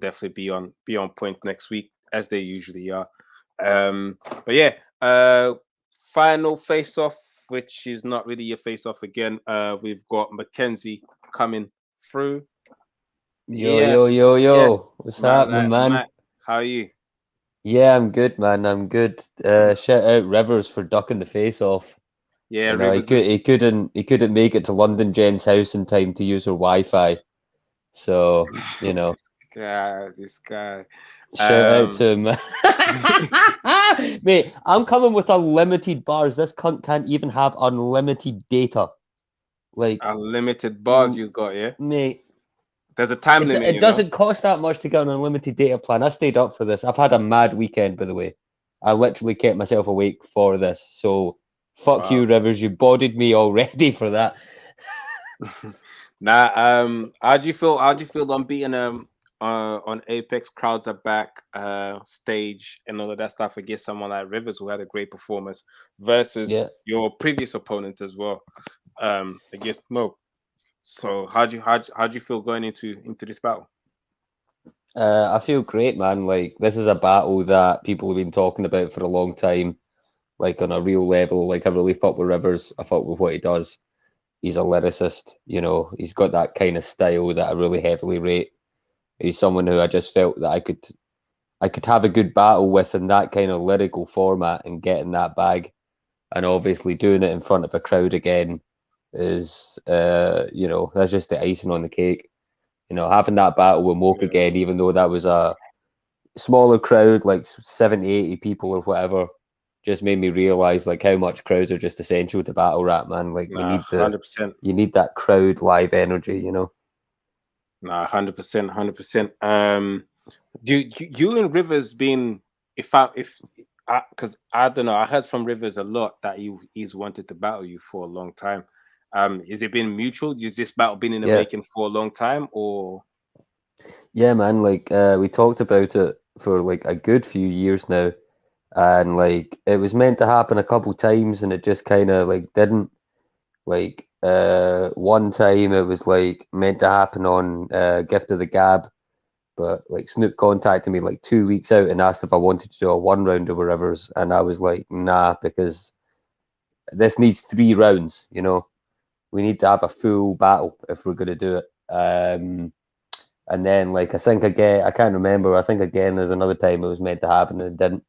definitely be on point next week, as they usually are. But yeah, final face off, which is not really a face off again. We've got Mackenzie coming through. Yo. What's happening, man? Matt, how are you? Yeah, I'm good, man. I'm good. Shout out Rivers for ducking the face off. Yeah, you know, he couldn't make it to London Jen's house in time to use her Wi-Fi. So, you know. God, this guy. Shout out to him. Mate, I'm coming with unlimited bars. This cunt can't even have unlimited data. Like unlimited bars you got, yeah? Mate. There's a time limit. It doesn't cost that much to get an unlimited data plan. I stayed up for this. I've had a mad weekend, by the way. I literally kept myself awake for this. So fuck you, Rivers. You bodied me already for that. How do you feel on being on Apex? Crowds are back, stage and all of that stuff against someone like Rivers, who had a great performance, versus your previous opponent as well, against Mo. So how do you feel going into this battle? I feel great, man. Like, this is a battle that people have been talking about for a long time, like on a real level. Like, I really fuck with Rivers. I fuck with what he does. He's a lyricist, you know. He's got that kind of style that I really heavily rate. He's someone who I just felt that I could have a good battle with in that kind of lyrical format and get in that bag. And obviously doing it in front of a crowd again is, you know, that's just the icing on the cake. You know, having that battle with Moke again, even though that was a smaller crowd, like 70, 80 people or whatever, just made me realize like how much crowds are just essential to battle rap, man. Like, you need 100%. You need that crowd live energy, you know. 100%. Do you and Rivers been, because I don't know, I heard from Rivers a lot that he's wanted to battle you for a long time. Has it been mutual? Has this battle been in the making for a long time, or? Yeah, man. Like, we talked about it for like a good few years now, and like it was meant to happen a couple times, and it just kind of like didn't. Like, one time it was like meant to happen on Gift of the Gab, but like Snoop contacted me like 2 weeks out and asked if I wanted to do a 1 rounder with Rivers, and I was like, nah, because this needs 3 rounds, you know. We need to have a full battle if we're going to do it. And then, like, I think again, I can't remember. I think again, there's another time it was meant to happen and it didn't.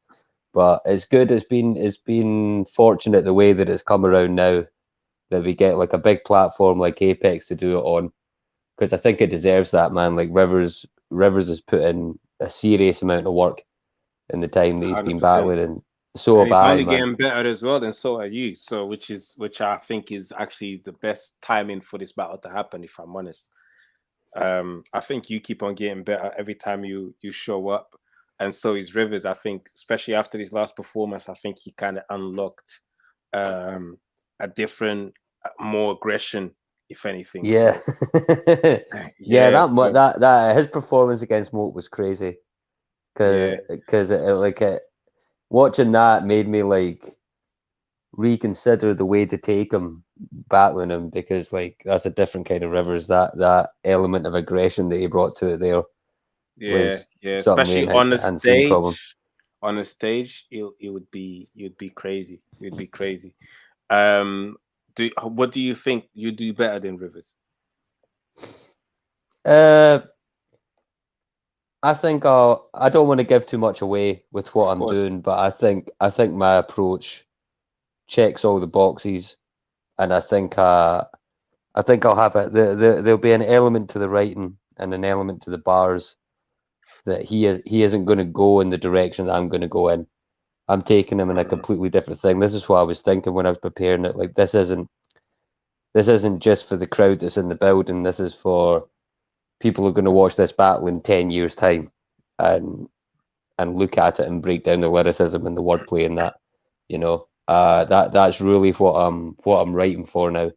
But it's good. It's been fortunate the way that it's come around now, that we get like a big platform like Apex to do it on, because I think it deserves that, man. Like, Rivers has put in a serious amount of work in the time that he's been 100%. battling, and So And have he's I, only man. getting better as well, and so are you. So which I think is actually the best timing for this battle to happen, if I'm honest. I think you keep on getting better every time you show up, and so is Rivers. I think, especially after his last performance, I think he kind of unlocked a different, more aggression, if anything. Yeah, So, yeah. yeah, so, That his performance against Moat was crazy. yeah, Because watching that made me like reconsider the way to take him, battling him, because like that's a different kind of Rivers. That element of aggression that he brought to it there yeah, was yeah. something we Especially on the hadn't seen from him. stage. On the stage, it would be crazy. It would be crazy. What do you think you do better than Rivers? I think I don't want to give too much away with what I'm course. doing, but I think my approach checks all the boxes, and I think I'll have it. There'll be an element to the writing and an element to the bars that he isn't going to go in the direction that I'm going to go in. I'm taking him in a completely different thing. This is what I was thinking when I was preparing it. Like this isn't just for the crowd that's in the building. This is for people who are going to watch this battle in 10 years' time and look at it and break down the lyricism and the wordplay and that. That's really what I'm writing for now.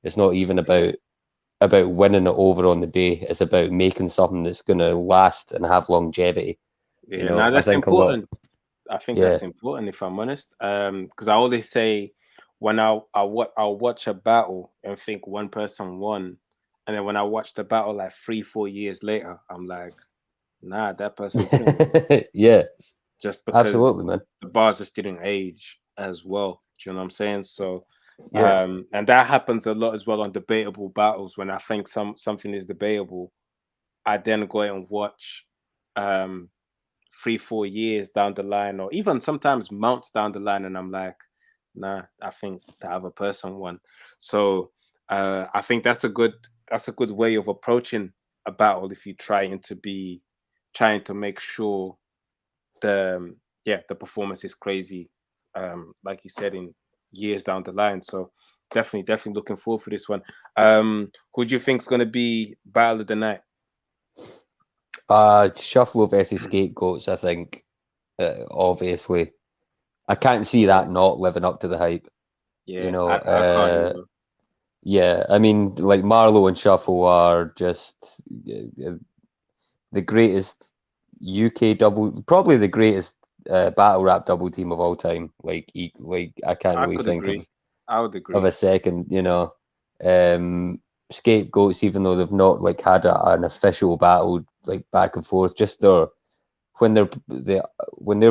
It's not even about winning it over on the day. It's about making something that's going to last and have longevity. Yeah, now that's I think important. I think Yeah. that's important, if I'm honest. Because I always say when I'll watch a battle and think one person won, and then when I watch the battle like 3-4 years later, I'm like, nah, that person didn't win. Yeah, Just because absolutely, man. the bars just didn't age as well. Do you know what I'm saying? So, Yeah. and that happens a lot as well on debatable battles. When I think something is debatable, I then go and watch 3-4 years down the line, or even sometimes months down the line, and I'm like, nah, I think the other person won. So I think that's a good way of approaching a battle if you're trying to make sure the performance is crazy, like you said, in years down the line. So definitely looking forward for this one. Who do you think is going to be battle of the night? Shuffle versus Scapegoats, I think. Obviously, I can't see that not living up to the hype. Yeah, I can't either. Yeah, I mean, like Marlowe and Shuffle are just the greatest UK probably the greatest battle rap double team of all time. Like I can't I really could think agree. I would agree. of a second. Scapegoats, even though they've not like had an official battle like back and forth, just when they're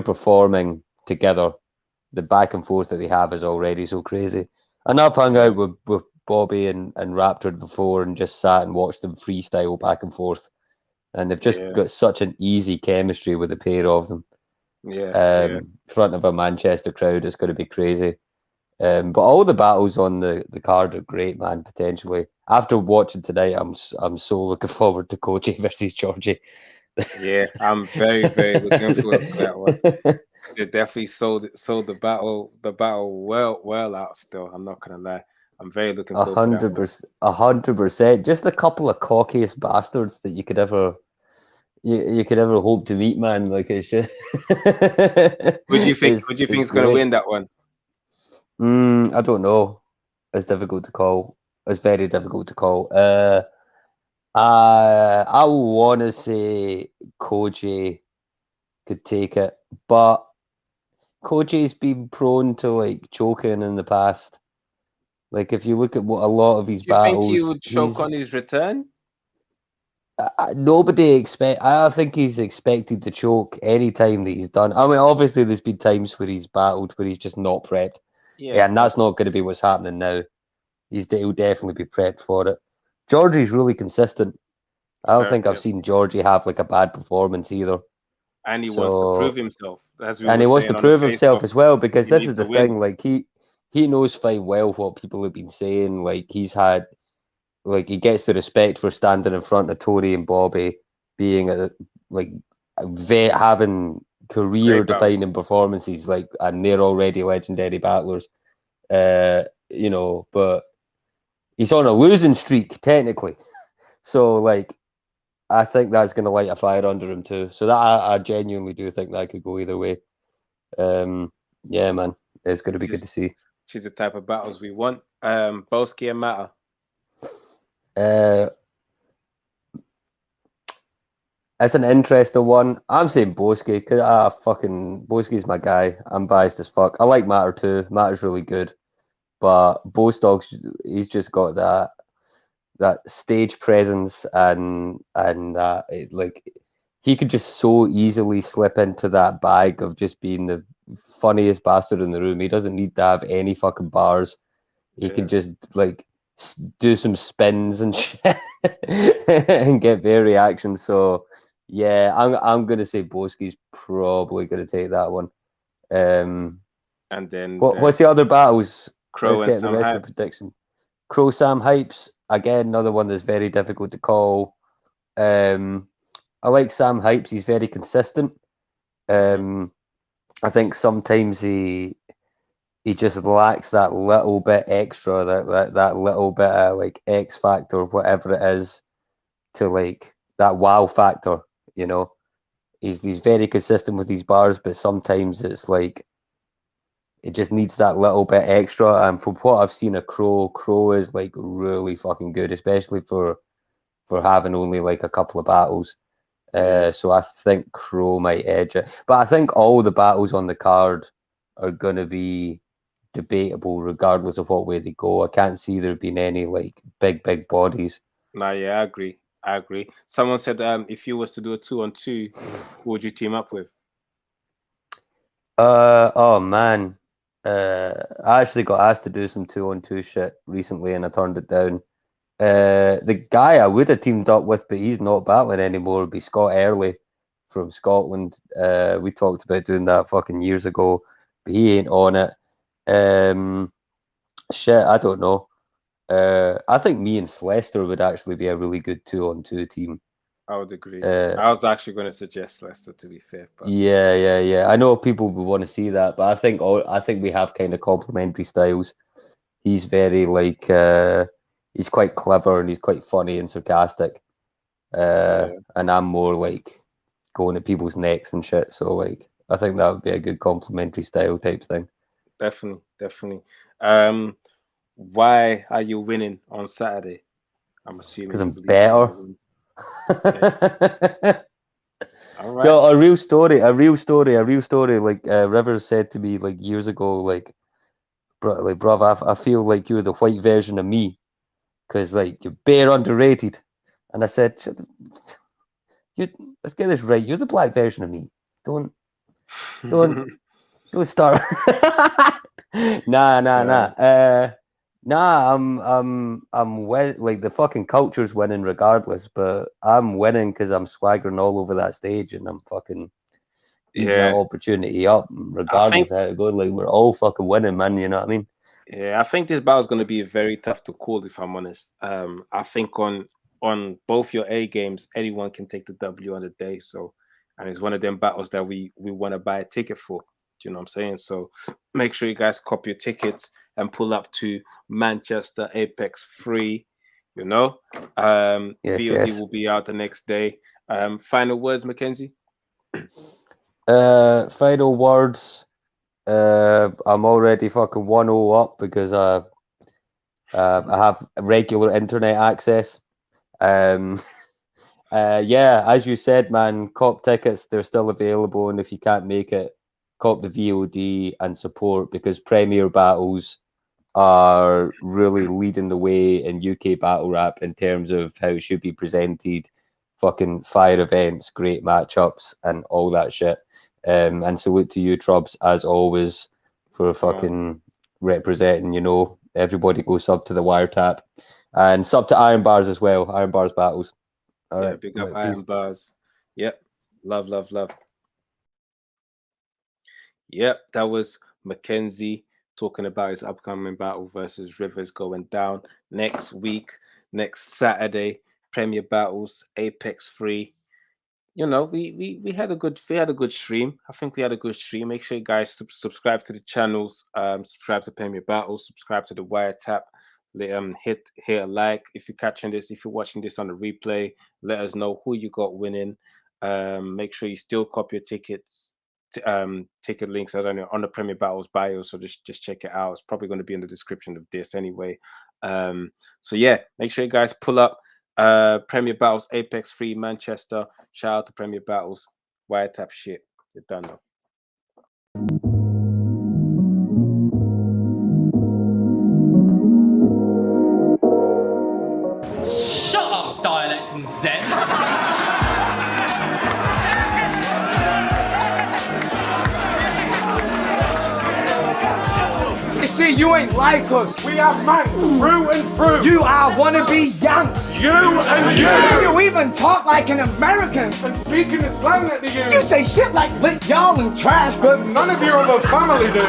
performing together, the back and forth that they have is already so crazy. And I've hung out with Bobby and Raptor before and just sat and watched them freestyle back and forth. And they've just got such an easy chemistry with the pair of them. Yeah. Front of a Manchester crowd, it's going to be crazy. But all the battles on the card are great, man. Potentially, after watching tonight, I'm so looking forward to Koji versus Georgie. Yeah, I'm very looking forward to that one. They definitely sold the battle well out. Still, I'm not gonna lie. I'm very looking forward to that one. 100%. Just a couple of cockiest bastards that you could ever hope to meet, man. Like it's just. Who do you think is gonna win that one? I don't know. It's difficult to call. It's very difficult to call. I want to say Koji could take it, but Koji's been prone to like choking in the past. Like if you look at what a lot of his Do you think he battles, would choke on his return? nobody expect. I think he's expected to choke any time that he's done. I mean, obviously there's been times where he's battled where he's just not prepped. Yeah, And that's not going to be what's happening now. He'll definitely be prepped for it. Georgie's really consistent. I don't think I've seen Georgie have like a bad performance either. And he wants to prove himself. And he wants to prove himself as well, because he this needs is the to win. thing. Like he knows fine well what people have been saying. Like he's had, like he gets the respect for standing in front of Tori and Bobby, being having career-defining performances, like, and they're already legendary battlers. You know, but he's on a losing streak technically, so like, I think that's going to light a fire under him too. So that I genuinely do think that could go either way. Yeah, man, it's going to be good to see. She's the type of battles we want. Boski and Matter. It's an interesting one. I'm saying Boski because Boski's my guy. I'm biased as fuck. I like Matter too. Matter's really good, but Bostock's, he's just got that stage presence and like, he could just so easily slip into that bag of just being the funniest bastard in the room. He doesn't need to have any fucking bars. He can just like do some spins and shit and get their reactions. So yeah, I'm gonna say Boski's probably gonna take that one. And then what's the other battles? Crow Let's and get Sam the rest Hypes. of the prediction. Crow Sam Hypes, again, another one that's very difficult to call. I like Sam Hypes. He's very consistent. I think sometimes he just lacks that little bit extra, that little bit of like X factor, whatever it is, to like that wow factor. You know, he's very consistent with these bars, but sometimes it's like it just needs that little bit extra. And from what I've seen of Crow is like really fucking good, especially for having only like a couple of battles. So I think Crow might edge it, but I think all the battles on the card are gonna be debatable regardless of what way they go. I can't see there being any like big bodies. Nah, yeah, I agree. Someone said, if you was to do a 2-on-2, who would you team up with? Oh man, I actually got asked to do some 2-on-2 shit recently, and I turned it down. The guy I would have teamed up with, but he's not battling anymore, would be Scott Early from Scotland. We talked about doing that fucking years ago, but he ain't on it. Shit, I don't know. I think me and Slester would actually be a really good 2-on-2 team. I would agree. I was actually going to suggest Leicester, to be fair. But Yeah. I know people would want to see that, but I think we have kind of complementary styles. He's very like he's quite clever and he's quite funny and sarcastic. And I'm more like going at people's necks and shit. So like, I think that would be a good complementary style type thing. Definitely. Why are you winning on Saturday? I'm assuming because I'm better. All right. Yo, a real story. Like Rivers said to me like years ago, like, bruv, I feel like you're the white version of me, because like you're bare underrated. And I said, let's get this right. You're the black version of me. Don't start. Nah. I'm like, the fucking culture's winning regardless, but I'm winning because I'm swaggering all over that stage and I'm fucking eating that opportunity up, regardless of how it goes. Like, we're all fucking winning, man. You know what I mean? Yeah, I think this battle's going to be very tough to call, if I'm honest. I think on both your A games, anyone can take the W on the day. So, and it's one of them battles that we want to buy a ticket for. Do you know what I'm saying? So make sure you guys copy your tickets and pull up to Manchester Apex 3. You know, VOD will be out the next day. Final words, Mackenzie? Final words. I'm already fucking 1-0 up because I have regular internet access. Yeah, as you said, man, cop tickets, they're still available, and if you can't make it, cop the VOD and support, because Premier Battles are really leading the way in UK battle rap in terms of how it should be presented. Fucking fire events, great matchups, and all that shit. And salute to you, Trubs, as always, for fucking representing. You know, everybody go sub to the WireTap and sub to Iron Bars as well. Iron Bars battles. All right, big up Iron Bars. Yep, love. Yep, that was Mackenzie talking about his upcoming battle versus Rivers going down next week, next Saturday. Premier Battles, Apex 3. you know, we had a good stream. I think we had a good stream. Make sure you guys subscribe to the channels, subscribe to Premier Battles, subscribe to the WireTap. Hit a like if you're catching this. If you're watching this on the replay, let us know who you got winning. Make sure you still copy your tickets. Ticket links I don't know on the Premier Battles bio, so just check it out. It's probably going to be in the description of this anyway. So yeah, make sure you guys pull up. Premier Battles Apex 3 Manchester. Shout out to Premier Battles. WireTap shit. You're done though. Shut up, dialect and Zen. See, you ain't like us. We have Manx through and through. You are wannabe Yanks. You and you. You even talk like an American and speak in the slang that they use. You say shit like lit y'all and trash, but none of your other family do.